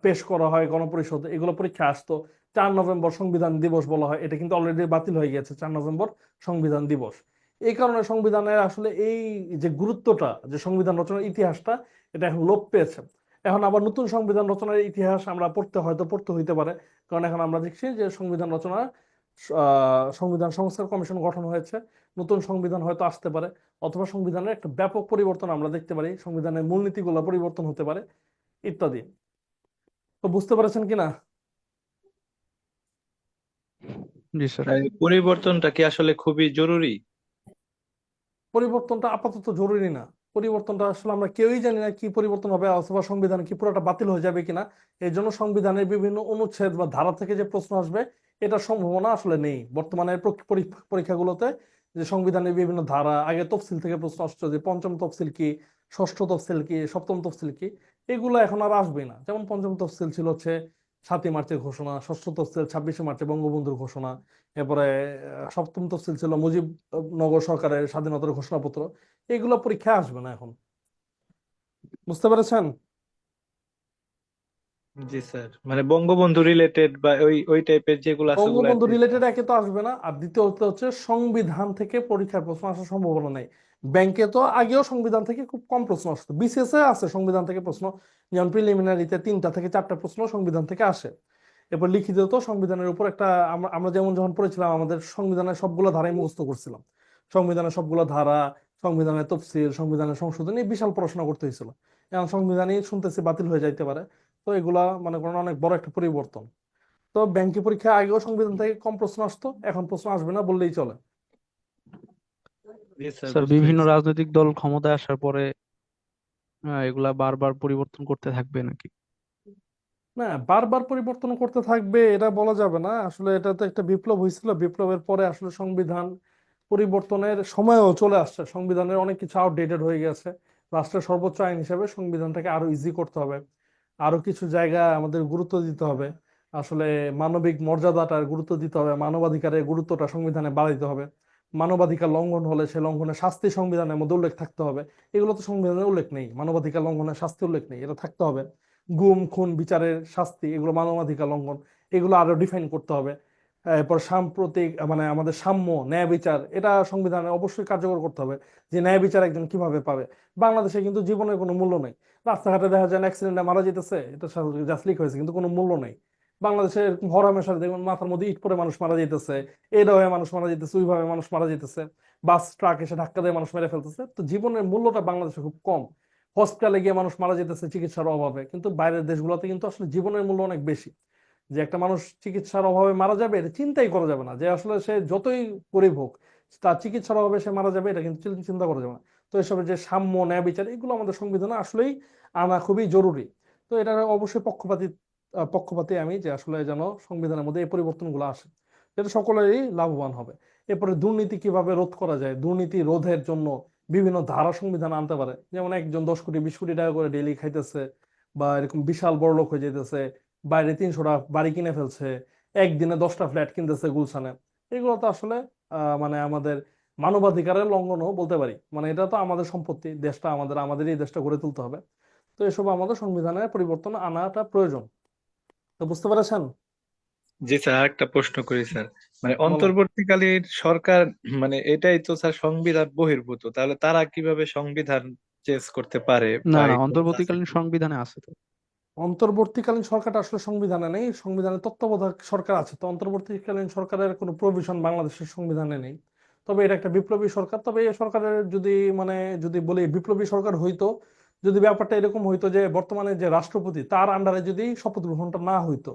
পেশ করা হয় গণপরিষদে, এগুলো পরীক্ষা আসতো। 4 নভেম্বর সংবিধান দিবস বলা হয়, এটা কিন্তু অলরেডি বাতিল হয়ে গেছে, 4 নভেম্বর সংবিধান দিবস। এই কারণে সংবিধানের আসলে এই যে গুরুত্বটা, যে সংবিধান রচনার ইতিহাসটা, এটা এখন লোপ পেয়েছে। এখন আবার নতুন সংবিধান রচনার ইতিহাস আমরা পড়তে হইতে পারে, কারণ এখন আমরা দেখছি যে সংবিধান রচনা সংবিধান সংস্কার কমিশন গঠন হয়েছে, নতুন সংবিধান হয়তো আসতে পারে, অথবা সংবিধানের একটা ব্যাপক পরিবর্তন আমরা দেখতে পারি, সংবিধানের মূলনীতিগুলো পরিবর্তন হতে পারে ইত্যাদি। তো বুঝতে পারছেন কিনা? জি স্যার। এই পরিবর্তনটা কি আসলে খুবই জরুরি? পরিবর্তনটা আপাতত জরুরি না। পরিবর্তনটা আসলে আমরা কেউই জানি না কি পরিবর্তন হবে, অথবা সংবিধান কি পুরোটা বাতিল হয়ে যাবে কিনা। এই জন্য সংবিধানের বিভিন্ন অনুচ্ছেদ বা ধারা থেকে যে প্রশ্ন আসবে, এটার সম্ভাবনা আসলে নেই বর্তমানে পরীক্ষাগুলোতে। যে সংবিধানের বিভিন্ন ধারা, আগে তফসিল থেকে প্রশ্ন আসছে যে পঞ্চম তফসিল কি, ষষ্ঠ তফসিল কি, সপ্তম তফসিল কি, এগুলো এখন আর আসবে না। যেমন পঞ্চম তফসিল ছিল হচ্ছে 7ই মার্চের ঘোষণা, ষষ্ঠ তফসিল 26শে মার্চে বঙ্গবন্ধুর ঘোষণা, এরপরে সপ্তম তফসিল ছিল মুজিবনগর সরকারের স্বাধীনতার ঘোষণাপত্র। এগুলো পরীক্ষায় আসবে না এখন। বুঝতে পেরেছেন? জি স্যার, মানে বঙ্গবন্ধু রিলেটেড বা ওই ওই টাইপের যেগুলো আছে ওগুলো বঙ্গবন্ধু রিলেটেড একে তো আসবে না, আর দ্বিতীয়ত হচ্ছে সংবিধান থেকে পরীক্ষার প্রশ্ন আসার সম্ভাবনা নেই। ব্যাংকে তো আগেও সংবিধান থেকে খুব কম প্রশ্ন আসতো, বিসিএস এ আছে সংবিধান থেকে প্রশ্ন, যেমন প্রিলিমিনারিতে 3টা থেকে 4টা প্রশ্ন সংবিধান থেকে আসে। এরপর লিখিত তো সংবিধানের উপর একটা আমরা যেমন যখন পড়েছিলাম, আমাদের সংবিধানের সবগুলো ধারাই মুখস্থ করছিলাম। সংবিধানের সবগুলো ধারা, সংবিধানের তফসিল, সংবিধানের সংশোধনী, বিশাল পড়াশোনা করতে হয়েছিল। এখন সংবিধানই শুনতেছি বাতিল হয়ে যাইতে পারে। তো এগুলা মনে করেন অনেক বড় একটা পরিবর্তন। তো ব্যাংকে পরীক্ষা আগেও সংবিধান থেকে কম প্রশ্ন আসতো, এখন প্রশ্ন আসবে না বললেই চলে। জি স্যার, স্যার বুঝতে বিভিন্ন পেরেছি। রাজনৈতিক দল ক্ষমতায় আসার পরে এগুলা বারবার পরিবর্তন করতে থাকবে নাকি? না, বারবার পরিবর্তন করতে থাকবে এটা বলা যাবে না। আসলে এটা তো একটা বিপ্লব হয়েছিল, বিপ্লবের পরে আসলে সংবিধান পরিবর্তনের সময়ও চলে আসছে। সংবিধানের অনেক কিছু আউটডেটেড হয়ে গেছে। রাষ্ট্রের সর্বোচ্চ আইন হিসেবে সংবিধানটাকে আরো ইজি করতে হবে, আরো কিছু জায়গা আমাদের গুরুত্ব দিতে হবে। আসলে মানবিক মর্যাদাটার গুরুত্ব দিতে হবে, মানবাধিকারের গুরুত্বটা সংবিধানে বাড়াইতে হবে। মানবাধিকার লঙ্ঘন হলে সে লঙ্ঘনের শাস্তি সংবিধানের মধ্যে উল্লেখ থাকতে হবে। এগুলো তো সংবিধানে উল্লেখ নেই, মানবাধিকার লঙ্ঘনের শাস্তি উল্লেখ নেই, এটা থাকতে হবে। গুম খুন বিচারের শাস্তি, এগুলো মানবাধিকার লঙ্ঘন, এগুলো আরো ডিফাইন করতে হবে। এরপর সাম্প্রতিক মানে আমাদের সাম্য ন্যায় বিচার, এটা সংবিধানে অবশ্যই কার্যকর করতে হবে, যে ন্যায় বিচার একজন কিভাবে পাবে। বাংলাদেশে কিন্তু জীবনের কোনো মূল্য নেই। রাস্তাঘাটে দেখা যায় অ্যাক্সিডেন্টে মারা যেতেছে, এটা জাস্ট লিক হয়েছে, কিন্তু কোনো মূল্য নেই। বাংলাদেশে এরকম হরহামেশা দেখবেন মাথার মধ্যে ইট পরে মানুষ মারা যেতেছে, এইভাবে মানুষ মারা যেতেছে, ওইভাবে মানুষ মারা যেতেছে, বাস ট্রাক এসে ধাক্কা দিয়ে মানুষ মেরে ফেলতেছে। তো জীবনের মূল্যটা বাংলাদেশে খুব কম। হসপিটালে গিয়ে মানুষ মারা যেতেছে চিকিৎসার অভাবে, কিন্তু বাইরের দেশগুলোতে কিন্তু আসলে জীবনের মূল্য অনেক বেশি। যে একটা মানুষ চিকিৎসার অভাবে মারা যাবে, এটা চিন্তাই করা যাবে না। যে আসলে সে যতই গরিব হোক, তার চিকিৎসার অভাবে সে মারা যাবে, এটা কিন্তু চিন্তা করা যাবে না। তো এসবের যে সাম্য ন্যায় বিচার, এগুলো আমাদের সংবিধানে আসলেই আনা খুবই জরুরি। তো এটা অবশ্যই পক্ষপাতী আমি, যে আসলে যেন সংবিধানের মধ্যে এই পরিবর্তনগুলো আসে, যেটা সকলেরই লাভবান হবে। এরপরে দুর্নীতি কিভাবে রোধ করা যায়, দুর্নীতি রোধের জন্য বিভিন্ন ধারা সংবিধান আনতে পারে। যেমন একজন 10 কোটি 20 কোটি টাকা করে ডেইলি খাইতেছে, বা এরকম বিশাল বড় লোক হয়ে যেতেছে, বাইরে 300টা বাড়ি কিনে ফেলছে, একদিনে 10টা ফ্ল্যাট কিনতেছে গুলশানে। এগুলো তো আসলে মানে আমাদের মানবাধিকারের লঙ্ঘনও বলতে পারি। মানে এটা তো আমাদের সম্পত্তি, দেশটা আমাদেরই দেশটা গড়ে তুলতে হবে। তো এসব আমাদের সংবিধানের পরিবর্তন আনাটা প্রয়োজন। তো বুঝতে পেরেছেন? জি স্যার, আরেকটা প্রশ্ন করি স্যার। মানে বলেন। অন্তর্বর্তীকালীন সরকার, মানে এটাই তো স্যার সংবিধান বহির্ভূত, তাহলে তারা কিভাবে সংবিধান চেঞ্জ করতে পারে না বা না, এগুলো আছে অন্তর্বর্তীকালীন কি? সংবিধানে আছে তো। অন্তর্বর্তীকালীন সরকারটা আসলে সংবিধানে নেই, সংবিধানে তত্ত্বাবধায়ক সরকার আছে। তো অন্তর্বর্তীকালীন সরকারের কোনো প্রভিশন বাংলাদেশের সংবিধানে নেই। তবে এটা একটা বিপ্লবী সরকার। তবে এই সরকারের যদি মানে যদি বলি বিপ্লবী সরকার হইতো, যদি ব্যাপারটা এরকম হইতো যে বর্তমানে যে রাষ্ট্রপতি তার আন্ডারে যদি শপথ গ্রহণটা না হইতো,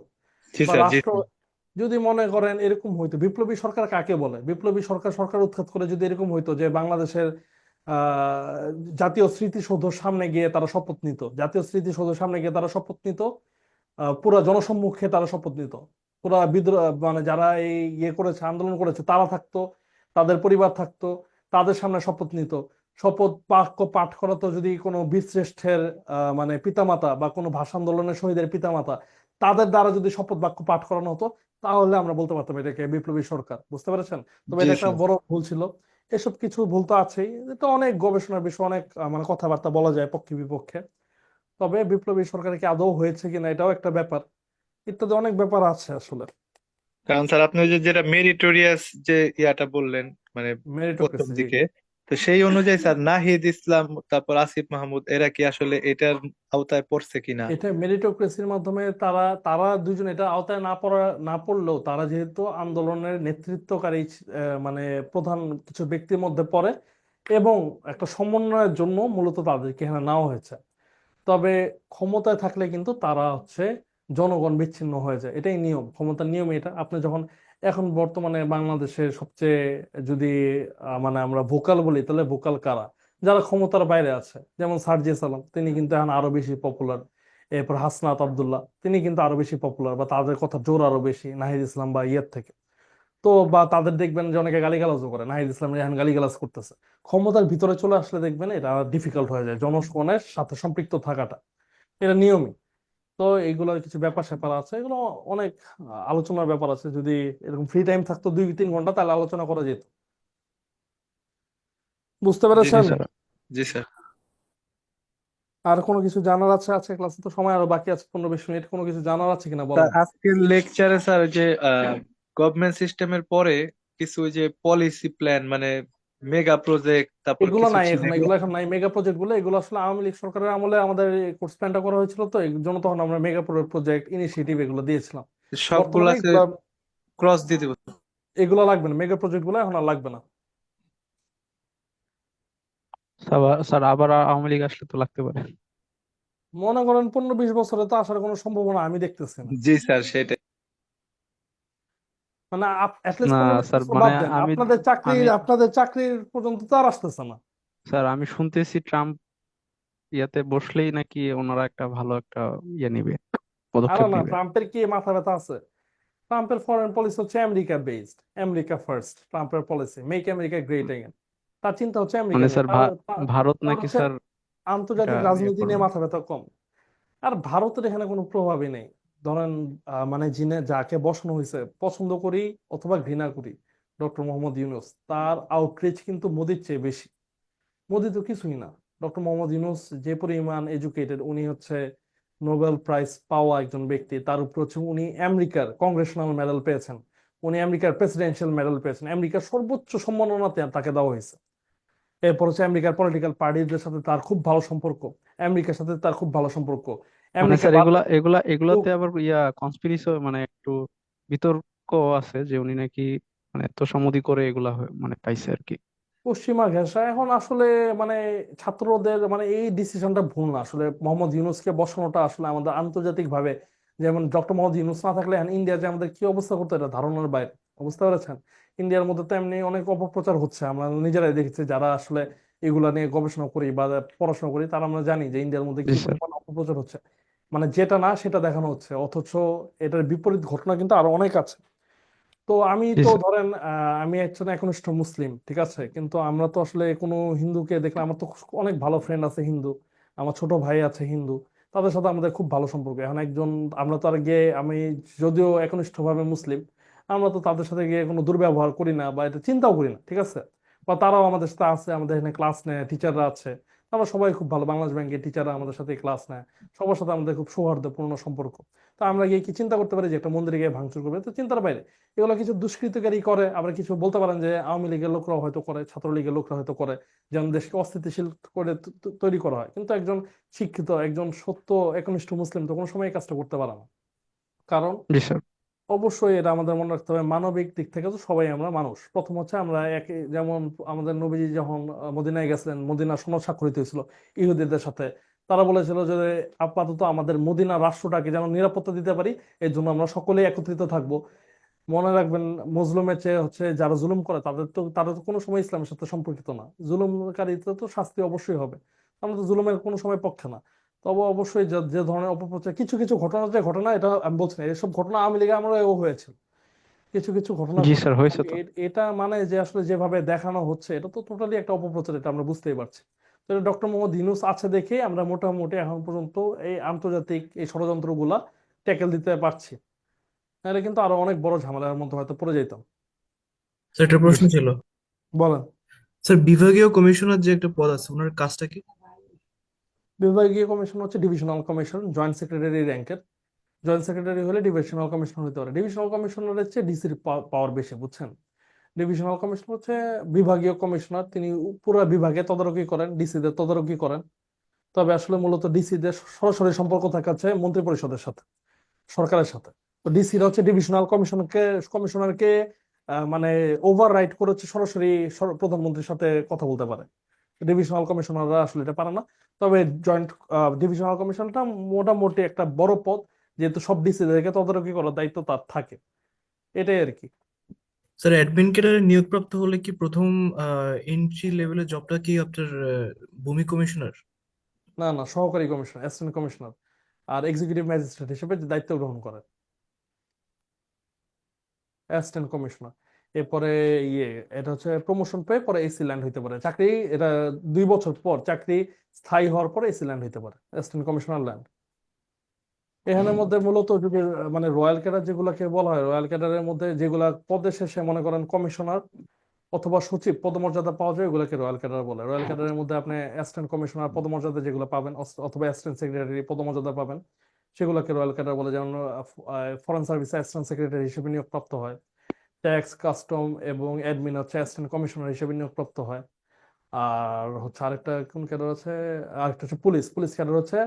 জি বা স্যার, জি রাষ্ট্র স্যার। যদি মনে করেন এরকম হইতো, বিপ্লবী সরকার কাকে বলে, বিপ্লবী সরকার সরকার উৎখাত করে যদি এরকম হইতো যে বাংলাদেশের আহ জাতীয় স্মৃতিসৌধের সামনে গিয়ে তারা শপথ নিত, জাতীয় স্মৃতিসৌধের সামনে গিয়ে তারা শপথ নিত, পুরা জনসম্মুখে তারা শপথ নিত, পুরা বিদ্রোহ মানে যারা এই ইয়ে করেছে, আন্দোলন করেছে তারা থাকতো, তাদের পরিবার থাকতো, তাদের সামনে শপথ নিত। শপথ বাক্য পাঠ করা তো যদি কোনো বীরশ্রেষ্ঠের মানে পিতামাতা বা কোনো ভাষা আন্দোলনের শহীদের পিতামাতা তাদের দ্বারা যদি শপথ বাক্য পাঠ করানো হতো, তাহলে আমরা বলতে পারতাম এটাকে বিপ্লবী সরকার। বুঝতে পেরেছেন? তবে জি এটা একটা স্যার। বড় ভুল ছিল। এসব কিছু ভুল তো আছেই, এটা অনেক গবেষণার বিষয়, অনেক মানে কথাবার্তা বলা যায় পক্ষে বিপক্ষে। তবে বিপ্লবী সরকার কি আদৌ হয়েছে কিনা এটাও একটা ব্যাপার, ইত্যাদি অনেক ব্যাপার আছে আসলে। কারণ স্যার আপনি ওই যে যেটা মেরিটোরিয়াস যে ইয়াটা বললেন মানে প্রথম মেরিটোক্রেসি, জি। দিকে, তো সেই অনুযায়ী স্যার নাহিদ ইসলাম তারপর আসিফ মাহমুদ এরা কি আসলে এটার আওতায় পড়ছে কিনা? এটা মেরিটোক্রেসির মাধ্যমে তারা তারা দুজন এটা আওতায় না পড়লেও তারা যেহেতু আন্দোলনের নেতৃত্বকারী মানে প্রধান কিছু ব্যক্তির মধ্যে পড়ে, এবং একটা সমন্বয়ের জন্য মূলত তাদেরকে এখানে নেওয়া হয়েছে। তবে ক্ষমতায় থাকলে কিন্তু তারা হচ্ছে জনগণ বিচ্ছিন্ন হয়ে যায়, এটাই নিয়ম, ক্ষমতার নিয়ম এটা। আপনি যখন এখন বর্তমানে বাংলাদেশের সবচেয়ে যদি মানে আমরা ভোকাল বলি, তাহলে ভোকাল কারা? যারা ক্ষমতার বাইরে আছে, যেমন সার্জিস আলম, তিনি কিন্তু এখন আরো বেশি পপুলার। এরপর হাসনাত আব্দুল্লাহ, তিনি কিন্তু আরো বেশি পপুলার, বা তাদের কথা জোর আরো বেশি নাহিদ ইসলাম বা ইয়ের থেকে। তো বা তাদের দেখবেন যে অনেকে গালিগালাজও করে, নাহিদ ইসলাম এখন গালিগালাজ করতেছে। ক্ষমতার ভিতরে চলে আসলে দেখবেন এটা ডিফিকাল্ট হয়ে যায় জনগণের সাথে সম্পৃক্ত থাকাটা, এটা নিয়মই। তো এইগুলোর কিছু ব্যাপার স্যাপার আছে, এগুলো অনেক আলোচনার ব্যাপার আছে। যদি এরকম ফ্রি টাইম থাকতো 2-3 ঘন্টা, তাহলে আলোচনা করা যেত। বুঝতে জি পেরেছেন? স্যার। জি স্যার। আর কোনো কিছু জানার আছে? আছে ক্লাসে তো সময় আরো বাকি আছে 15-20 মিনিট, কোনো কিছু জানার আছে কিনা স্যার বলেন। আজকের লেকচারে স্যার যে গভর্নমেন্ট সিস্টেমের পরে কিছু ওই যে পলিসি প্ল্যান মানে মেগা প্রজেক্ট তারপর এগুলো কিছু নাই ছিল এখন, এগুলো এগুলো এখন নাই, মেগা প্রজেক্ট গুলো। এগুলো আসলে আওয়ামী লীগ সরকারের আমলে আমাদের কোর্স প্ল্যানটা করা হয়েছিল, তো এই জন্য তখন আমরা মেগা প্রজেক্ট ইনিশিয়েটিভ এগুলো দিয়েছিলাম। বর্তমানে সবগুলাতে এগুলা ক্রস দিয়ে দিব। এগুলো লাগবে না, মেগা প্রজেক্ট গুলো এখন আর লাগবে না। স্যার আবার আওয়ামী লীগ আসলে তো লাগতে পারে। মনে করেন 15-20 বছরে তো আসার কোনো সম্ভাবনা আমি দেখতেছি না। জি স্যার সেটাই। মানে অ্যাটলিস্ট না 15-20 স্যার, বছর মানে বাদ দেন, আমি আপনাদের চাকরির পর্যন্ত তো আর আসতেছে না। স্যার আমি শুনতেছি ট্রাম্প ইয়াতে বসলেই নাকি ওনারা একটা ভালো একটা ইয়ে নিবে, আরে পদক্ষেপ না, নিবে। ট্রাম্পের কি মাথা ব্যথা আছে? ট্রাম্পের ফরেন পলিসি হচ্ছে আমেরিকা বেসড, আমেরিকা ফার্স্ট। ট্রাম্পের policy make America great again. তার চিন্তা হচ্ছে আমেরিকা মানে নিয়ে, স্যার তার তার- ভারত তার নাকি হচ্ছে স্যার এটা আন্তর্জাতিক ইয়ে রাজনীতি নিয়ে করবে? মাথা ব্যথা কম। আর ভারতের এখানে কোনো প্রভাবই নেই। ধরেন মানে যিনি যাকে বসানো হয়েছে, পছন্দ করি অথবা ঘৃণা করি, ডক্টর মোহাম্মদ ইউনূস, তার আউটরিচ কিন্তু মোদির চেয়ে বেশি। মোদি তো কিছুই না। ডক্টর মোহাম্মদ ইউনূস যে পরিমাণ এডুকেটেড, উনি হচ্ছে নোবেল প্রাইজ পাওয়া একজন ব্যক্তি, তার উপর হচ্ছে উনি আমেরিকার কংগ্রেশনাল মেডেল পেয়েছেন, উনি আমেরিকার প্রেসিডেন্সিয়াল মেডেল পেয়েছেন, আমেরিকার সর্বোচ্চ সম্মাননাতে তাকে দেওয়া হয়েছে। এরপর হচ্ছে আমেরিকার পলিটিক্যাল পার্টিদের সাথে তার খুব ভালো সম্পর্ক, আমেরিকার সাথে তার খুব ভালো সম্পর্ক। মানে আমেরিকা স্যার বাদ এগুলাতে আবার কনস্পিরেসি মানে একটু বিতর্ক আছে যে উনি নাকি মানে তোষামোদী করে এগুলা মানে পাইছে আর কি। পশ্চিমা ঘেঁষা এখন আসলে মানে ছাত্রদের মানে এই ডিসিশনটা ভুল না আসলে। মোহাম্মদ ইউনূসকে বসানোটা আসলে আমাদের আন্তর্জাতিক ভাবে, যেমন ডক্টর মোহাম্মদ ইউনূস না থাকলে এখন ইন্ডিয়া যে আমাদের কি অবস্থা করতো, এটা ধারণার বাইরে। বুঝতে পেরেছেন? ইন্ডিয়ার মধ্যে তো এমনি অনেক অপপ্রচার হচ্ছে, আমরা নিজেরাই দেখেছি, যারা আসলে এগুলা নিয়ে গবেষণা করি বা পড়াশোনা করি, তারা আমরা জানি যে ইন্ডিয়ার মধ্যে জি কি স্যার। পরিমাণ অপপ্রচার হচ্ছে। মানে যেটা না সেটা দেখানো হচ্ছে, অথচ এটার বিপরীত ঘটনা কিন্তু আরো অনেক আছে। তো আমি জি তো স্যার। ধরেন আমি একজন একনিষ্ঠ মুসলিম, ঠিক আছে, কিন্তু আমরা তো আসলে কোনো হিন্দুকে দেখলে, আমার তো অনেক ভালো ফ্রেন্ড আছে হিন্দু, আমার ছোট ভাই আছে হিন্দু, তাদের সাথে আমাদের খুব ভালো সম্পর্ক। এখন একজন আমরা তো আর গিয়ে, আমি যদিও একনিষ্ঠ ভাবে মুসলিম, আমরা তো তাদের সাথে গিয়ে কোনো দুর্ব্যবহার করি না বা এটা চিন্তাও করি না, ঠিক আছে। বা তারাও আমাদের সাথে আছে, আমাদের এখানে ক্লাস নেয়, টিচাররা আছে, আমরা সবাই খুব ভালো, বাংলাদেশ ব্যাংকের টিচাররা আমাদের সাথে ক্লাস নেয়, সবার সাথে আমাদের খুব সৌহার্দ্যপূর্ণ সম্পর্ক। তো আমরা গিয়ে কি চিন্তা করতে পারি যে একটা মন্দিরে গিয়ে ভাঙচুর করবে? তো চিন্তার বাইরে। এগুলো কিছু দুষ্কৃতকারী করে, আবার কিছু বলতে পারেন যে আওয়ামী লীগের লোকরা হয়তো করে, ছাত্রলীগের লোকরা হয়তো করে, যেন দেশকে অস্থিতিশীল করে তৈরি করা হয়। কিন্তু একজন শিক্ষিত, একজন সত্য একনিষ্ঠ মুসলিম তো কোনো সময় এই কাজটা করতে পারে না। কারণ জি স্যার। অবশ্যই এটা আমাদের মনে রাখতে হবে, মানবিক দিক থেকে তো সবাই আমরা মানুষ। প্রথম হচ্ছে আমরা যেমন আমাদের নবীজি যখন মদিনায় গেছিলেন, মদিনা সনদ স্বাক্ষরিত হয়েছিল ইহুদিদের সাথে, তারা বলেছিল যে আপাতত আমাদের মদিনা রাষ্ট্রটাকে যেন নিরাপত্তা দিতে পারি, এর জন্য আমরা সকলেই একত্রিত থাকবো। মনে রাখবেন, মজলুমের চেয়ে হচ্ছে যারা জুলুম করে তারা তো কোনো সময় ইসলামের সাথে সম্পর্কিত না। জুলুমকারীতে তো শাস্তি অবশ্যই হবে। আমরা তো জুলুমের কোনো সময় পক্ষে না। তবে অবশ্যই যে যে ধরনের অপপ্রচার, কিছু কিছু ঘটনা, যে ঘটনা, এটা আমি বলছি না এসব ঘটনা আওয়ামী লীগে আমরাও হয়েছে, কিছু কিছু ঘটনা জি ঘটে। স্যার, হয়েছে তবে তো। এটা মানে যে আসলে যেভাবে দেখানো হচ্ছে এটা তো টোটালি একটা অপপ্রচার, এটা আমরা বুঝতেই পারছি। তো ডক্টর মোহাম্মদ ইউনূস আছে দেখে আমরা মোটামুটি এখন পর্যন্ত এই আন্তর্জাতিক এই ষড়যন্ত্রগুলা ট্যাকেল দিতে পারছি। নাহলে কিন্তু আরো অনেক বড় ঝামেলার মধ্যে হয়তো পড়ে যেতাম। স্যার একটা প্রশ্ন ছিল। বলেন। স্যার বিভাগীয় কমিশনার যে একটা পদ আছে ওনার কাজটা কি? বিভাগীয় কমিশন হচ্ছে ডিভিশনাল কমিশন, জয়েন্ট সেক্রেটারি র্যাঙ্কের। জয়েন্ট সেক্রেটারি হলে ডিভিশনাল কমিশনার হতে পারে। ডিভিশনাল কমিশনারের চেয়ে ডিসির পাওয়ার বেশি, বুঝছেন? ডিভিশনাল কমিশনার হচ্ছে বিভাগীয় কমিশনার, তিনি পুরো বিভাগে তদারকি করেন, ডিসি দের তদারকি করেন। তবে আসলে মূলত ডিসি দের সরাসরি সম্পর্ক থাকাচ্ছে মন্ত্রী পরিষদের সাথে, সরকারের সাথে। তো ডিসিরা হচ্ছে ডিভিশনাল কমিশনারকে মানে ওভার রাইট করে হচ্ছে সরাসরি প্রধানমন্ত্রীর সাথে কথা বলতে পারে। ডিভিশনাল কমিশনাররা আসলে এটা পারে না। তবে জয়েন্ট ডিভিশনাল কমিশনটা মোটামুটি একটা বড় পদ, যেহেতু সব ডিসিদেরকে তদারকি করার দায়িত্ব তার থাকে, এটাই আর কি। স্যার অ্যাডমিন ক্যাডারে নিয়োগপ্রাপ্ত হলে কি প্রথম এন্ট্রি লেভেলের জবটা কি আপনার ভূমি কমিশনার? না না, সহকারী কমিশনার, অ্যাসিস্ট্যান্ট কমিশনার, আর এক্সিকিউটিভ ম্যাজিস্ট্রেট হিসেবে যে দায়িত্ব গ্রহণ করে অ্যাসিস্ট্যান্ট কমিশনার। এরপরে ইয়ে, এটা হচ্ছে প্রমোশন পেয়ে পরে এসি ল্যান্ড হইতে পারে চাকরি। এটা 2 বছর পর চাকরি স্থায়ী হওয়ার পরে এসি ল্যান্ড হইতে পারে, অ্যাসিস্ট্যান্ট কমিশনার ল্যান্ড। এখানের মধ্যে মূলত যদি মানে রয়্যাল ক্যাডার যেগুলোকে বলা হয়, রয়্যাল ক্যাডারের মধ্যে যেগুলা পদের শেষে মনে করেন কমিশনার অথবা সচিব পদমর্যাদা পাওয়া যায়, ওগুলোকে রয়্যাল ক্যাডার বলে। রয়্যাল ক্যাডারের মধ্যে আপনি অ্যাসিস্ট্যান্ট কমিশনার পদমর্যাদা যেগুলো পাবেন, অথবা অ্যাসিস্ট্যান্ট সেক্রেটারি পদমর্যাদা পাবেন, সেগুলোকে রয়্যাল ক্যাডার বলে। যেমন ফরেন সার্ভিস অ্যাসিস্ট্যান্ট সেক্রেটারি হিসেবে নিয়োগপ্রাপ্ত হয়। ট্যাক্স, কাস্টম এবং অ্যাডমিন হচ্ছে অ্যাসিস্ট্যান্ট কমিশনার হিসেবে নিয়োগপ্রাপ্ত হয়। আর হচ্ছে আরেকটা কোন ক্যাডার আছে, আরেকটা হচ্ছে পুলিশ পুলিশ ক্যাডার হচ্ছে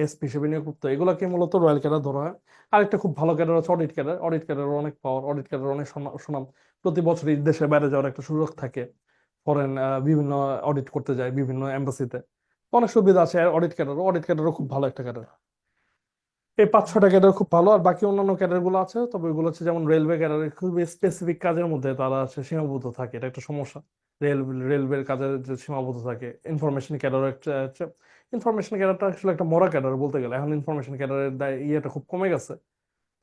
এসপি হিসেবে নিয়োগপ্রাপ্ত। এগুলোকে মূলত রয়্যাল ক্যাডার ধরা হয়। আরেকটা খুব ভালো ক্যাডার হচ্ছে অডিট ক্যাডার। অডিট ক্যাডার অনেক পাওয়ার, অডিট ক্যাডার অনেক সুনাম। প্রতি বছরই দেশের বাইরে যাওয়ার একটা সুযোগ থাকে। ফরেন বিভিন্ন অডিট করতে যায় বিভিন্ন এম্বাসিতে, অনেক সুবিধা আছে। অডিট ক্যাডারও খুব ভালো একটা ক্যাডার। এই 5-6টা ক্যাডার খুব ভালো। আর বাকি অন্যান্য ক্যাডার গুলো আছে, তবে ওইগুলো হচ্ছে যেমন রেলওয়ে ক্যাডার, খুবই স্পেসিফিক কাজের মধ্যে তারা আছে সীমাবদ্ধ থাকে, এটা একটা সমস্যা। রেলওয়ের কাজের যে সীমাবদ্ধ থাকে। ইনফরমেশন ক্যাডার একটা, ইনফরমেশন ক্যাডারটা আসলে একটা মরা ক্যাডার বলতে গেলে, এখন ইনফরমেশন ক্যাডারের ইয়েটা খুব কমে গেছে।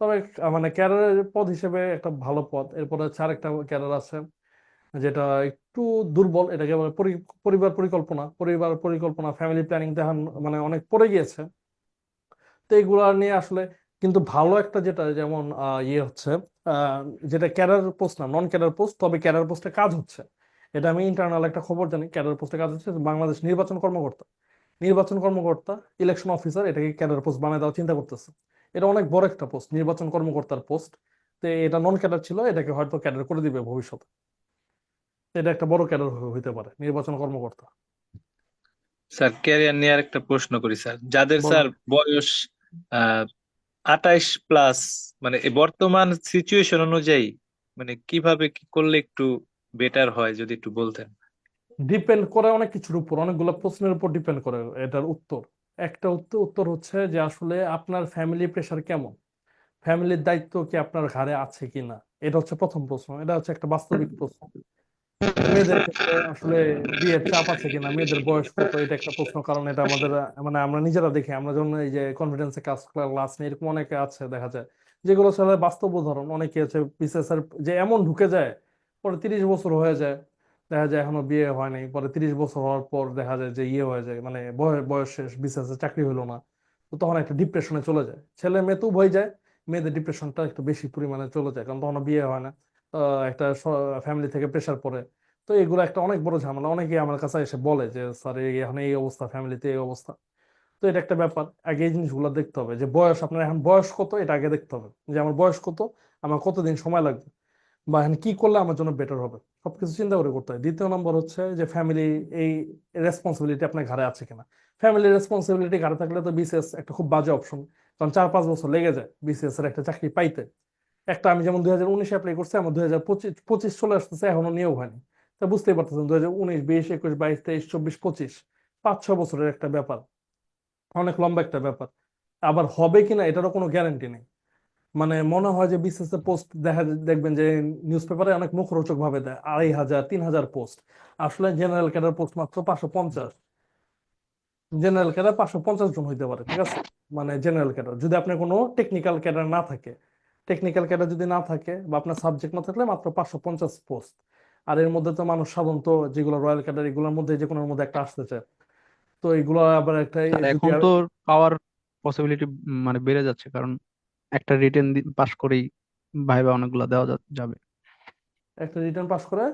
তবে মানে ক্যাডারের পদ হিসেবে একটা ভালো পদ। এরপরে হচ্ছে আরেকটা ক্যাডার আছে যেটা একটু দুর্বল, এটাকে বলে পরিবার পরিকল্পনা, ফ্যামিলি প্ল্যানিং দেখান, মানে অনেক পড়ে গিয়েছে। তো এগুলা নিয়ে আসলে কিন্তু ভালো একটা যেটা যেমন ইয়ে হচ্ছে, আহ, যেটা ক্যাডার পোস্ট না, নন ক্যাডার পোস্ট, তবে ক্যাডার পোস্টে কাজ হচ্ছে। এটা আমি ইন্টারনাল একটা খবর জানি, ক্যাডার পোস্টে কাজ হচ্ছে। বাংলাদেশ নির্বাচন কর্মকর্তা ইলেকশন অফিসার, এটাকে ক্যাডার পোস্ট বানায় দেওয়ার চিন্তা করতেছে। এটা অনেক বড় একটা পোস্ট, নির্বাচন কর্মকর্তার পোস্ট। তো এটা নন ক্যাডার ছিল, এটাকে হয়তো ক্যাডার করে দিবে ভবিষ্যতে। এটা একটা বড় ক্যাডার হইতে পারে নির্বাচন কর্মকর্তা। স্যার ক্যারিয়ার নিয়ে আর একটা প্রশ্ন করি স্যার, যাদের স্যার বলেন। বয়স 28+, মানে এই বর্তমান সিচুয়েশন অনুযায়ী মানে কিভাবে কি করলে একটু বেটার হয় যদি একটু বলতেন। ডিপেন্ড করে অনেক কিছুর উপর, অনেকগুলো প্রশ্নের উপর ডিপেন্ড করে এটার উত্তর। একটা উত্তর হচ্ছে যে আসলে আপনার ফ্যামিলি প্রেশার কেমন, ফ্যামিলির দায়িত্ব কি আপনার ঘাড়ে আছে কিনা। এটা হচ্ছে প্রথম প্রশ্ন, এটা হচ্ছে একটা বাস্তবিক প্রশ্ন। মেয়েদের ক্ষেত্রে আসলে বিয়ের চাপ আছে কিনা, মেয়েদের বয়স কত, এটা একটা প্রশ্ন। কারণ এটা আমাদের মানে আমরা নিজেরা দেখি, আমরা যখন এই যে কনফিডেন্সে ক্লাস নিয়ে, এরকম অনেকে আছে দেখা যায়, যেগুলো আসলে বাস্তব উদাহরণ। অনেকে আছে বিশেষ যে এমন ঢুকে যায়, পরে 30 বছর হয়ে যায়, দেখা যায় এখনো বিয়ে হয় নাই, পরে 30 বছর হওয়ার পর দেখা যায় যে ইয়ে হয়ে যায়, মানে বয়স শেষ, বিশেষে চাকরি হলো না। তো তখন একটা ডিপ্রেশনে চলে যায়, ছেলে মেয়ে তো উভয় যায়। মেয়েদের ডিপ্রেশনটা একটু বেশি পরিমাণে চলে যায়, কারণ তখন বিয়ে হয় না, একটা ফ্যামিলি থেকে প্রেশার পড়ে। তো এগুলো একটা অনেক বড় ঝামেলা। অনেকেই আমার কাছে এসে বলে যে স্যার এখন এই অবস্থা, ফ্যামিলিতে এই অবস্থা। তো এটা একটা ব্যাপার। আগে এই জিনিসগুলো দেখতে হবে যে বয়স, আপনার এখন বয়স কত, এটা আগে দেখতে হবে যে আমার বয়স কত, আমার কতদিন সময় লাগবে, বা এখন কি করলে আমার জন্য বেটার হবে, সবকিছু চিন্তা করে করতে হয়। দ্বিতীয় নম্বর হচ্ছে যে ফ্যামিলি, এই রেসপন্সিবিলিটি আপনার ঘাড়ে আছে কিনা। ফ্যামিলির রেসপন্সিবিলিটি ঘাড়ে থাকলে তো বিসিএস একটা খুব বাজে অপশন, কারণ 4-5 বছর লেগে যায় বিসিএস এর একটা চাকরি পাইতে। একটা আমি যেমন 2019 অ্যাপ্লাই করছি, আমার 2025 চলে আসতেছে, এখনো নিয়োগ হয়নি। তা বুঝতেই পারতেছেন, 2019, 20, 21, 22, 23, 24, 25, 5-6 বছরের একটা ব্যাপার, অনেক লম্বা একটা ব্যাপার। আবার হবে কিনা এটারও কোনো গ্যারান্টি নেই। মানে মনে হয় যে বিসিএস এর পোস্ট দেখবেন যে নিউজ পেপারে অনেক মুখরোচক ভাবে দেয় 2,500 3,000 পোস্ট। আসলে জেনারেল ক্যাডার পোস্ট মাত্র 550। জেনারেল ক্যাডার 550 জন হইতে পারে, ঠিক আছে? মানে জেনারেল ক্যাডার যদি আপনার কোনো টেকনিক্যাল ক্যাডার না থাকে, টেকনিক্যাল ক্যাডার যদি না থাকে বা আপনার সাবজেক্ট না থাকলে মাত্র 550 পোস্ট। আর এর মধ্যে তো মানুষ সাধারণত যেগুলো রয়্যাল ক্যাডার এগুলোর মধ্যে যে কোনোর মধ্যে একটা আসতে চায়। তো এগুলো আবার একটা স্যার যদি এখন তো পাওয়ার পসিবিলিটি মানে বেড়ে যাচ্ছে, কারণ একটা রিটেন পাস করেই ভাইবা অনেকগুলো দেওয়া যাবে। একটা রিটার্ন পাস করে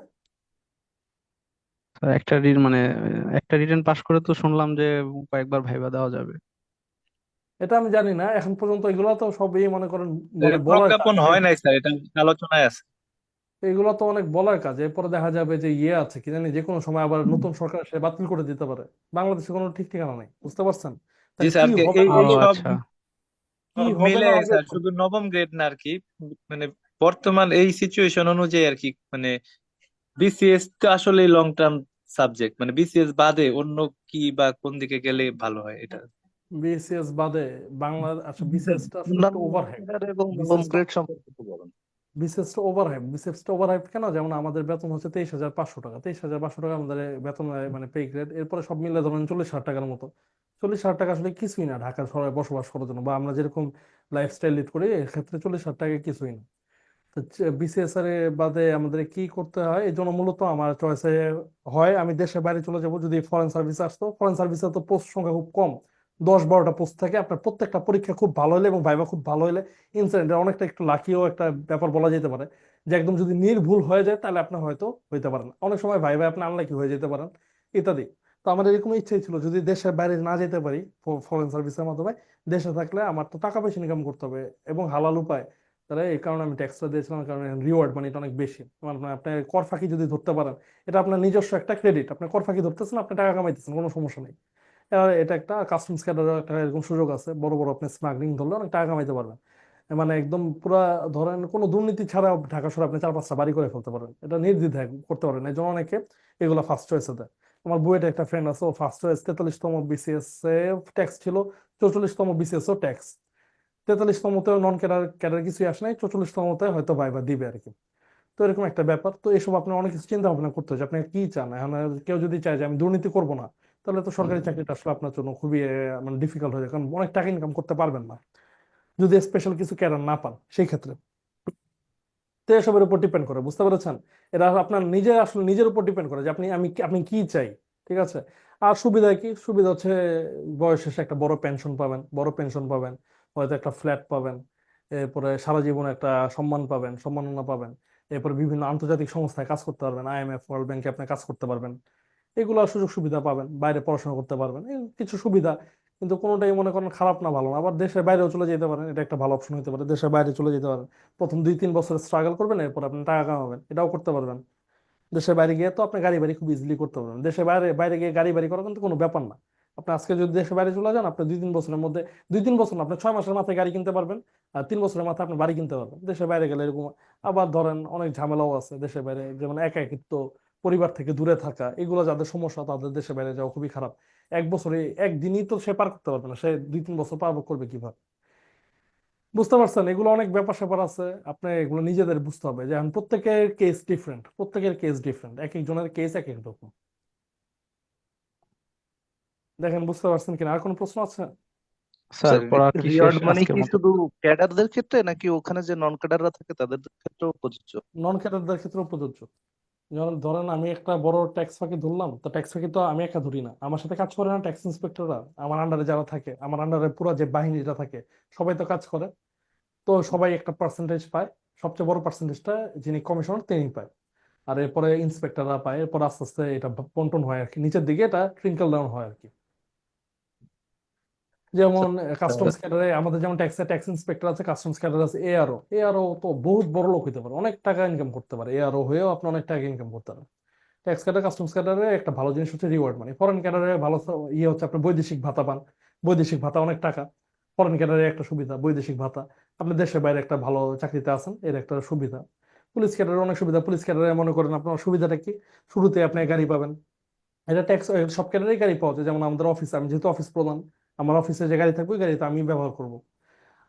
স্যার মানে একটা রিটেন পাস করে তো শুনলাম যে কয়েকবার ভাইবা দেওয়া যাবে। এটা আমি জানি না এখন পর্যন্ত, এগুলো তো সবই মনে করেন মানে বলার কাজ। প্রজ্ঞাপন হয় নাই স্যার, এটা আলোচনায় আছে। এগুলো তো অনেক বলার কাজ, এরপরে দেখা যাবে যে ইয়ে আছে কি জানি যে কোনো সময় আবার নতুন সরকার সে বাতিল করে দিতে পারে। বাংলাদেশে কোনো ঠিক ঠিকানা নাই, বুঝতে পারছেন? জি তাহলে স্যার, কি হবে এই না ও এই হবে, সব আচ্ছা। কি সব হবে মিলে না হবে স্যার, শুধু নবম গ্রেড না আর কি, মানে বর্তমান এই সিচুয়েশন অনুযায়ী আর কি, মানে বিসিএস তো আসলে লং টার্ম সাবজেক্ট, মানে বিসিএস বাদে অন্য কি বা কোন দিকে গেলে ভালো হয় এটা। বিসিএস বাদে বাংলা। আচ্ছা বিসিএস টা আসলে একটু অন্যান্য ওভারহাইপ। ক্যাডার এবং নবম বিসিএস গ্রেড সম্পর্কে একটু বলেন। বিসিএস টা ওভারহাইপ। বিসিএস টা ওভারহাইপ কেন? যেমন আমাদের বেতন হচ্ছে 23,500 টাকা। 23,500 টাকা আমাদের বেতন, মানে পে গ্রেড। এরপরে সব মিলে ধরেন 40,000 টাকার মতো। 40,000 টাকা আসলে কিছুই না ঢাকা শহরে বসবাস করার জন্য, বা আমরা যেরকম লাইফস্টাইল লিড করি এক্ষেত্রে 40,000 টাকা কিছুই না। তো বিসিএস এর বাদে আমাদের কি করতে হয়, এই জন্য মূলত আমার চয়েসে হয় আমি দেশের বাইরে চলে যাব। যদি ফরেন সার্ভিস আসতো, ফরেন সার্ভিসে তো পোস্ট সংখ্যা খুব কম, 10-12টা পোস্ট থাকে। আপনার প্রত্যেকটা পরীক্ষা খুব ভালো হলে এবং ভাইবা খুব ভালো হলে ইনসিডেন্ট অনেকটা একটু লাকিও একটা ব্যাপার বলা যেতে পারে, যে একদম যদি নির্ভুল হয়ে যায় তাহলে আপনি হয়তো হইতে পারেন। অনেক সময় ভাইবা আপনি আনলাকি হয়ে যেতে পারেন ইত্যাদি। তো আমার এরকম ইচ্ছাই ছিল যদি দেশের বাইরে না যেতে পারি ফরেন সার্ভিসের মাধ্যমে, দেশে থাকলে আমার তো টাকা পয়সা ইনকাম করতে হবে এবং হালাল উপায়। তাহলে এই কারণে আমি ট্যাক্সটা দিয়েছিলাম, কারণ রিওয়ার্ড মানে এটা অনেক বেশি। মানে আপনি কর ফাঁকি যদি ধরতে পারেন, এটা আপনার নিজস্ব একটা ক্রেডিট। আপনি কর ফাঁকি ধরতেছেন, আপনি টাকা কামাইতেছেন, কোনো সমস্যা নেই। এবার এটা একটা কাস্টমস ক্যাডারের একটা এরকম সুযোগ আছে, বড় বড় আপনি স্মাগলিং ধরলে অনেক টাকা কামাইতে পারবেন। মানে একদম পুরা ধরেন কোনো দুর্নীতি ছাড়া ঢাকা শহরে আপনি 4-5টা বাড়ি করে ফেলতে পারেন, এটা নির্দ্বিধায় করতে পারেন। এই জন্য অনেকে এগুলো ফার্স্ট চয়েসে দেয়। আমার বুয়েটে একটা ফ্রেন্ড আছে, ও ফার্স্ট চয়েস 43তম বিসিএস এ ট্যাক্স ছিল, 44তম বিসিএস ও ট্যাক্স। 43তমতেও নন ক্যাডার ক্যাডার কিছুই আসে নাই, 44তমতে হয়তো ভাইবা দিবে আর কি। তো এরকম একটা ব্যাপার। তো এসব আপনার অনেক কিছু চিন্তা ভাবনা করতে হয় যে আপনি কি চান। এখন কেউ যদি চায় যে আমি দুর্নীতি করবো না, তাহলে তো সরকারি চাকরিটা আসলে আপনার জন্য খুবই মানে ডিফিকাল্ট হয়ে যায়, কারণ অনেক টাকা ইনকাম করতে পারবেন না যদি স্পেশাল কিছু ক্যাডার না পান সেই ক্ষেত্রে। তো এসবের উপর ডিপেন্ড করে, বুঝতে পেরেছেন? এটা আপনার নিজের আসলে নিজের উপর ডিপেন্ড করে যে আপনি কি চাই, ঠিক আছে? আর সুবিধা কি? সুবিধা হচ্ছে বয়স শেষে একটা বড় পেনশন পাবেন, বড় পেনশন পাবেন, হয়তো একটা ফ্ল্যাট পাবেন, এরপরে সারা জীবন একটা সম্মান পাবেন, সম্মাননা পাবেন। এরপরে বিভিন্ন আন্তর্জাতিক সংস্থায় কাজ করতে পারবেন, আইএমএফ ওয়ার্ল্ড ব্যাংকে আপনি কাজ করতে পারবেন। এগুলো সুযোগ সুবিধা পাবেন, বাইরে পড়াশোনা করতে পারবেন, এই কিছু সুবিধা। কিন্তু কোনোটাই মনে করেন খারাপ না ভালো না। আবার দেশের বাইরেও চলে যেতে পারেন, এটা একটা ভালো অপশন হতে পারে। দেশের বাইরে চলে যেতে পারেন, প্রথম 2-3 বছর স্ট্রাগল করবেন, এরপর আপনি টাকা কামাবেন, এটাও করতে পারবেন। দেশের বাইরে গিয়ে তো আপনি গাড়ি বাড়ি খুব ইজিলি করতে পারবেন। দেশের বাইরে বাইরে গিয়ে গাড়ি বাড়ি করা কিন্তু কোনো ব্যাপার না। আপনি আজকে যদি দেশের বাইরে চলে যান, আপনি 2-3 বছরের মধ্যে, 2-3 বছর না, আপনি 6 মাসের মাথায় গাড়ি কিনতে পারবেন। আর 3 বছরের মাথায় আপনি বাড়ি কিনতে পারবেন দেশের বাইরে গেলে এরকম। আবার ধরেন অনেক ঝামেলাও আছে দেশের বাইরে, যেমন একাকিত্ব, পরিবার থেকে দূরে থাকা, এগুলো যাদের সমস্যা তাদের দেশের বাইরে যাওয়া খুবই খারাপ। 1 বছরে একদিনই তো সে পার করতে পারবে না, সে 2-3 বছর পার করবে কিভাবে? বুঝতে পারছেন? এগুলো অনেক ব্যাপার স্যাপার আছে, আপনি এগুলো নিজেদের বুঝতে হবে। যে এখন প্রত্যেকের কেস ডিফারেন্ট, প্রত্যেকের কেস ডিফারেন্ট, এক একজনের কেস এক এক রকম। দেখেন বুঝতে পারছেন কিনা? আর কোনো প্রশ্ন আছে? স্যার স্যার, পড়া কি শেষ রিওয়ার্ড মানে আজকের কি মতো? শুধু ক্যাডারদের ক্ষেত্রে নাকি ওখানে যে নন ক্যাডাররা থাকে তাদের ক্ষেত্রেও প্রযোজ্য? নন ক্যাডারদের ক্ষেত্রেও প্রযোজ্য। যেমন ধরেন আমি একটা বড় ট্যাক্স ফাঁকি ধরলাম, তো ট্যাক্স ফাঁকি তো আমি একা ধরি না, আমার সাথে কাজ করে না ট্যাক্স ইন্সপেক্টররা, আমার আন্ডারে যারা থাকে, আমার আন্ডারে পুরো যে বাহিনীটা থাকে সবাই তো কাজ করে। তো সবাই একটা পার্সেন্টেজ পায়, সবচেয়ে বড় পার্সেন্টেজটা যিনি কমিশনার তিনি পায়। আর এরপরে ইন্সপেক্টররা পায়, এরপর আস্তে আস্তে এটা বন্টন হয় আর কি, নিচের দিকে এটা ট্রিঙ্কল ডাউন হয় আর কি। যেমন কাস্টমস ক্যাডারে আমাদের যেমন ট্যাক্স ইন্সপেক্টর আছে, কাস্টমস ক্যাডার আছে, এআরও। এআরও তো বহুত বড় লোক হতে পারে, অনেক টাকা ইনকাম করতে পারে, এআরও হয়েও আপনি অনেক টাকা ইনকাম করতে পারেন। ট্যাক্স ক্যাডার কাস্টমস ক্যাডারে একটা ভালো জিনিস হচ্ছে রিওয়ার্ড মানে। ফরেন ক্যাডারে ভালো ইয়ে হচ্ছে আপনি বৈদেশিক ভাতা পান, বৈদেশিক ভাতা অনেক টাকা। ফরেন ক্যাডারে একটা সুবিধা বৈদেশিক ভাতা, আপনি দেশের বাইরে একটা ভালো চাকরিতে আছেন এর একটা সুবিধা। পুলিশ ক্যাডারে অনেক সুবিধা, পুলিশ ক্যাডারে মনে করেন আপনার সুবিধাটা কি? শুরুতে আপনি গাড়ি পাবেন, এটা ট্যাক্স সব ক্যাডারেই গাড়ি পাওয়া যায়। যেমন আমাদের অফিস, আমি যেহেতু অফিস প্রধান, আমার অফিসে যে গাড়ি থাকবে ওই গাড়িতে আমি ব্যবহার করব।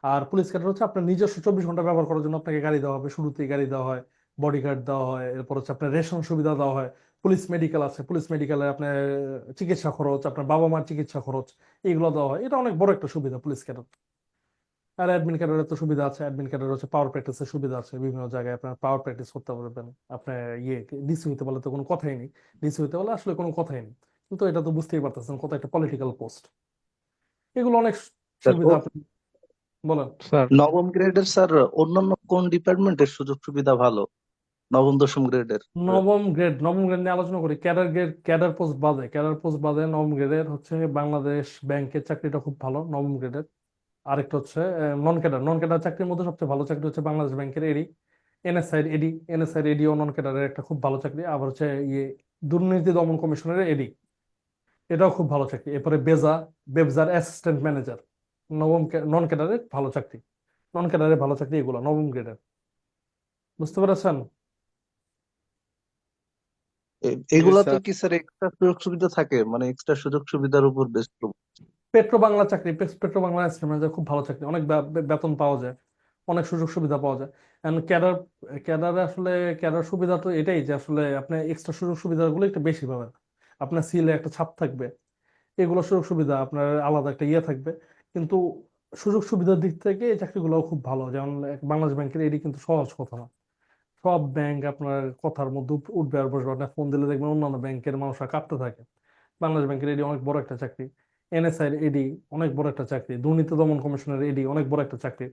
আর পুলিশ ক্যাডার হচ্ছে আপনার নিজস্ব 24 ঘন্টা ব্যবহার করার জন্য আপনাকে গাড়ি দেওয়া হবে, শুরুতেই গাড়ি দেওয়া হয়, বডিগার্ড দেওয়া হয়, এরপর হচ্ছে আপনার রেশন সুবিধা দেওয়া হয়, পুলিশ মেডিকেল আছে, পুলিশ মেডিকেলে আপনার চিকিৎসা খরচ, আপনার বাবা মার চিকিৎসা খরচ, এইগুলো দেওয়া হয়। এটা অনেক বড় একটা সুবিধা পুলিশ ক্যাডার। আর অ্যাডমিন ক্যাডারের তো সুবিধা আছে, অ্যাডমিন ক্যাডার হচ্ছে পাওয়ার প্র্যাকটিসের সুবিধা আছে, বিভিন্ন জায়গায় আপনার পাওয়ার প্র্যাকটিস করতে পারবেন। আপনার ডিসি হইতে বলে তো কোনো কথাই নেই, ডিসি হইতে বলে আসলে কোনো কথাই নেই, কিন্তু এটা তো বুঝতেই পারতেছেন কত একটা পলিটিক্যাল পোস্ট। এগুলো অনেক স্যার সুবিধা আপনি বলেন। স্যার নবম গ্রেডের স্যার অন্যান্য কোন ডিপার্টমেন্টের সুযোগ সুবিধা ভালো নবম দশম গ্রেডের? নবম গ্রেড নিয়ে আলোচনা করি। ক্যাডার পোস্ট বাদে নবম গ্রেডের হচ্ছে বাংলাদেশ ব্যাংকের চাকরিটা খুব ভালো নবম গ্রেডের। আরেকটা হচ্ছে নন ক্যাডার চাকরির মধ্যে সবচেয়ে ভালো চাকরি হচ্ছে বাংলাদেশ ব্যাংকের এডি, এনএসআই এডি ও নন ক্যাডারের একটা খুব ভালো চাকরি। আবার হচ্ছে দুর্নীতি দমন কমিশনের এডি, এটাও খুব ভালো চাকরি। এরপরে বেবজার অ্যাসিস্ট্যান্ট ম্যানেজার, নন ক্যাডারের ভালো চাকরি, নন ক্যাডারের ভালো চাকরি এগুলো নবম গ্রেডের। বুঝতে পেরেছেন? এগুলাতে কি স্যার এক্সট্রা সুযোগ সুবিধা থাকে, মানে এক্সট্রা সুযোগ সুবিধার উপর বেস করবো? পেট্রো বাংলা অ্যাসিস্ট্যান্ট ম্যানেজার খুব ভালো চাকরি, অনেক বেতন পাওয়া যায়, অনেক সুযোগ সুবিধা পাওয়া যায়। এন্ড ক্যাডারে আসলে ক্যাডার সুবিধা তো এটাই যে আসলে আপনি এক্সট্রা সুযোগ সুবিধাগুলো একটু বেশি পাবেন। আপনার সিলে একটা ছাপ থাকবে, এগুলো সুযোগ সুবিধা আপনার আলাদা একটা ইয়ে থাকবে। কিন্তু সুযোগ সুবিধার দিক থেকে এই চাকরিগুলো খুব ভালো। যেমন বাংলাদেশ ব্যাংকের এটি কিন্তু সহজ কথা না। সব ব্যাংক আপনার কথার মধ্যে উঠবে আর বসবে। আপনার ফোন দিলে দেখবেন অন্যান্য ব্যাংকের মানুষরা কাঁপতে থাকে। বাংলাদেশ ব্যাংকের এডি অনেক বড় একটা চাকরি, এনএসআই এডি অনেক বড় একটা চাকরি, দুর্নীতি দমন কমিশনের এডি অনেক বড় একটা চাকরি।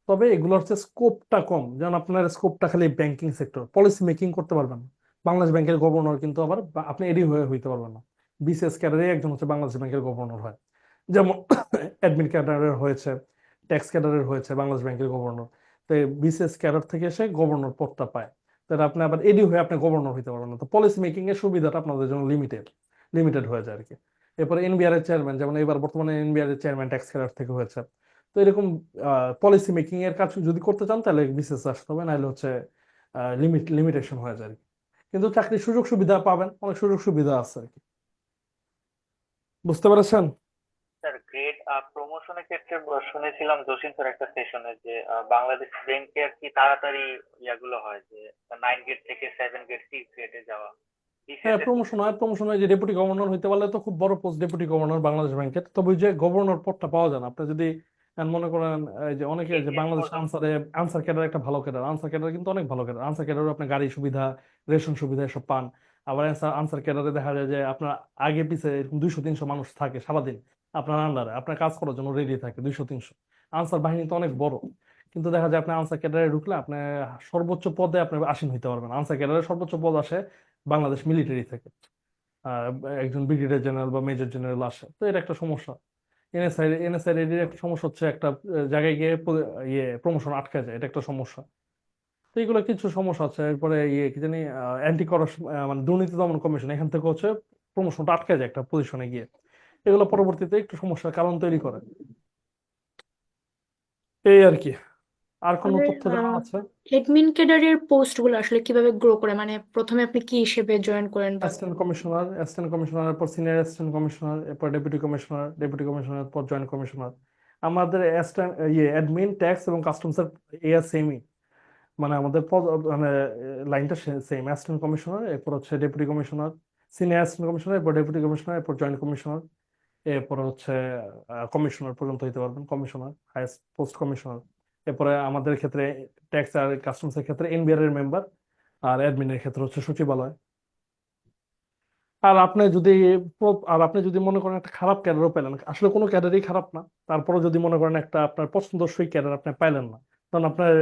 তবে এগুলোর হচ্ছে স্কোপটা কম। যেমন আপনার স্কোপটা খালি ব্যাংকিং সেক্টর, পলিসি মেকিং করতে পারবেন না। বাংলাদেশ ব্যাংকের গভর্নর কিন্তু আবার আপনি এডি হয়ে হইতে পারবেন না। বিসিএস ক্যাডারে একজন হচ্ছে বাংলাদেশ ব্যাংকের গভর্নর হয়, যেমন অ্যাডমিন ক্যাডারের হয়েছে, ট্যাক্স ক্যাডারের হয়েছে বাংলাদেশ ব্যাংকের গভর্নর। তো বিসিএস ক্যাডার থেকে এসে গভর্নর পদটা পায়। তাহলে আপনি আবার এডি হয়ে আপনি গভর্নর হইতে পারবেন না। তো পলিসি মেকিং এর সুবিধাটা আপনাদের জন্য লিমিটেড হয়ে যায় আর কি। এরপরে এনবিআর এর চেয়ারম্যান, যেমন এবার বর্তমানে এনবিআর এর চেয়ারম্যান ট্যাক্স ক্যাডার থেকে হয়েছে। তো এরকম পলিসি মেকিং এর কাজ যদি করতে চান তাহলে বিসিএস আসতে হবে, নাহলে হচ্ছে লিমিটেশন হয়ে যায় আর কি। কিন্তু চাকরির সুযোগ সুবিধা পাবেন, অনেক সুযোগ সুবিধা আছে আর কি। বুঝতে পেরেছেন? স্যার গ্রেড প্রমোশনের ক্ষেত্রে শুনেছিলাম জসিম স্যার একটা সেশনে যে বাংলাদেশ ব্যাংকে আর কি তাড়াতাড়ি ইয়াগুলো হয়, যে 9 গ্রেড থেকে 7 গ্রেড 6 গ্রেডে যাওয়া। হ্যাঁ, বিসিএস এর প্রমোশন হয় যে ডেপুটি গভর্নর হইতে পারলে তো খুব বড় পোস্ট, ডেপুটি গভর্নর বাংলাদেশ ব্যাংকের। তবে ওই যে গভর্নর পদটা পাওয়া যায় না। আপনি যদি মনে করেন এই যে অনেকে যে এটিএস বাংলাদেশ পর্যন্ত। আনসার ক্যাডার একটা ভালো ক্যাডার, আনসার ক্যাডার কিন্তু অনেক ভালো ক্যাডার। আনসার ক্যাডার আপনি গাড়ি সুবিধা, রেশন সুবিধা এসব পান। আবার আনসার ক্যাডারে দেখা যায় যে আপনার আগে পিছে এরকম 200-300 মানুষ থাকে সারাদিন আপনার আন্ডারে, আপনার কাজ করার জন্য রেডি থাকে 200-300। আনসার বাহিনী তো অনেক বড়, কিন্তু দেখা যায় আপনি আনসার ক্যাডারে ঢুকলে আপনি সর্বোচ্চ পদে আপনি আসীন হইতে পারবেন। আনসার ক্যাডারের সর্বোচ্চ পদ আসে বাংলাদেশ মিলিটারি থেকে। আহ, একজন ব্রিগেডিয়ার জেনারেল বা মেজর জেনারেল আসে, তো এটা একটা সমস্যা। এনএসআই এর একটা সমস্যা হচ্ছে একটা জায়গায় গিয়ে প্রমোশন আটকে যায়, এটা একটা সমস্যা। তো এগুলো কিছু সমস্যা আছে। এরপরে কি জানি অ্যান্টি করাপশন মানে দুর্নীতি দমন কমিশন, এখান থেকে হচ্ছে প্রমোশনটা আটকে যায় একটা পজিশনে গিয়ে। এগুলো পরবর্তীতে একটু সমস্যার কারণ তৈরি করে। এই আর কি। আর কোনো আমাদের তথ্য জানা আছে? এডমিন ক্যাডারের পোস্ট গুলো আসলে কিভাবে গ্রো করে, মানে প্রথমে আপনি কি হিসেবে জয়েন করেন বা অ্যাসিস্ট্যান্ট কমিশনার পর সিনিয়র অ্যাসিস্ট্যান্ট কমিশনার, এরপর ডেপুটি কমিশনার পর জয়েন্ট কমিশনার। আমাদের অ্যাডমিন, ট্যাক্স এবং কাস্টমস এর সেমই, মানে আমাদের মানে লাইনটা সেম। অ্যাসিস্ট্যান্ট কমিশনার, এরপর হচ্ছে deputy commissioner, senior assistant commissioner, এরপর ডেপুটি কমিশনার, এরপর জয়েন্ট কমিশনার, এরপর হচ্ছে কমিশনার পর্যন্ত হইতে পারবেন, কমিশনার হাইয়েস্ট পোস্ট কমিশনার। এরপরে আমাদের ক্ষেত্রে ট্যাক্স আর কাস্টমস এর ক্ষেত্রে এনবিআর এর মেম্বার, আর অ্যাডমিনের ক্ষেত্রে হচ্ছে সচিবালয়। আর আপনি যদি মনে করেন একটা খারাপ ক্যাডারও পেলেন, আসলে কোনো ক্যাডারই খারাপ না, তারপরে যদি মনে করেন একটা আপনার পছন্দসই ক্যাডার আপনি পাইলেন না, তখন আপনার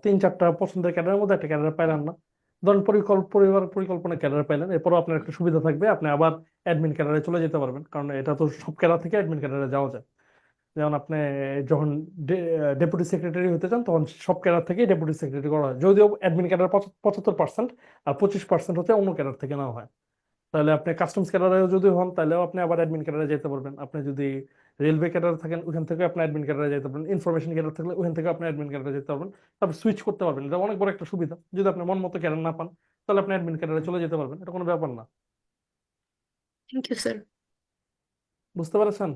3-4টা পছন্দের ক্যাডারের মধ্যে একটা ক্যাডার পাইলেন না, ধরেন পরিবার পরিকল্পনা ক্যাডার পাইলেন, এরপরও আপনার একটা সুবিধা থাকবে, আপনি আবার অ্যাডমিন ক্যাডারে চলে যেতে পারবেন। কারণ এটা তো সব ক্যাডার থেকে অ্যাডমিন ক্যাডারে যাওয়া যায়। যেমন আপনি যখন ডেপুটি সেক্রেটারি হতে চান, তখন সব ক্যাডার থেকে ডেপুটি সেক্রেটারি করা হয়, যদিও অ্যাডমিন ক্যাডার 75% আর 25% হচ্ছে অন্য ক্যাডার থেকে নেওয়া হয়। তাহলে আপনি কাস্টমস ক্যাডারেও যদি হন, তাহলেও আপনি আবার অ্যাডমিন ক্যাডারে যেতে পারবেন। আপনি যদি রেলওয়ে ক্যাডারে থাকেন, ওখান থেকে আপনি অ্যাডমিন ক্যাডারে যেতে পারবেন। ইনফরমেশন ক্যাডার থাকলে ওখান থেকে আপনি অ্যাডমিন ক্যাডারে যেতে পারবেন। তারপর সুইচ করতে পারবেন, এটা অনেক বড় একটা সুবিধা। যদি আপনি মন মতো ক্যাডার না পান, তাহলে আপনি অ্যাডমিন ক্যাডারে চলে যেতে পারবেন, এটা কোনো ব্যাপার না। Thank you sir. বুঝতে পেরেছেন?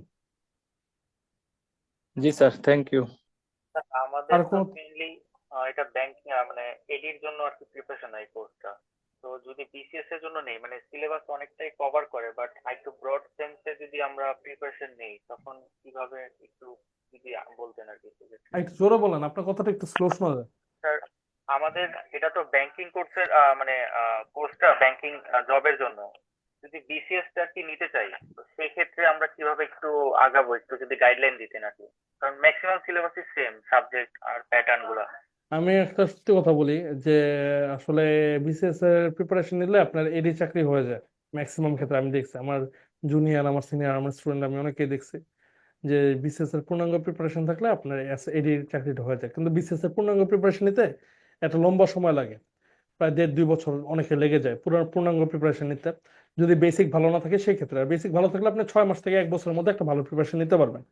জি স্যার, থ্যাংক ইউ। স্যার, আমাদের আর তো কোনো মেইনলি এটা ব্যাংকিং মানে এডির জন্য আর কি প্রিপারেশন এই কোর্সটা। তো যদি বিসিএস এর জন্য নেই, মানে সিলেবাস অনেকটাই কভার করে, বাট একটু ব্রড সেন্সে যদি আমরা প্রিপারেশন নেই তখন কিভাবে একটু যদি বলতেন আর কি সেক্ষেত্রে। একটু জোরে বলেন, আপনার কথাটা একটু স্লো শোনা যায়। স্যার, আমাদের এটা তো ব্যাংকিং কোর্সের মানে কোর্সটা ব্যাংকিং জবের জন্য। যদি বিসিএস টা কি নিতে চাই, তো সেক্ষেত্রে আমরা কিভাবে একটু আগাবো, একটু যদি গাইডলাইন দিতেন আর কি। কারণ ম্যাক্সিমাম সিলেবাসই সেম সাবজেক্ট আর প্যাটার্ন গুলা। আমি একটা সত্যি কথা বলি যে আসলে বিসিএস এর প্রিপারেশন নিলে আপনার এডি চাকরি হয়ে যায় ম্যাক্সিমাম ক্ষেত্রে। আমি দেখছি আমার জুনিয়র, আমার সিনিয়র, আমার স্টুডেন্ট, আমি অনেকেই দেখছি যে বিসিএস এর পূর্ণাঙ্গ প্রিপারেশন থাকলে আপনার এডির চাকরিটা হয়ে যায়। কিন্তু বিসিএস এর পূর্ণাঙ্গ প্রিপারেশন নিতে একটা লম্বা সময় লাগে, প্রায় 1.5-2 বছর অনেকে লেগে যায় পুরো পূর্ণাঙ্গ প্রিপারেশন নিতে, যদি বেসিক ভালো না থাকে সেই ক্ষেত্রে। আর বেসিক ভালো থাকলে আপনি 6 মাস থেকে 1 বছরের মধ্যে একটা ভালো প্রিপারেশন নিতে পারবেন।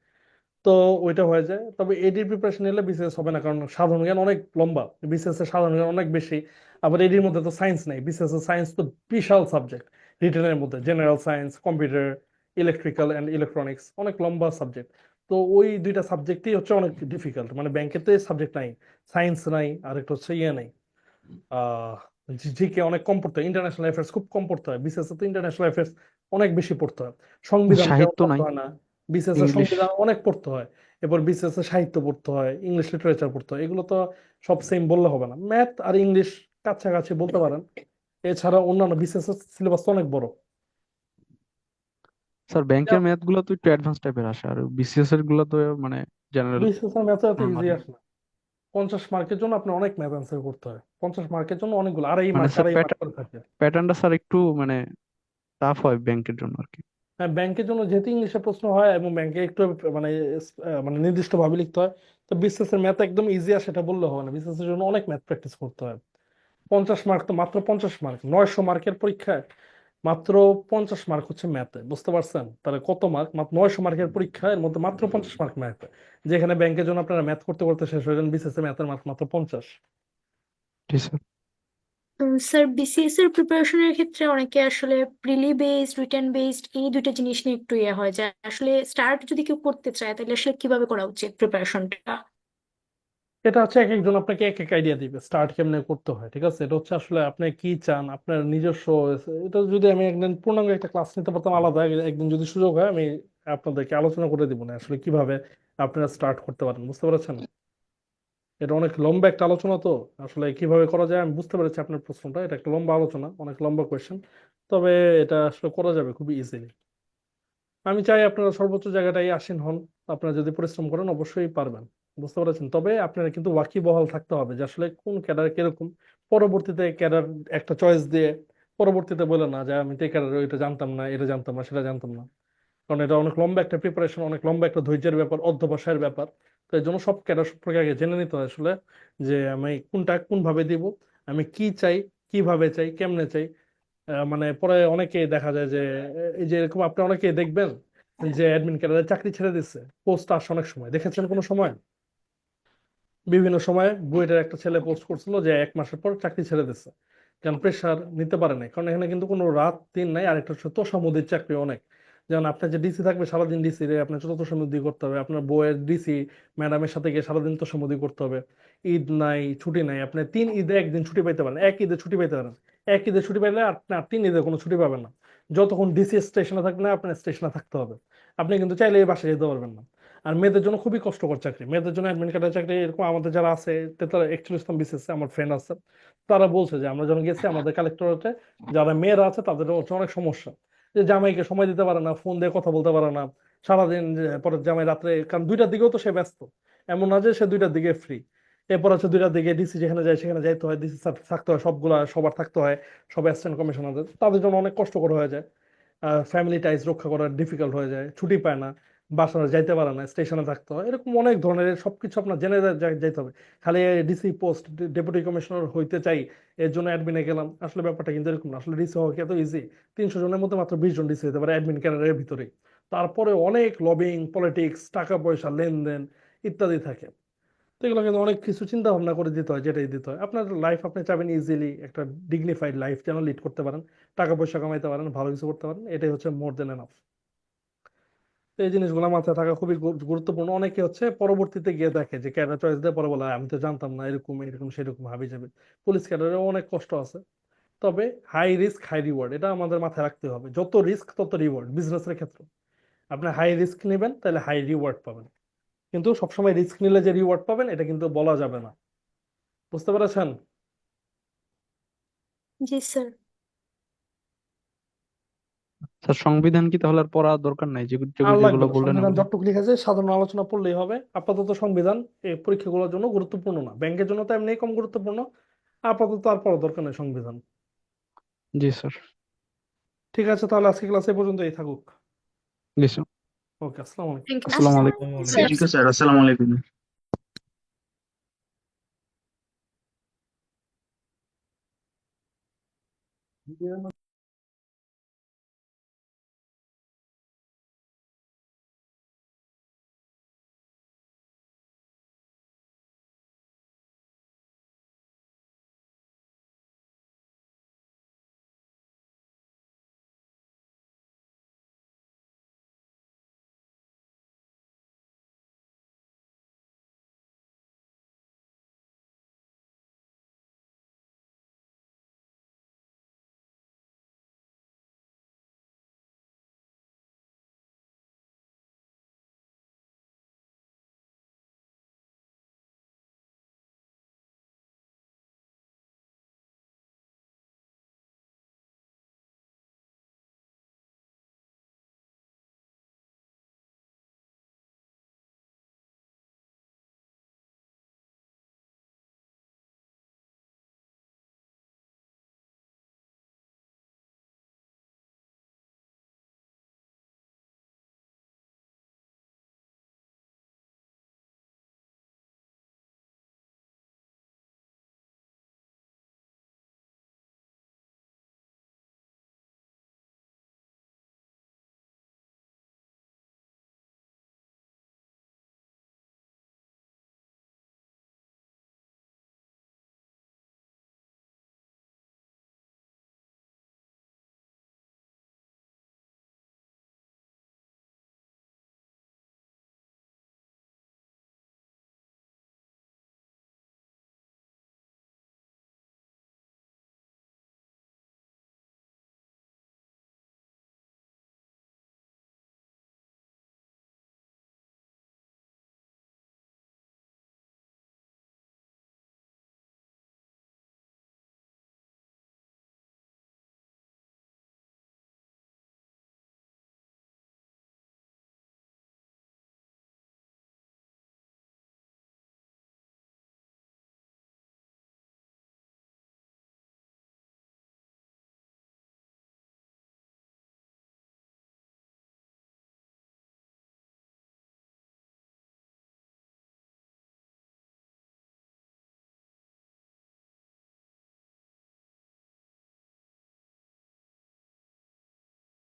তো ওইটা হয়ে যায়। তবে এডির প্রিপারেশন নিলে বিসিএস হবে না, কারণ সাধারণ জ্ঞান অনেক লম্বা, বিসিএস এর সাধারণ জ্ঞান অনেক বেশি। আবার এডির মধ্যে তো সায়েন্স নেই, বিসিএস এর সায়েন্স তো বিশাল সাবজেক্ট। রিটেনের মধ্যে general science, computer, electrical and electronics, অনেক লম্বা সাবজেক্ট। তো ওই দুইটা সাবজেক্টই হচ্ছে অনেক ডিফিকাল্ট, মানে ব্যাংকেতে সাবজেক্ট নাই, সায়েন্স নাই, আর একটা হচ্ছে ইয়ে নাই, আহ জিকে অনেক কম পড়তে হয়, ইন্টারন্যাশনাল অ্যাফেয়ার্স খুব কম পড়তে হয়। বিসিএস তো ইন্টারন্যাশনাল অ্যাফেয়ার্স অনেক বেশি পড়তে হয়, সংবিধান তেমন সাহিত্য পড়তে নাই, হয় না। বিসিএস এর ইংলিশ। সংবিধান অনেক পড়তে হয়, এরপর বিসিএস এর সাহিত্য পড়তে হয়, ইংলিশ লিটারেচার পড়তে হয়। এগুলো তো সব সেম বললে হবে না, ম্যাথ আর ইংলিশ কাছাকাছি বলতে পারেন। এছাড়া অন্যান্য বিসিএস এর সিলেবাস তো অনেক বড়। স্যার ব্যাংকের ম্যাথ গুলো তো একটু অ্যাডভান্স টাইপের আসে, আর বিসিএস এর গুলো তো মানে জেনারেল, বিসিএস এর ম্যাথ এত ইজি নর্মালি। আসে না। 50 মার্কের জন্য আপনার অনেক ম্যাথ অ্যান্সার করতে হয়, 50 মার্কের জন্য অনেকগুলো, আড়াই মানে মার্ক স্যার আড়াই মার্ক করে থাকে। প্যাটার্নটা স্যার একটু মানে টাফ হয় ব্যাংকের জন্য আর কি। হ্যাঁ, ব্যাংকের জন্য যেহেতু ইংলিশে প্রশ্ন হয় এবং ব্যাংকে একটু মানে মানে নির্দিষ্ট ভাবে লিখতে হয়, তো বিসিএস এর ম্যাথ একদম ইজি আর সেটা বললে হবে না, বিসিএস এর জন্য অনেক ম্যাথ প্র্যাকটিস করতে হয়। 50 মার্ক তো মাত্র 50 মার্ক, 900 মার্কের পরীক্ষায় মাত্র 50 মার্ক হচ্ছে ম্যাথে, বুঝতে পারছেন? তাহলে কত মার্ক, মাত্র 900 মার্কের পরীক্ষা, এর মধ্যে মাত্র 50 মার্ক ম্যাথে। যেখানে ব্যাংকের জন্য আপনারা ম্যাথ করতে করতে শেষ হয়ে যান, বিসিএস এর ম্যাথের মার্ক মাত্র 50। জি স্যার। স্যার, বিসিএস এর প্রিপারেশনের ক্ষেত্রে অনেকে আসলে প্রিলি বেসড, রিটেন বেসড এই দুইটা জিনিস নিয়ে একটু ইয়ে হয়, যে আসলে স্টার্ট যদি কেউ করতে চায় তাহলে আসলে কিভাবে করা উচিত প্রিপারেশনটা? এটা হচ্ছে এক একজন আপনাকে এক এক আইডিয়া দিবে স্টার্ট কেমনে করতে হয়, ঠিক আছে? এটা হচ্ছে আসলে আপনি কি চান, আপনার নিজস্ব। এটা যদি আমি একদিন পূর্ণাঙ্গ একটা ক্লাস নিতে পারতাম আলাদা, একদিন যদি সুযোগ হয় আমি আপনাদেরকে আলোচনা করে দিব না আসলে কিভাবে আপনারা স্টার্ট করতে পারেন, বুঝতে পেরেছেন? এটা অনেক লম্বা একটা আলোচনা, তো আসলে কিভাবে করা যায় আমি বুঝতে পেরেছি আপনার প্রশ্নটা। এটা একটা লম্বা আলোচনা, অনেক লম্বা কোয়েশ্চেন, তবে এটা আসলে করা যাবে খুবই ইজিলি। আমি চাই আপনারা সর্বোচ্চ জায়গাটাই আসীন হন। আপনারা যদি পরিশ্রম করেন অবশ্যই পারবেন, বুঝতে পারছেন? তবে আপনারা কিন্তু ওয়াকিবহাল থাকতে হবে যে আসলে কোন ক্যাডার কিরকম। পরবর্তীতে ক্যাডার একটা চয়েস দিয়ে পরবর্তীতে বলে না যে আমি তো ক্যাডার ওইটা জানতাম না, এটা জানতাম না, সেটা জানতাম না। কারণ এটা অনেক লম্বা একটা প্রিপারেশন, অনেক লম্বা একটা ধৈর্যের ব্যাপার, অধ্যবসায়ের ব্যাপার। তো এই জন্য সব ক্যাডার সম্পর্কে আগে জেনে নিতে হয় আসলে যে আমি কোনটা কোন ভাবে দিব, আমি কি চাই, কিভাবে চাই, কেমনে চাই। মানে পরে অনেকেই দেখা যায় যে এই যে এরকম আপনি অনেকেই দেখবেন যে অ্যাডমিন ক্যাডারে চাকরি ছেড়ে দিচ্ছে, পোস্ট আসে অনেক সময়, দেখেছেন কোনো সময়? বিভিন্ন সময় বুয়েটের একটা ছেলে পোস্ট করছিল যে 1 মাসের পর চাকরি ছেড়ে দিচ্ছে, কারণ প্রেশার নিতে পারে নাই। কারণ এখানে কিন্তু কোনো রাত দিন নাই, আর একটা হচ্ছে তোষামোদির চাকরি অনেক। যেমন আপনার যে ডিসি থাকবে সারাদিন ডিসি রে আপনার তোষামোদি করতে হবে, আপনার বউয়ের ডিসি ম্যাডামের সাথে গিয়ে সারাদিন তোষামোদি করতে হবে। ঈদ নাই, ছুটি নাই, আপনি 3 ঈদে একদিন ছুটি পাইতে পারেন, এক ঈদে ছুটি পাইতে পারেন। এক ঈদে ছুটি পাইলে আপনার 3 ঈদে কোনো ছুটি পাবেন না। যতক্ষণ ডিসি স্টেশনে থাকবে না আপনার স্টেশনে থাকতে হবে, আপনি কিন্তু চাইলে এই বাসায় যেতে পারবেন না। আর মেয়েদের জন্য খুবই কষ্টকর চাকরি, মেয়েদের জন্য অ্যাডমিন কার্ডের চাকরি। এরকম আমাদের যারা আছে, তারা একচল্লিশ ইসলাম বিসিএস আমার ফ্রেন্ড আছে, তারা বলছে যে আমরা যখন গেছি আমাদের কালেক্টরেটে যারা মেয়েরা আছে তাদের হচ্ছে অনেক সমস্যা, যে জামাইকে সময় দিতে পারে না, ফোন দিয়ে কথা বলতে পারে না সারাদিন। পরে জামাই রাত্রে, কারণ 2টার দিকেও তো সে ব্যস্ত, এমন না যে সে 2টার দিকে ফ্রি। এরপর হচ্ছে 2টার দিকে ডিসি যেখানে যায় সেখানে যাইতে হয়, ডিসি থাকতে হয়, সবগুলা সবার থাকতে হয়, সব অ্যাসিস্ট্যান্ট কমিশনারদের, তাদের জন্য অনেক কষ্টকর হয়ে যায়। ফ্যামিলি টাইজ রক্ষা করা ডিফিকাল্ট হয়ে যায়, ছুটি পায় না, বাসায় যাইতে পারে না, স্টেশনে থাকতে হয়, এরকম অনেক ধরনের সবকিছু আপনার জেনে যাইতে হবে। খালি ডিসি পোস্ট, ডেপুটি কমিশনার হইতে চাই এর জন্য অ্যাডমিনে গেলাম, আসলে ব্যাপারটা কিন্তু এরকম না। আসলে ডিসি হওয়া কি এত ইজি? 300 জনের মধ্যে মাত্র 20 জন ডিসি হতে পারে অ্যাডমিন ক্যাডারের ভিতরে। তারপরে অনেক লবিং, পলিটিক্স, টাকা পয়সা, লেনদেন ইত্যাদি থাকে। তো এগুলো কিন্তু অনেক কিছু চিন্তা ভাবনা করে দিতে হয়, যেটাই দিতে হয়। আপনার লাইফ আপনি চাবেন ইজিলি একটা ডিগনিফাইড লাইফ যেন লিড করতে পারেন, টাকা পয়সা কামাইতে পারেন, ভালো কিছু করতে পারেন, এটাই হচ্ছে মোর দেন এনাফ। তো এই জিনিসগুলো মাথায় থাকা খুবই গুরুত্বপূর্ণ। অনেকে হচ্ছে পরবর্তীতে গিয়ে দেখে যে ক্যাডার চয়েস দিয়ে, পরে বলে আমি তো জানতাম না, এরকম এরকম সেরকম হাবি যাবে। পুলিশ ক্যাডারেও অনেক কষ্ট আছে। তবে হাই রিস্ক হাই রিওয়ার্ড, এটা আমাদের মাথায় রাখতে হবে। যত রিস্ক তত রিওয়ার্ড বিজনেসের ক্ষেত্রে। আপনি হাই রিস্ক নেবেন তাহলে হাই রিওয়ার্ড পাবেন, কিন্তু সবসময় রিস্ক নিলে যে রিওয়ার্ড পাবেন এটা কিন্তু বলা যাবে না। বুঝতে পেরেছেন? জি স্যার। স্যার সংবিধান কি তাহলে আর পড়া দরকার নাই, আর যেগুলো লাগবে যেগুলো না, বললেন সংবিধান ওগুলো? যতটুকু লিখেছে সাধারণ আলোচনা পড়লেই হবে। আপাতত সংবিধান এই পরীক্ষাগুলোর জন্য গুরুত্বপূর্ণ না, ব্যাংকের জন্য তো এমনি কম গুরুত্বপূর্ণ। আপাতত আর পড়ার দরকার নেই সংবিধান। জি স্যার। ঠিক আছে, তাহলে আজকে ক্লাস এই পর্যন্তই থাকুক। জি স্যার। ওকে, আসসালামু আলাইকুম। থ্যাংক ইউ আসসালামু স্যার। আলাইকুম। আসসালামু স্যার আলাইকুম। থ্যাংক ইউ স্যার, আসসালামু আলাইকুম।